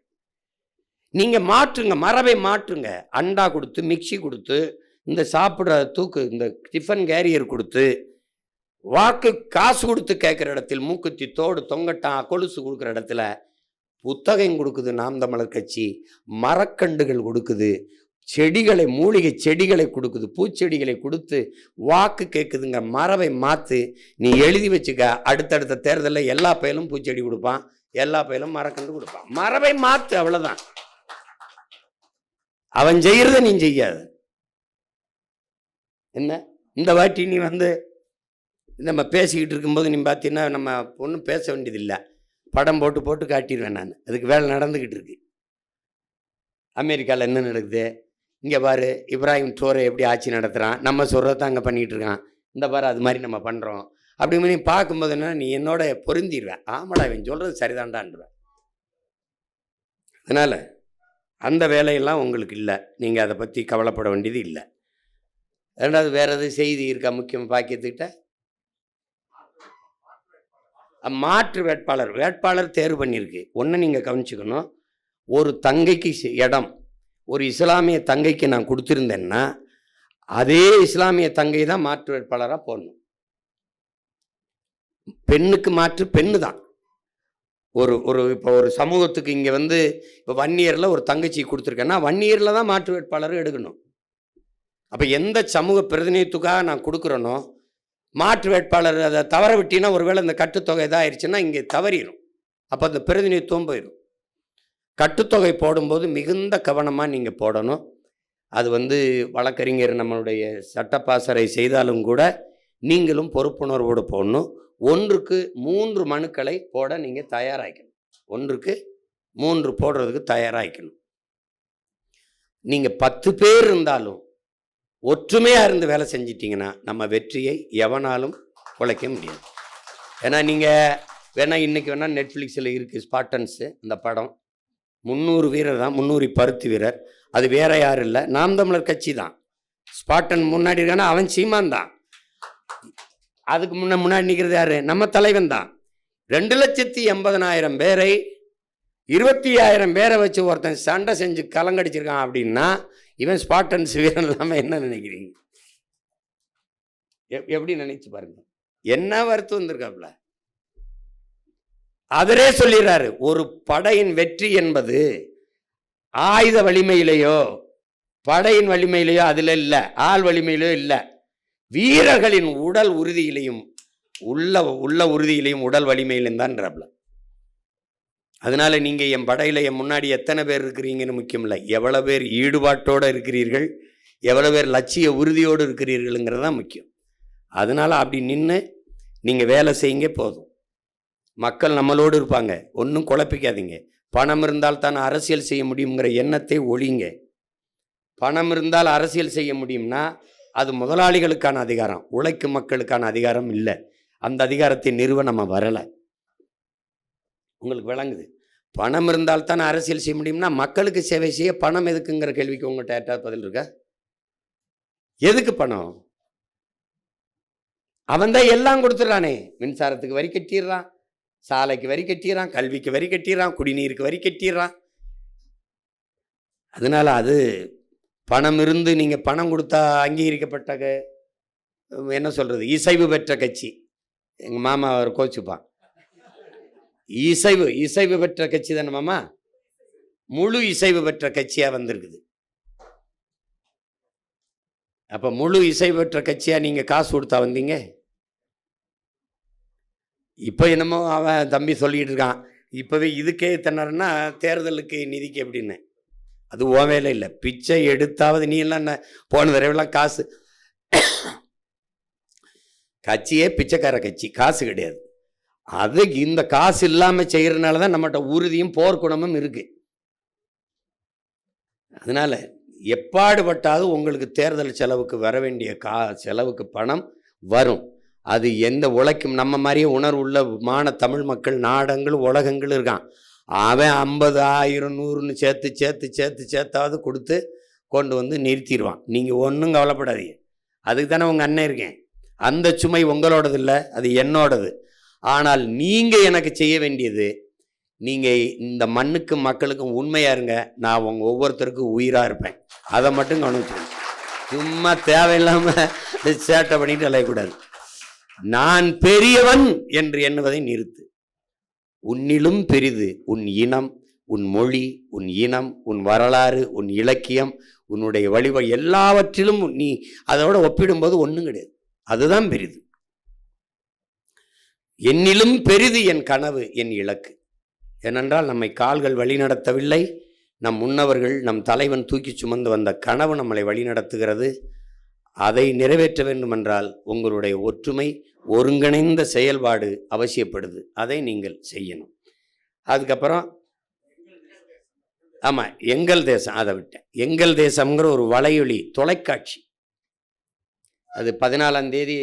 நீங்கள் மாற்றுங்க, மரபை மாற்றுங்க. அண்டா கொடுத்து, மிக்சி கொடுத்து, இந்த சாப்பிட்ற இந்த டிஃபன் கேரியர் கொடுத்து, வாக்கு காசு கொடுத்து கேட்குற இடத்தில் மூக்குத்தி தோடு தொங்கட்டான் கொலுசு கொடுக்குற இடத்துல புத்தகம் கொடுக்குது நாம் தமிழர் கட்சி, மரக்கண்டுகள் கொடுக்குது, செடிகளை, மூலிகை செடிகளை கொடுக்குது, பூச்செடிகளை கொடுத்து வாக்கு கேட்குதுங்க. மரபை மாற்று, நீ எழுதி வச்சுக்க. அடுத்தடுத்த தேர்தலில் எல்லா பயிலும் பூச்செடி கொடுப்பான், எல்லா பயிலும் மரக்கண்டு கொடுப்பான். மரபை மாற்று, அவ்வளோதான். அவன் செய்கிறத நீ செய்யாது. என்ன இந்த வாட்டி நீ நம்ம பேசிக்கிட்டு இருக்கும்போது நீ பார்த்தீங்கன்னா நம்ம ஒன்றும் பேச வேண்டியதில்லை, படம் போட்டு போட்டு காட்டிடுவேன் நான். அதுக்கு வேலை நடந்துக்கிட்டு இருக்கு. அமெரிக்காவில் என்ன நடக்குது இங்கே பாரு, இப்ராஹிம் ட்ரோரை எப்படி ஆட்சி நடத்துகிறான், நம்ம சொல்கிறத அங்கே பண்ணிகிட்டு இருக்கான், இந்த பாரு அது மாதிரி நம்ம பண்ணுறோம். அப்படி நீ பார்க்கும்போது என்ன, நீ என்னோட பொருந்திடுவேன். ஆமாடா இவன் சொல்கிறது சரிதான்டான்டுவேன். அதனால் அந்த வேலையெல்லாம் உங்களுக்கு இல்லை, நீங்கள் அதை பற்றி கவலைப்பட வேண்டியது இல்லை. ரெண்டாவது வேறு எது செய்தி இருக்கா முக்கியம் பாக்கியத்துக்கிட்ட? மாற்று வேட்பாளர் தேர்வு பண்ணியிருக்கு. ஒன்று நீங்கள் கவனிச்சுக்கணும், ஒரு தங்கைக்கு இடம் ஒரு இஸ்லாமிய தங்கைக்கு நான் கொடுத்துருந்தேன்னா அதே இஸ்லாமிய தங்கை தான் மாற்று வேட்பாளராக போடணும். பெண்ணுக்கு மாற்று பெண்ணு தான். இப்போ ஒரு சமூகத்துக்கு இங்கே இப்போ வன்னியரில் ஒரு தங்கச்சி கொடுத்துருக்கேன்னா வன்னியரில் தான் மாற்று வேட்பாளர் எடுக்கணும். அப்போ எந்த சமூக பிரதிநிதித்துக்காக நான் கொடுக்குறேனோ மாற்று வேட்பாளர் அதை தவற விட்டினா, ஒருவேளை இந்த கட்டுத்தொகை இதாக ஆயிடுச்சுன்னா இங்கே தவறிடும், அப்போ அந்த பிரதிநிதித்துவம் போயிடும். கட்டுத்தொகை போடும்போது மிகுந்த கவனமாக நீங்கள் போடணும். அது வழக்கறிஞர் நம்மளுடைய சட்டப்பாசறை செய்தாலும் கூட நீங்களும் பொறுப்புணர்வோடு போடணும். 1க்கு 3 மனுக்களை போட நீங்கள் தயாராகிக்கணும். 1க்கு 3 போடுறதுக்கு தயாராகிக்கணும். நீங்கள் 10 பேர் இருந்தாலும் ஒற்றுமையாக இருந்து வேலை செஞ்சிட்டிங்கன்னா நம்ம வெற்றியை எவனாலும் குலைக்க முடியாது. ஏன்னா நீங்கள் வேணால் இன்றைக்கி வேணால் நெட்ஃப்ளிக்ஸில் இருக்குது ஸ்பார்டன்ஸு, அந்த படம் 300 வீரர் தான், 300 பருத்தி வீரர். அது வேற யாரும் இல்லை, நாம் தமிழர் கட்சி தான். ஸ்பாட்டன் முன்னாடி இருக்கானா அவன் சீமான் தான். அதுக்கு முன்னாடி நிற்கிறது யாரு? நம்ம தலைவன் தான். 2,80,000 பேரை 25,000 பேரை வச்சு ஒருத்தன் சண்டை செஞ்சு கலங்கடிச்சிருக்கான் அப்படின்னா இவன் ஸ்பாட்டன்ஸ் வீரன் இல்லாமல் என்ன நினைக்கிறீங்க? எப்படி நினைச்சு பாருங்க, என்ன வருத்தம் வந்திருக்காப்புல. அவரே சொல்லிடுறாரு, ஒரு படையின் வெற்றி என்பது ஆயுத வலிமையிலேயோ படையின் வலிமையிலேயோ அதில் இல்லை, ஆள் வலிமையிலேயோ இல்லை, வீரர்களின் உடல் உறுதியிலையும் உள்ள உறுதியிலையும் உடல் வலிமையிலும் தான்றாப்புல. அதனால நீங்க என் படையில என் முன்னாடி எத்தனை பேர் இருக்கிறீங்கன்னு முக்கியம் இல்லை, எவ்வளவு பேர் ஈடுபாட்டோடு இருக்கிறீர்கள், எவ்வளவு பேர் லட்சிய உறுதியோடு இருக்கிறீர்கள்ங்கிறது தான் முக்கியம். அதனால அப்படி நின்று நீங்க வேலை செய்யுங்க போதும். மக்கள் நம்மளோடு இருப்பாங்க, ஒன்றும் குழப்பிக்காதீங்க. பணம் இருந்தால் தான் அரசியல் செய்ய முடியுங்கிற எண்ணத்தை ஒழிங்க. பணம் இருந்தால் அரசியல் செய்ய முடியும்னா அது முதலாளிகளுக்கான அதிகாரம், உழைக்கும் மக்களுக்கான அதிகாரம் இல்லை. அந்த அதிகாரத்தை நிறுவ நம்ம வரலை. உங்களுக்கு விளங்குது? பணம் இருந்தால் தானே அரசியல் செய்ய முடியும்னா மக்களுக்கு சேவை செய்ய பணம் எதுக்குங்கிற கேள்விக்கு உங்கள்கிட்ட யார்ட்டாவது பதில் இருக்கா? எதுக்கு பணம்? அவன் தான் எல்லாம் கொடுத்துட்றானே. மின்சாரத்துக்கு வரி கட்டிடுறான், சாலைக்கு வரி கட்டிடுறான், கல்விக்கு வரி கட்டிடுறான், குடிநீருக்கு வரி கட்டிடுறான். அதனால அது பணம் இருந்து நீங்கள் பணம் கொடுத்தா அங்கீகரிக்கப்பட்ட என்ன சொல்கிறது, இசைவு பெற்ற கட்சி. எங்கள் மாமா அவர் கோச்சுப்பான். இசைவு பெற்ற கட்சி தானே மாமா, முழு இசைவு பெற்ற கட்சியாக வந்திருக்குது. அப்போ முழு இசைவு பெற்ற கட்சியாக நீங்கள் காசு கொடுத்தா வந்தீங்க? இப்போ என்னமோ அவன் தம்பி சொல்லிகிட்டு இருக்கான், இப்போவே இதுக்கே திணறன்னா தேர்தலுக்கு நிதிக்கு எப்படின்னு. அது ஓ வேலை இல்லை. பிச்சை எடுத்தாவது நீ எல்லாம் என்ன போன தடவைலாம் காசு, கட்சியே பிச்சைக்கார கட்சி, காசு கிடையாது. அது இந்த காசு இல்லாமல் செய்கிறதுனால தான் நம்மகிட்ட உறுதியும் போர்க்குணமும் இருக்கு. அதனால எப்பாடுபட்டாவது உங்களுக்கு தேர்தல் செலவுக்கு வர வேண்டிய செலவுக்கு பணம் வரும். அது எந்த உழைக்கும் நம்ம மாதிரியே உணர்வுள்ள தமிழ் மக்கள் நாடங்கள் உலகங்கள் இருக்கான். அவன் 50, 1000, 100ன்னு சேர்த்தாவது கொடுத்து கொண்டு வந்து நிறுத்திடுவான். நீங்கள் ஒன்றும் கவலைப்படாதீங்க. அதுக்கு தானே உங்கள் அண்ணன் இருக்கேன். அந்த சுமை உங்களோடது இல்லை, அது என்னோடது. ஆனால் நீங்கள் எனக்கு செய்ய வேண்டியது, நீங்கள் இந்த மண்ணுக்கும் மக்களுக்கும் உண்மையாக இருங்க. நான் உங்கள் ஒவ்வொருத்தருக்கும் உயிராக இருப்பேன். அதை மட்டும் கவனிச்சுக்கணும். சும்மா தேவையில்லாமல் சேட்டை பண்ணிட்டு அலையக்கூடாது. நான் பெரியவன் என்று எண்ணுவதை நிறுத்து. உன்னிலும் பெரிது உன் இனம், உன் மொழி, உன் இனம், உன் வரலாறு, உன் இலக்கியம், உன்னுடைய வழிவ எல்லாவற்றிலும் நீ அதோட ஒப்பிடும்போது ஒன்றும் கிடையாது. அதுதான் பெரிது. என்னிலும் பெரிது என் கனவு, என் இலக்கு. ஏனென்றால் நம்மை கால்கள் வழிநடத்தவில்லை, நம் முன்னவர்கள், நம் தலைவன் தூக்கி சுமந்து வந்த கனவு நம்மளை வழிநடத்துகிறது. அதை நிறைவேற்ற வேண்டுமென்றால் உங்களுடைய ஒற்றுமை, ஒருங்கிணைந்த செயல்பாடு அவசியப்படுது. அதை நீங்கள் செய்யணும். அதுக்கப்புறம் ஆமாம், எங்கள் தேசம், அதை விட்டேன். எங்கள் தேசம்ங்கிற ஒரு வலையொலி தொலைக்காட்சி, அது 14ஆம் தேதி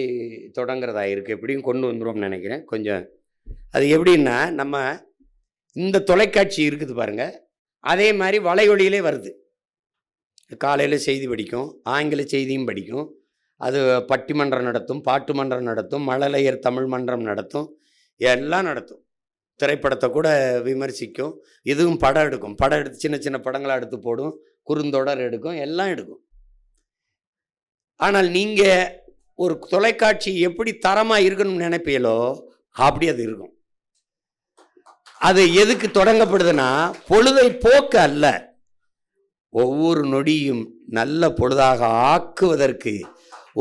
தொடங்குறதா இருக்குது. எப்படியும் கொண்டு வந்துடுவோம்னு நினைக்கிறேன். கொஞ்சம் அது எப்படின்னா, நம்ம இந்த தொலைக்காட்சி இருக்குது பாருங்கள், அதே மாதிரி வலையொலியிலே வருது. காலையில் செய்தி படிக்கும், ஆங்கில செய்தியும் படிக்கும், அது பட்டிமன்றம் நடத்தும், பாட்டு மன்றம் நடத்தும், மழலையர் தமிழ் மன்றம் நடத்தும், எல்லாம் நடத்தும். திரைப்படத்தை கூட விமர்சிக்கும். இதுவும் படம் எடுக்கும். படம் எடுத்து சின்ன சின்ன படங்களாக எடுத்து போடும், குறுந்தொடர் எடுக்கும், எல்லாம் எடுக்கும். ஆனால் நீங்கள் ஒரு தொலைக்காட்சி எப்படி தரமாக இருக்கணும்னு நினைப்பீங்களோ அப்படி அது இருக்கும். அது எதுக்கு தொடங்கப்படுதுன்னா, பொழுதை போக்க அல்ல, ஒவ்வொரு நொடியும் நல்ல பொழுதாக ஆக்குவதற்கு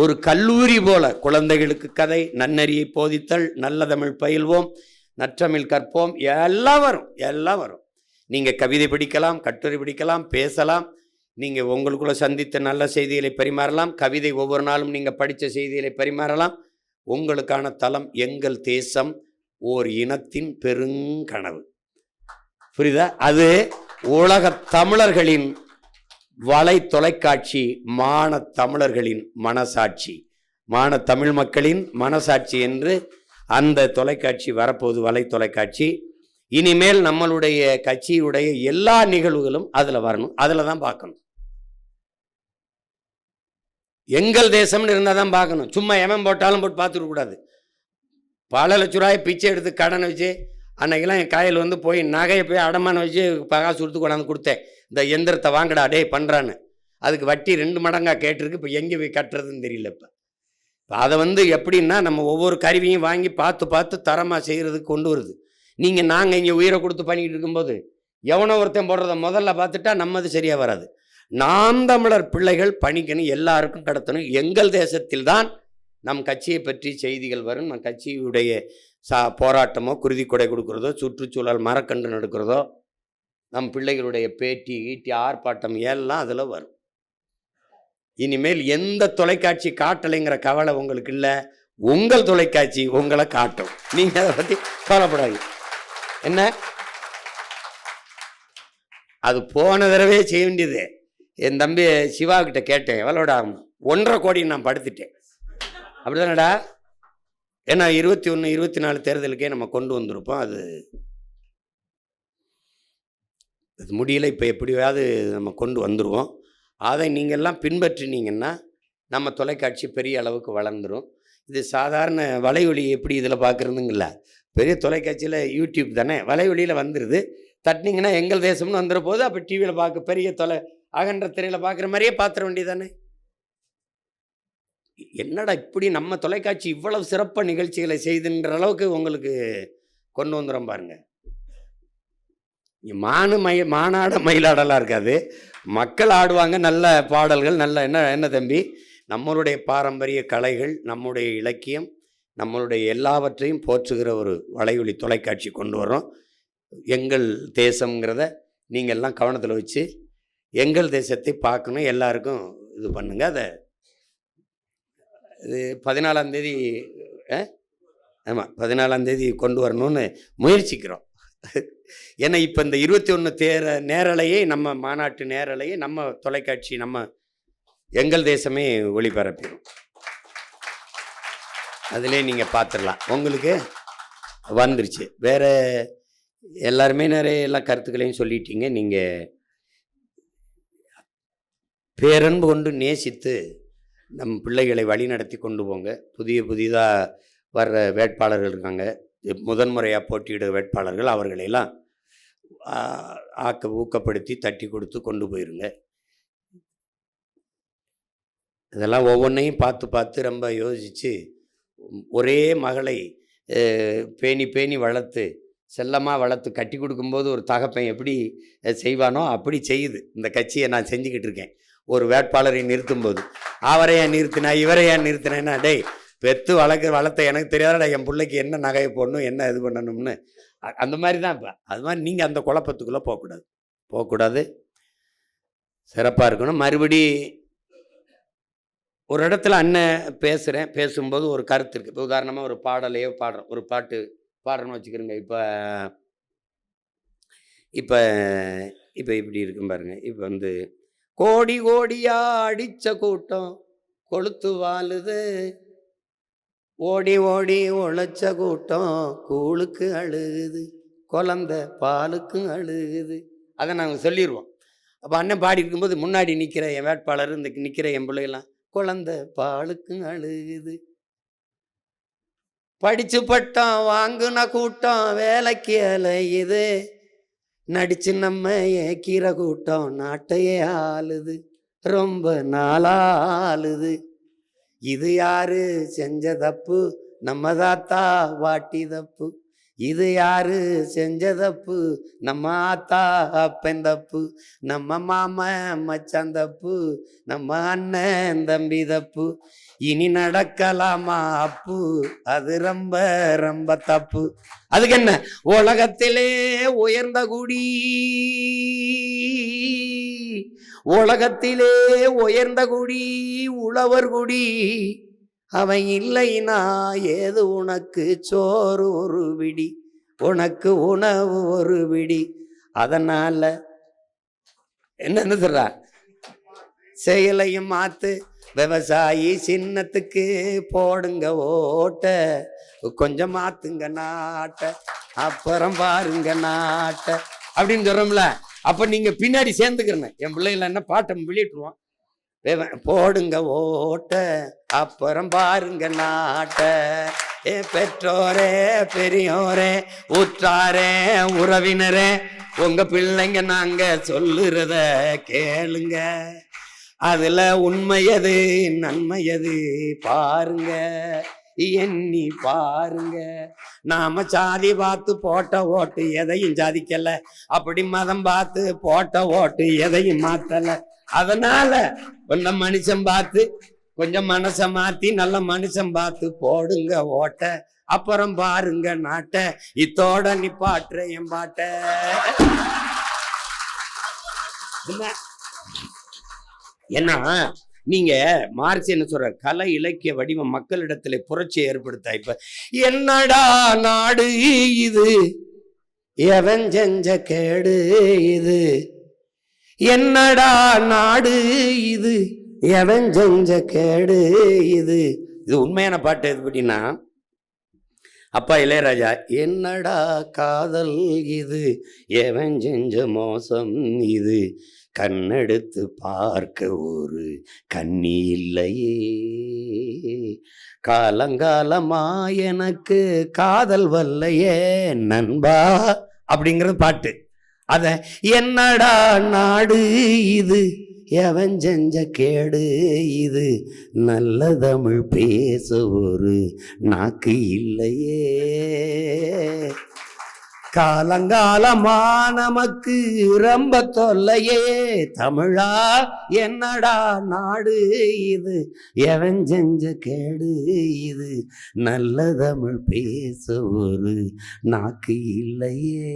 ஒரு கல்லூரி போல குழந்தைகளுக்கு கதை, நன்னறியை போதித்தல், நல்ல தமிழ் பயில்வோம், நற்றமிழ் கற்போம், எல்லாம் வரும். நீங்கள் கவிதை படிக்கலாம், கட்டுரை படிக்கலாம், பேசலாம், நீங்கள் உங்களுக்குள்ள சந்தித்த நல்ல செய்திகளை பரிமாறலாம், கவிதை ஒவ்வொரு நாளும் நீங்கள் படித்த செய்திகளை பரிமாறலாம். உங்களுக்கான தளம் எங்கள் தேசம், ஓர் இனத்தின் பெருங்கனவு. புரியுதா? அது உலக தமிழர்களின் வலை தொலைக்காட்சி, மான தமிழர்களின் மனசாட்சி, மான தமிழ் மக்களின் மனசாட்சி என்று அந்த தொலைக்காட்சி வரப்போகுது, வலை தொலைக்காட்சி. இனிமேல் நம்மளுடைய கட்சியுடைய எல்லா நிகழ்வுகளும் அதில் வரணும், அதில் தான் பார்க்கணும். எங்கள் தேசம்னு இருந்தால் தான் பார்க்கணும். சும்மா எவன் போட்டாலும் போட்டு பார்த்துக்க கூடாது. பல லட்ச ரூபாய் பிச்சை எடுத்து கடனை வச்சு, அன்னைக்கெல்லாம் என் காயில் வந்து போய் நகையை போய் அடமானம் வச்சு காசு கொடுத்து கொண்டாந்து கொடுத்தேன், இந்த எந்திரத்தை வாங்கடா டே பண்ணுறான்னு. அதுக்கு வட்டி 2 மடங்காக கேட்டிருக்கு. இப்போ எங்கே போய் கட்டுறதுன்னு தெரியல. இப்போ அதை எப்படின்னா, நம்ம ஒவ்வொரு கருவியும் வாங்கி பார்த்து தரமாக செய்கிறதுக்கு கொண்டு வருது. நாங்கள் இங்கே உயிரை கொடுத்து பண்ணிக்கிட்டு இருக்கும்போது எவனோ ஒருத்தன் போடுறத முதல்ல பார்த்துட்டா நம்மது சரியாக வராது. நாம் தமிழர் பிள்ளைகள் பணிக்கணும், எல்லாருக்கும் கடத்தணும். எங்கள் தேசத்தில் தான் நம் கட்சியை பற்றி செய்திகள் வரும். நம் கட்சியுடைய போராட்டமோ, குருதி கொடை கொடுக்குறதோ, சுற்றுச்சூழல் மரக்கன்று நடக்கிறதோ, நம் பிள்ளைகளுடைய பேட்டி ஈட்டி ஆர்ப்பாட்டம் எல்லாம் அதில் வரும். இனிமேல் எந்த தொலைக்காட்சி காட்டலைங்கிற கவலை உங்களுக்கு இல்லை. உங்கள் தொலைக்காட்சி உங்களை காட்டும். நீங்கள் அதை பற்றி கவலைப்படாது. என்ன, அது போன தடவை செய்ய வேண்டியது. என் தம்பி சிவாக்கிட்ட கேட்டேன், எவ்வளோட 1.5 கோடி நான் படுத்துட்டேன். அப்படிதானடா? ஏன்னா 21, 24 தேர்தலுக்கே நம்ம கொண்டு வந்திருப்போம். அது இது முடியல, இப்போ எப்படியாவது நம்ம கொண்டு வந்துடுவோம். அதை நீங்கள்லாம் பின்பற்றினீங்கன்னா நம்ம தொலைக்காட்சி பெரிய அளவுக்கு வளர்ந்துடும். இது சாதாரண வலையொலி எப்படி இதில் பார்க்குறதுங்கள, பெரிய தொலைக்காட்சியில் யூடியூப் தானே, வலையொலியில் வந்துடுது. தட்டினீங்கன்னா எங்கள் தேசம்னு வந்துட போது. அப்போ டிவியில் பார்க்க பெரிய அகன்ற திரையில் பார்க்குற மாதிரியே பார்த்துட வேண்டியதானே. என்னடா இப்படி நம்ம தொலைக்காட்சி இவ்வளவு சிறப்பாக நிகழ்ச்சிகளை செய்துன்ற அளவுக்கு உங்களுக்கு கொண்டு வந்துடும் பாருங்க. மானாட மயிலாடலாம் இருக்காது, மக்கள் ஆடுவாங்க. நல்ல பாடல்கள், நல்ல என்ன தம்பி, நம்மளுடைய பாரம்பரிய கலைகள், நம்முடைய இலக்கியம், நம்மளுடைய எல்லாவற்றையும் போற்றுகிற ஒரு வலையொலி தொலைக்காட்சி கொண்டு வரோம். எங்கள் தேசம்ங்கிறத நீங்கள்லாம் கவனத்தில் வச்சு எங்கள் தேசத்தை பார்க்கணும், எல்லாருக்கும் இது பண்ணுங்க. அதை இது 14ஆம் தேதி, ஆமாம் 14ஆம் தேதி கொண்டு வரணும்னு முயற்சிக்கிறோம். ஏன்னா இப்போ இந்த 21 நேரலையே, நம்ம மாநாட்டு நேரலையே நம்ம தொலைக்காட்சி, நம்ம எங்கள் தேசமே ஒளிபரப்பிடும். அதிலே நீங்கள் பார்த்துடலாம், உங்களுக்கு வந்துருச்சு. வேறு எல்லாருமே நிறைய எல்லா கருத்துக்களையும் சொல்லிட்டீங்க. நீங்கள் பேரன்பு கொண்டு நேசித்து நம் பிள்ளைகளை வழி நடத்தி கொண்டு போங்க. புதிதாக வர்ற வேட்பாளர்கள் இருக்காங்க, முதன்முறையாக போட்டியிட வேட்பாளர்கள், அவர்களெல்லாம் ஊக்கப்படுத்தி தட்டி கொடுத்து கொண்டு போயிருங்க. இதெல்லாம் ஒவ்வொன்றையும் பார்த்து ரொம்ப யோசித்து, ஒரே மகளை பேணி வளர்த்து, செல்லமாக வளர்த்து கட்டி கொடுக்கும்போது ஒரு தகப்பன் எப்படி செய்வானோ அப்படி செய்யுது இந்த கட்சியை. நான் செஞ்சுக்கிட்டு இருக்கேன். ஒரு வேட்பாளரை நிறுத்தும்போது அவரை ஏன் நிறுத்தினா, இவரை ஏன் நிறுத்தினேன்னா, டேய் பெற்று வளர்த்த எனக்கு தெரியாதடா என் பிள்ளைக்கு என்ன நகையை போடணும், என்ன இது பண்ணணும்னு. அந்த மாதிரி தான். இப்போ அது மாதிரி நீங்கள் அந்த குழப்பத்துக்குள்ளே போகக்கூடாது. சிறப்பாக இருக்கணும். மறுபடி ஒரு இடத்துல அண்ணன் பேசும்போது ஒரு கருத்து இருக்குது. இப்போ உதாரணமாக ஒரு பாடலையோ பாடுறோம், ஒரு பாட்டு பாடுறோன்னு வச்சுக்கிறோங்க. இப்போ இப்படி இருக்கும் பாருங்க. இப்போ வந்து கோடி கோடியா அடித்த கூட்டம் கொளுத்து வாழுது, ஓடி ஓடி உழைச்ச கூட்டம் கூழுக்கு அழுகுது, குழந்தை பாலுக்கும் அழுகுது. அதை நாங்கள் சொல்லிடுவோம். அப்போ அண்ணன் பாடி இருக்கும்போது முன்னாடி நிற்கிற என் வேட்பாளர், இந்த நிற்கிற என் பிள்ளைகள்லாம் குழந்தை பாலுக்கும் அழுகுது, படிச்சு பட்டம் வாங்குன கூட்டம் வேலைக்கு அலையுது, நடிச்சு நம்ம ஏக்கிற கூட்டம் நாட்டையே ஆளுது, ரொம்ப நாளாளுது. இது யாரு செஞ்ச தப்பு, நம்ம தாத்தா வாட்டி தப்பு. இது யாரு செஞ்ச தப்பு, நம்ம ஆத்தா அப்பன் தப்பு. நம்ம மாமன் மச்சான் தப்பு, நம்ம அண்ணன் தம்பி தப்பு. இனி நடக்கலாமா அப்பு, அது ரொம்ப ரொம்ப தப்பு. அதுக்கு என்ன, உலகத்திலே உயர்ந்த குடி, உலகத்திலே உயர்ந்த குடி உழவர் குடி. அவன் இல்லைனா ஏது உனக்கு சோறு ஒரு விடி, உனக்கு உணவு ஒரு விடி. அதனால என்ன சொல்றா, செயலையும் மாத்து, விவசாயி சின்னத்துக்கு போடுங்க ஓட்ட, கொஞ்சம் மாத்துங்க நாட்ட, அப்புறம் பாருங்க நாட்ட அப்படின்னு சொல்றோம்ல. அப்ப நீங்க பின்னாடி சேர்ந்துக்கிறேன். என் பிள்ளைங்கள என்ன பாட்டை வெளியிட்டுருவான், போடுங்க ஓட்ட அப்புறம் பாருங்க நாட்ட. பெற்றோரே பெரியோரே உற்றாரே உறவினரே, உங்க பிள்ளைங்க நாங்க சொல்லுறத கேளுங்க, அதுல உண்மையது நன்மையது பாருங்க, எண்ணி பாருங்க. நாம சாதி பார்த்து போட்ட ஓட்டு எதையும் சாதிக்கல, அப்படி மதம் பார்த்து போட்ட ஓட்டு எதையும் மாத்தல. அதனால கொஞ்ச மனுஷன் பார்த்து, கொஞ்சம் மனச மாத்தி நல்ல மனுஷன் பார்த்து போடுங்க ஓட்ட, அப்புறம் பாருங்க நாட்ட. இத்தோட நிப்பாட்டுற என் பாட்ட. ஏன்னா நீங்க மார்க்ஸ் என்ன சொல்ற, கலை இலக்கிய வடிவம் மக்களிடத்துல புரட்சியை ஏற்படுத்த. இப்ப என்னடா நாடு இது, எவன் செஞ்ச கேடு இது, என்னடா நாடு இது, எவன் செஞ்ச கேடு இது. இது உண்மையான பாட்டு. எது அப்படின்னா, அப்பா இளையராஜா, என்னடா காதல் இது, எவன் செஞ்ச மோசம் இது, கண்ணெடுத்து பார்க்க ஒரு கண்ணி இல்லையே, காலங்காலமா எனக்கு காதல் வல்லையே நண்பா அப்படிங்கிறது பாட்டு. அத என்னடா நாடு இது, எவன் செஞ்ச கேடு இது, நல்ல தமிழ் பேச ஒரு நாக்கு இல்லையே, காலங்காலமா நமக்கு ரொம்ப தொல்லையே தமிழா, என்னடா நாடு இது, எவன் செஞ்ச கேடு இது, நல்ல தமிழ் பேச ஒரு நாக்கு இல்லையே.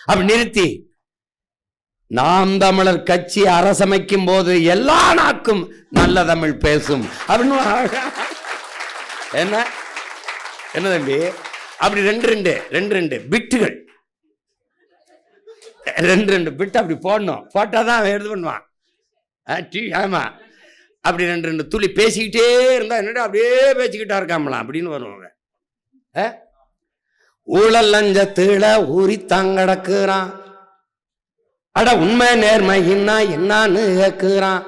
அப்படி நிறுத்தி, நாம் தமிழர் கட்சி அரசமைக்கும் போது எல்லா நாக்கும் நல்ல தமிழ் பேசும் அப்படின்னு என்ன என்ன தம்பி, அப்படி ரெண்டு பிட்டுகள், ரெண்டு பிட்டு அப்படி போடணும். போட்டாதான் எடுத்து பண்ணுவான். ஆமா, அப்படி ரெண்டு துளி பேசிக்கிட்டே இருந்தா என்னடா அப்படியே பேசிக்கிட்டா இருக்காமலாம் அப்படின்னு வருவாங்க. ஊழல் லஞ்சத்துல ஊறி தாங்கடக்குறான், அட உண்மை நேர்மைன்னா என்னான்னு கேட்குறான்.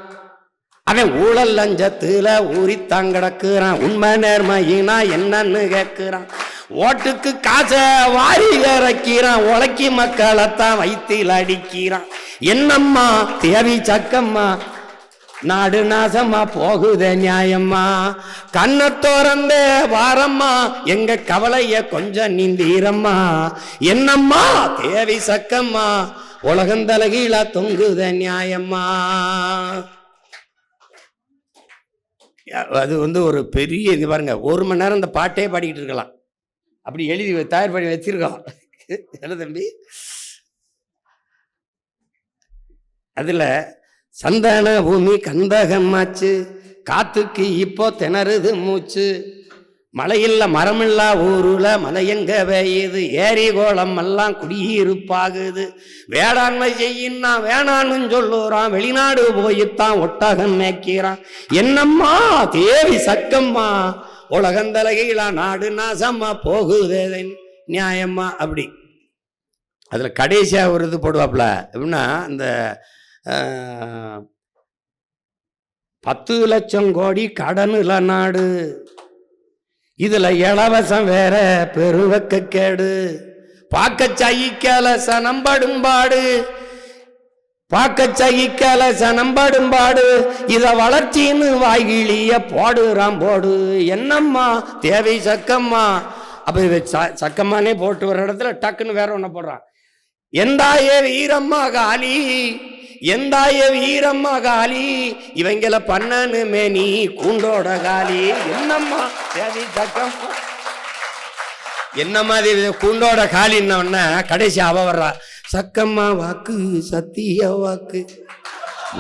அவன் ஊழல் லஞ்சத்துல ஊறி தாங்கடக்குறான், உண்மை நேர்மையினா என்னன்னு கேட்குறான். ஓட்டுக்கு காசை வாரி இறக்கிறான், உழைக்கி மக்களைத்தான் வயிற்றில் அடிக்கிறான். என்னம்மா தேவி சக்கம்மா, நாடு நாசமா போகுதே நியாயம்மா, கண்ணை திறந்த வாரம்மா எங்க கவலைய கொஞ்சம் நீந்தீரம்மா. என்னம்மா தேவி சக்கம்மா, உலகந்தலகீழா தொங்குத நியாயம்மா. அது ஒரு பெரிய இது பாருங்க, 1 மணி நேரம் இந்த பாட்டே பாடிக்கிட்டு இருக்கலாம். அப்படி எழுதி தயார் பண்ணி வச்சிருக்கோம். என்ன தம்பி, அதுல சந்தான பூமி கந்தகமாச்சு, காத்துக்கு இப்போ திணறுது மூச்சு, மலையில்ல மரமில்லா ஊருல மலை எங்க பெய்யுது, ஏரி கோலம் எல்லாம் குடியிருப்பாகுது, வேளாண்மை செய்யின்னா வேணான்னு சொல்லுறான், வெளிநாடு போயித்தான் ஒட்டகம் மேய்க்கிறான். என்னம்மா தேவி சக்கம்மா, உலகந்தலகீழா நாடு நாசமா போகுதே நியாயம்மா. அப்படி அதுல கடைசியா ஒரு இது போடுவாப்ல, எப்படின்னா இந்த 10 லட்சம் கோடி கடனுல நாடு, இதுல இலவசம் வேற பெருவக்க கேடு, பார்க்க சகிக்கல சனம்படும்பாடு, பார்க்க சகிக்கல சனம்படும்பாடு, இத வளர்ச்சின்னு வாய்கிளிய போடுறான் போடு. என்னம்மா தேவை சக்கம்மா, அப்ப சக்கம்மானே போட்டு வர இடத்துல டக்குன்னு வேற ஒண்ணு போடுறான். எந்தாய வீரம்மா காலி, எந்தாய வீரம்மா காலி, இவங்கள பண்ணனுமே நீ கூண்டோட காலி. என்னம்மா தேவி சக்கம்மா, என்னம்மா தேவி கூண்டோட காலின்னு கடைசி அவ வர்றா, சக்கம்மா வாக்கு சத்திய வாக்கு,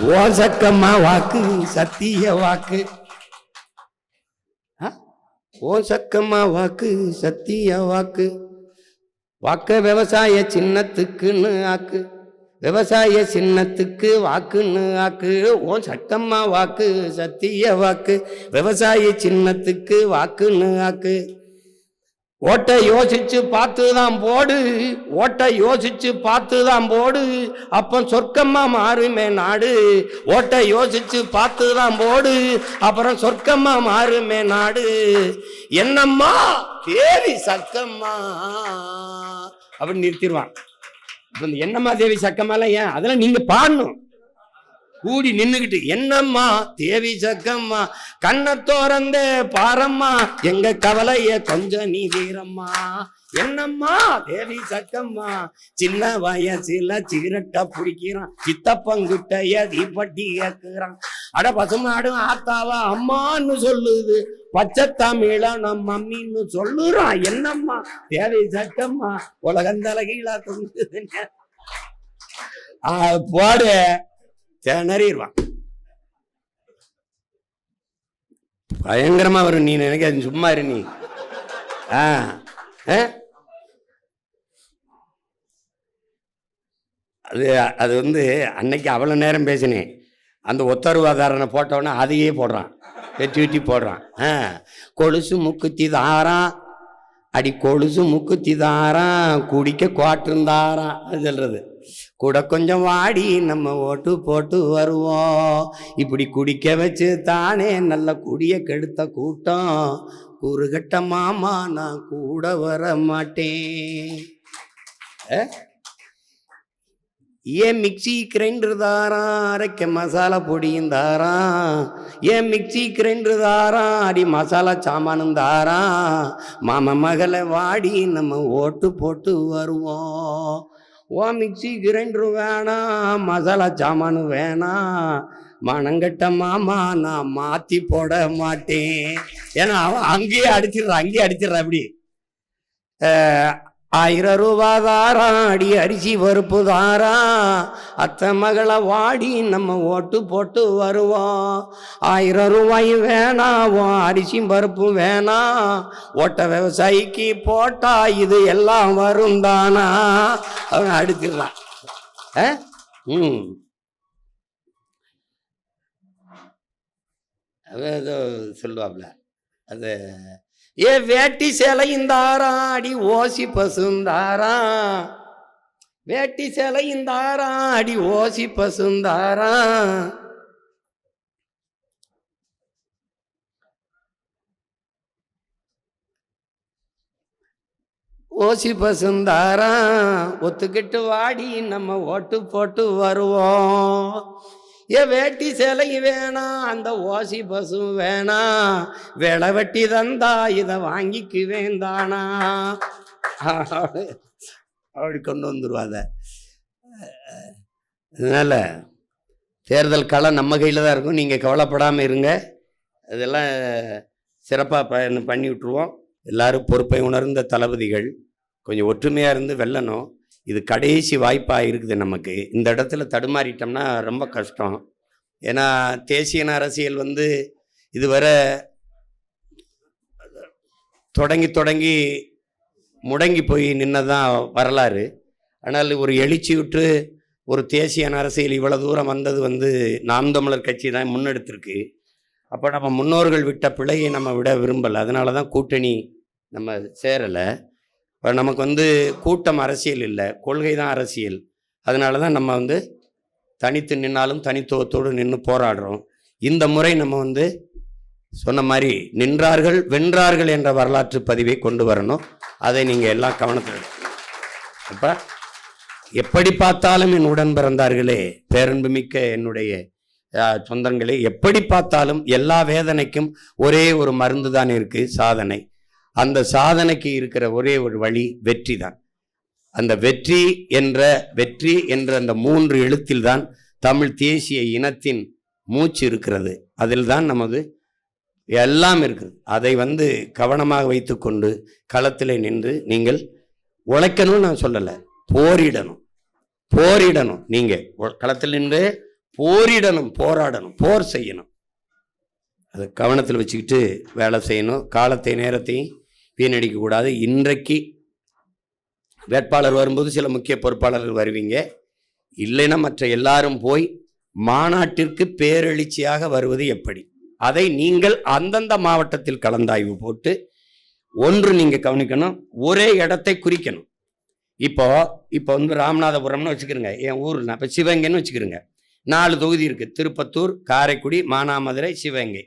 ஓ சக்கம்மா வாக்கு சத்திய வாக்கு, ஓ சக்கம்மா வாக்கு சத்திய வாக்கு, வாக்க விவசாய சின்னத்துக்குன்னு ஆக்கு, விவசாய சின்னத்துக்கு வாக்குன்னு ஆக்கு, ஓ சக்கம்மா வாக்கு சத்திய வாக்கு, விவசாய சின்னத்துக்கு வாக்குன்னு ஆக்கு. ஓட்டை யோசிச்சு பார்த்துதான் போடு, ஓட்டை யோசிச்சு பார்த்துதான் போடு, அப்ப சொர்க்கமா மாறுமே நாடு, ஓட்டை யோசிச்சு பார்த்துதான் போடு, அப்புறம் சொர்க்கமா மாறுமே நாடு. என்னம்மா தேவி சக்கம்மா அப்படின்னு நிறுத்திடுவான். என்னம்மா தேவி சக்கம்மாலாம் ஏன் அதெல்லாம் நீங்க பாடணும், கூடி நின்னுகிட்டு. என்னம்மா தேவி சக்கம்மா, கண்ணை திறந்த பாரம்மா எங்க கவலைய கொஞ்சம் நீ தீரம்மா. என்னம்மா தேவி சக்கம்மா, சின்ன வயசுல சிகரெட்டை பிடிக்கிறான், சித்தப்பங்கிட்டைய தீப்பட்டி கேட்கிறான், அட பசுமாடும் ஆத்தாவா அம்மான்னு சொல்லுது, பச்சை தமிழ நம் மம்மின்னு சொல்லுறான். என்னம்மா தேவி சக்கம்மா, உலகந்தலகீழா தொங்குது போடு திணறிடுவான். பயங்கரமா வரும். நீ நினைக்க சும்மா இரு நீ. அது அன்னைக்கு அவ்வளோ நேரம் பேசினேன். அந்த ஒத்தருவாதாரனை போட்டவொன்னே அதையே போடுறான், வெட்டி வெட்டி போடுறான். கொலுசு முக்குத்தி தாரான், அடி கொலுசு முக்குத்தி தாரான் குடிக்க குவாட்டிருந்தாராம். அது சொல்றது. கூட கொஞ்சம் வாடி நம்ம ஓட்டு போட்டு வருவோம். இப்படி குடிக்க வச்சு தானே நல்ல குடிய கெடுத்த கூட்டம். கூறுகட்ட மாமா நான் கூட வர மாட்டேன். ஏன் மிக்சி கிரைண்டர் தாரான் அரைக்க மசாலா பொடியும் தாரான். ஏன் மிக்சி கிரைண்டர் தாரான் அடி மசாலா சாமானும் தாரான். மாமா மகளை வாடி நம்ம ஓட்டு போட்டு வருவோம். ஓ மிக்சி கிரைண்டரும் வேணாம், மசாலா சாமானு வேணாம், மனங்கட்ட மாமா நான் மாற்றி போட மாட்டேன். ஏன்னா அவன் அங்கேயே அடிச்சிடுறான் அப்படி. 1000 ரூபா தாரான் அடி அரிசி பருப்பு தாரான். அத்தை மகளை வாடி நம்ம ஓட்டு போட்டு வருவோம். 1000 ரூபாயும் வேணாம், அரிசியும் பருப்பும் வேணாம். ஓட்ட விவசாயிக்கு போட்டா இது எல்லாம் வரும் தானா. அவன் அடிச்சிடறான். ஏதோ சொல்லுவாப்ல அது. ஏ வேட்டி சேலையும் தாரான் அடி ஓசி பசுந்தாரான். வேட்டி சேலையும் தாரான் அடி ஓசி பசுந்தாரான். ஓசி பசுந்தாரான். ஒத்துக்கிட்டு வாடி நம்ம ஓட்டு போட்டு வருவோம். ஏ வேட்டி சேலை வேணாம், அந்த ஓசி பசு வேணாம். வேலை வெட்டி தந்தா இதை வாங்கிக்கு வேந்தானா. அப்படி கொண்டு வந்துருவாத. அதனால தேர்தல் களம் நம்ம கையில் தான் இருக்கும். நீங்கள் கவலைப்படாமல் இருங்க. அதெல்லாம் சிறப்பாக பண்ணி விட்டுருவோம். எல்லாரும் பொறுப்பை உணர்ந்த தளபதிகள் கொஞ்சம் ஒற்றுமையாக இருந்து வெல்லணும். இது கடைசி வாய்ப்பாக இருக்குது நமக்கு. இந்த இடத்துல தடுமாறிட்டோம்னா ரொம்ப கஷ்டம். ஏன்னா தேசிய அரசியல் இதுவரை தொடங்கி முடங்கி போய் நின்னதான் வரலாறு. ஆனால் ஒரு எழுச்சி விட்டு ஒரு தேசிய அரசியல் இவ்வளோ தூரம் வந்தது நாம் தமிழர் கட்சி தான் முன்னெடுத்திருக்கு. அப்போ நம்ம முன்னோர்கள் விட்ட பிழையை நம்ம விட விரும்பலை. அதனால தான் கூட்டணி நம்ம சேரலை. இப்போ நமக்கு கூட்டம் அரசியல் இல்லை, கொள்கை தான் அரசியல். அதனால தான் நம்ம தனித்து நின்னாலும் தனித்துவத்தோடு நின்று போராடுறோம். இந்த முறை நம்ம சொன்ன மாதிரி நின்றார்கள் வென்றார்கள் என்ற வரலாற்று பதிவை கொண்டு வரணும். அதை நீங்கள் எல்லாம் கவனத்தில் எடுக்கணும். அப்போ எப்படி பார்த்தாலும் என் உடன் பிறந்தார்களே, பேரன்புமிக்க என்னுடைய சொந்தங்களே, எப்படி பார்த்தாலும் எல்லா வேதனைக்கும் ஒரே ஒரு மருந்து தான் இருக்குது, சாதனை. அந்த சாதனைக்கு இருக்கிற ஒரே ஒரு வழி வெற்றி தான். அந்த வெற்றி என்ற அந்த 3 எழுத்தில் தான் தமிழ் தேசிய இனத்தின் மூச்சு இருக்கிறது. அதில் தான் நமது எல்லாம் இருக்குது. அதை கவனமாக வைத்துக்கொண்டு களத்தில் நின்று நீங்கள் உழைக்கணும்னு நான் சொல்லலை, போரிடணும். நீங்கள் களத்தில் நின்று போரிடணும், போராடணும், போர் செய்யணும். அதை கவனத்தில் வச்சுக்கிட்டு வேலை செய்யணும். காலத்தை நேரத்தையும் வீணடிக்கக்கூடாது. இன்றைக்கு வேட்பாளர் வரும்போது சில முக்கிய பொறுப்பாளர்கள் வருவீங்க. இல்லைன்னா மற்ற எல்லாரும் போய் மாநாட்டிற்கு பேரெழுச்சியாக வருவது எப்படி, அதை நீங்கள் அந்தந்த மாவட்டத்தில் கலந்தாய்வு போட்டு ஒன்று நீங்கள் கவனிக்கணும். ஒரே இடத்தை குறிக்கணும். இப்போ ராமநாதபுரம்னு வச்சுக்கிறோங்க, என் ஊர். இப்போ சிவகங்கைன்னு வச்சுக்கிறோங்க. 4 தொகுதி இருக்குது: திருப்பத்தூர், காரைக்குடி, மானாமதுரை, சிவகங்கை.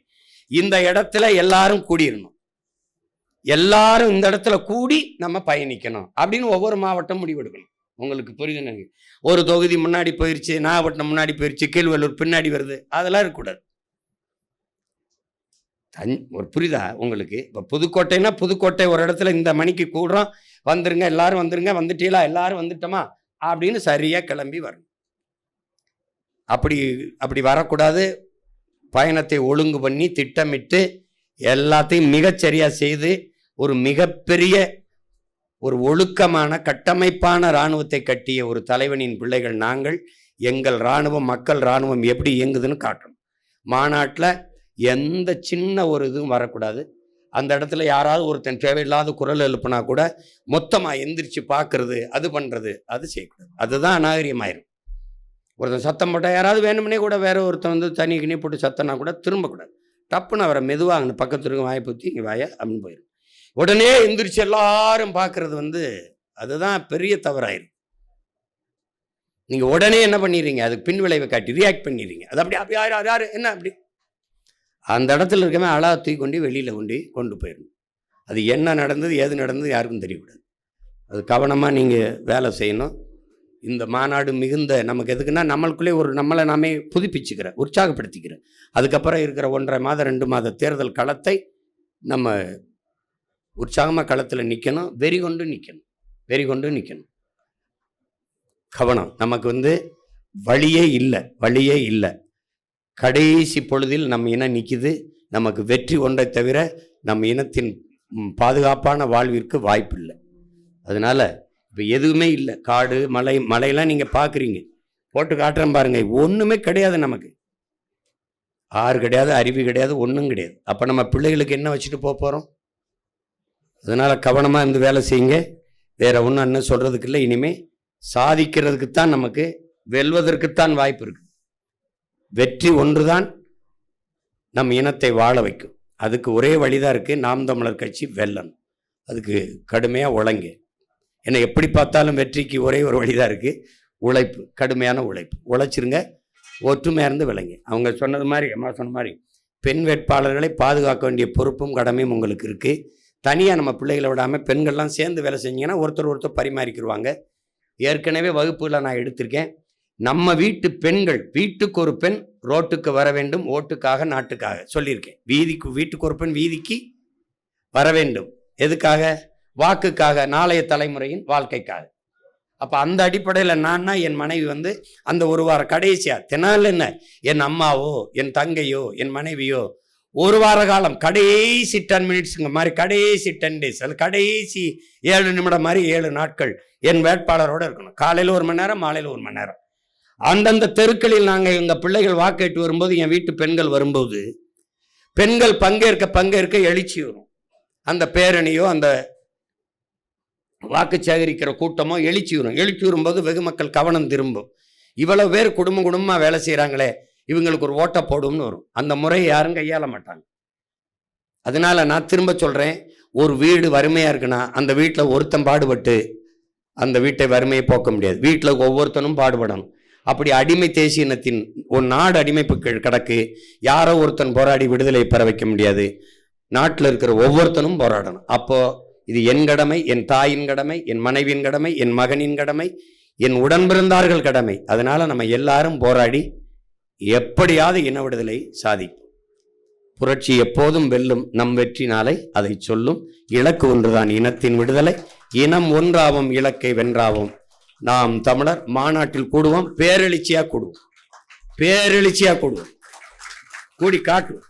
இந்த இடத்துல எல்லாரும் கூடிடணும். எல்லாரும் இந்த இடத்துல கூடி நம்ம பயணிக்கணும் அப்படின்னு ஒவ்வொரு மாவட்டம் முடிவெடுக்கணும். உங்களுக்கு புரியுது? ஒரு தொகுதி முன்னாடி போயிடுச்சு, நாகப்பட்டினம் முன்னாடி போயிடுச்சு, கீழ்வல்லூர் பின்னாடி வருது, அதெல்லாம் இருக்கக்கூடாது. ஒரு புரியுதா உங்களுக்கு? இப்போ புதுக்கோட்டைன்னா புதுக்கோட்டை ஒரு இடத்துல இந்த மணிக்கு கூடுறோம், வந்துருங்க எல்லாரும் வந்துருங்க, வந்துட்டீங்களா எல்லாரும் வந்துட்டோமா அப்படின்னு சரியாக கிளம்பி வரணும். அப்படி வரக்கூடாது. பயணத்தை ஒழுங்கு பண்ணி திட்டமிட்டு எல்லாத்தையும் மிகச்சரியாக செய்து ஒரு மிகப்பெரிய ஒரு ஒழுக்கமான கட்டமைப்பான இராணுவத்தை கட்டிய ஒரு தலைவனின் பிள்ளைகள் நாங்கள். எங்கள் இராணுவம், மக்கள் இராணுவம் எப்படி இயங்குதுன்னு காட்டணும். மாநாட்டில் எந்த சின்ன ஒரு இதுவும் வரக்கூடாது. அந்த இடத்துல யாராவது ஒருத்தன் தேவையில்லாத குரல் எழுப்புனா கூட மொத்தமாக எந்திரிச்சு பார்க்கறது, அது பண்ணுறது, அது செய்யக்கூடாது. அதுதான் அநாகரிகமாயிரும். ஒருத்தன் சத்தம் போட்டால் யாராவது வேணும்னே கூட வேற ஒருத்தன் தனி கிணி போட்டு சத்தனா கூட திரும்பக்கூடாது. டப்புன்னு அவரை மெதுவாக அந்த பக்கத்து வாயை பற்றி இங்கே வாயா அப்படின்னு போயிடும். உடனே எந்திரிச்சு எல்லாரும் பார்க்கறது அதுதான் பெரிய தவறாயிருக்கு. நீங்க உடனே என்ன பண்ணிடுறீங்க, அதுக்கு பின் விளைவை காட்டி ரியாக்ட் பண்ணிடுறீங்க. அது அப்படி யாரு என்ன அப்படி அந்த இடத்துல இருக்கவே அழா தூக்கி வெளியில கொண்டு போயிடணும். அது என்ன நடந்தது ஏது நடந்தது யாருக்கும் தெரியக்கூடாது. அது கவனமாக நீங்கள் வேலை செய்யணும். இந்த மாநாடு மிகுந்த நமக்கு எதுக்குன்னா நம்மளுக்குள்ளே நம்மளை நாமே புதுப்பிச்சுக்கிறேன், உற்சாகப்படுத்திக்கிறேன். அதுக்கப்புறம் இருக்கிற 1.5 மாதம் 2 மாத தேர்தல் களத்தை நம்ம உற்சாகமாக களத்தில் நிற்கணும், வெறி கொண்டு நிற்கணும். கவனம். நமக்கு வழியே இல்லை. கடைசி பொழுதில் நம்ம இனம் நிற்கிது. நமக்கு வெற்றி ஒன்றை தவிர நம்ம இனத்தின் பாதுகாப்பான வாழ்விற்கு வாய்ப்பு இல்லை. அதனால் இப்போ எதுவுமே இல்லை. காடு மலையெல்லாம் நீங்கள் பார்க்குறீங்க, போட்டு காட்டுறேன் பாருங்க, ஒன்றுமே கிடையாது. நமக்கு ஆறு கிடையாது, அருவி கிடையாது, ஒன்றும் கிடையாது. அப்போ நம்ம பிள்ளைகளுக்கு என்ன வச்சுட்டு போகிறோம்? அதனால் கவனமாக இருந்து வேலை செய்யுங்க. வேற ஒன்றும் என்ன சொல்கிறதுக்கு இல்லை. இனிமேல் சாதிக்கிறதுக்குத்தான், நமக்கு வெல்வதற்குத்தான் வாய்ப்பு இருக்குது. வெற்றி ஒன்றுதான் நம் இனத்தை வாழ வைக்கும். அதுக்கு ஒரே வழிதான் இருக்குது, நாம் தமிழர் கட்சி வெல்லணும். அதுக்கு கடுமையாக உழைங்க. ஏன்னா எப்படி பார்த்தாலும் வெற்றிக்கு ஒரே ஒரு வழிதான் இருக்குது, உழைப்பு, கடுமையான உழைப்பு. உழைச்சிருங்க, ஒற்றுமையாக இருந்து விளைங்க. அவங்க சொன்னது மாதிரி, அம்மா சொன்ன மாதிரி, பெண் வேட்பாளர்களை பாதுகாக்க வேண்டிய பொறுப்பும் கடமையும் உங்களுக்கு இருக்குது. தனியாக நம்ம பிள்ளைகளை விடாமல் பெண்கள்லாம் சேர்ந்து வேலை செஞ்சீங்கன்னா ஒருத்தர் பரிமாறிக்கிடுவாங்க. ஏற்கனவே வகுப்புகளை நான் எடுத்திருக்கேன். நம்ம வீட்டு பெண்கள், வீட்டுக்கு ஒரு பெண் ரோட்டுக்கு வர வேண்டும், ஓட்டுக்காக நாட்டுக்காக சொல்லியிருக்கேன். வீட்டுக்கு ஒரு பெண் வீதிக்கு வர வேண்டும். எதுக்காக? வாக்குக்காக, நாளைய தலைமுறையின் வாழ்க்கைக்காக. அப்போ அந்த அடிப்படையில் நான்னா என் மனைவி அந்த ஒரு வாரம் கடைசியா தினால் என்ன, என் அம்மாவோ என் தங்கையோ என் மனைவியோ ஒரு வார காலம் கடைசி 10 மினிட்ஸுங்க மாதிரி, கடைசி 10 டேஸ், அது கடைசி 7 நிமிடம் மாதிரி 7 நாட்கள் என் வேட்பாளரோடு இருக்கணும். காலையில் 1 மணி நேரம், மாலையில் 1 மணி நேரம். அந்தந்த தெருக்களில் நாங்கள் எங்கள் பிள்ளைகள் வாக்கேட்டு வரும்போது, என் வீட்டு பெண்கள் வரும்போது, பெண்கள் பங்கேற்க எழுச்சி வரும். அந்த பேரணியோ அந்த வாக்கு சேகரிக்கிற கூட்டமோ எழுச்சி வரும்போது வெகு மக்கள் கவனம் திரும்பும். இவ்வளவு பேர் குடும்பமாக வேலை செய்கிறாங்களே, இவங்களுக்கு ஒரு ஓட்டை போடும்னு வரும். அந்த முறையை யாரும் கையாள மாட்டாங்க. அதனால நான் திரும்ப சொல்கிறேன், ஒரு வீடு வறுமையாக இருக்குன்னா அந்த வீட்டில் ஒருத்தன் பாடுபட்டு அந்த வீட்டை வறுமையை போக்க முடியாது. வீட்டில் ஒவ்வொருத்தனும் பாடுபடணும். அப்படி அடிமை தேசியனத்தின் ஒரு நாடு அடிமைப்பு கிடக்கு. யாரோ ஒருத்தன் போராடி விடுதலை பெற வைக்க முடியாது. நாட்டில் இருக்கிற ஒவ்வொருத்தனும் போராடணும். அப்போ இது என் கடமை, என் தாயின் கடமை, என் மனைவியின் கடமை, என் மகனின் கடமை, என் உடன்பிறந்தார்கள் கடமை. அதனால நம்ம எல்லாரும் போராடி எப்படியாவது இன விடுதலை சாதிக்கும். புரட்சி எப்போதும் வெல்லும், நம் வெற்றி நாளை அதை சொல்லும். இலக்கு ஒன்றுதான், இனத்தின் விடுதலை. இனம் ஒன்றாவும், இலக்கை வென்றாவும். நாம் தமிழர் மாநாட்டில் கூடுவோம், பேரெழுச்சியா கூடுவோம், கூடி காட்டுவோம்.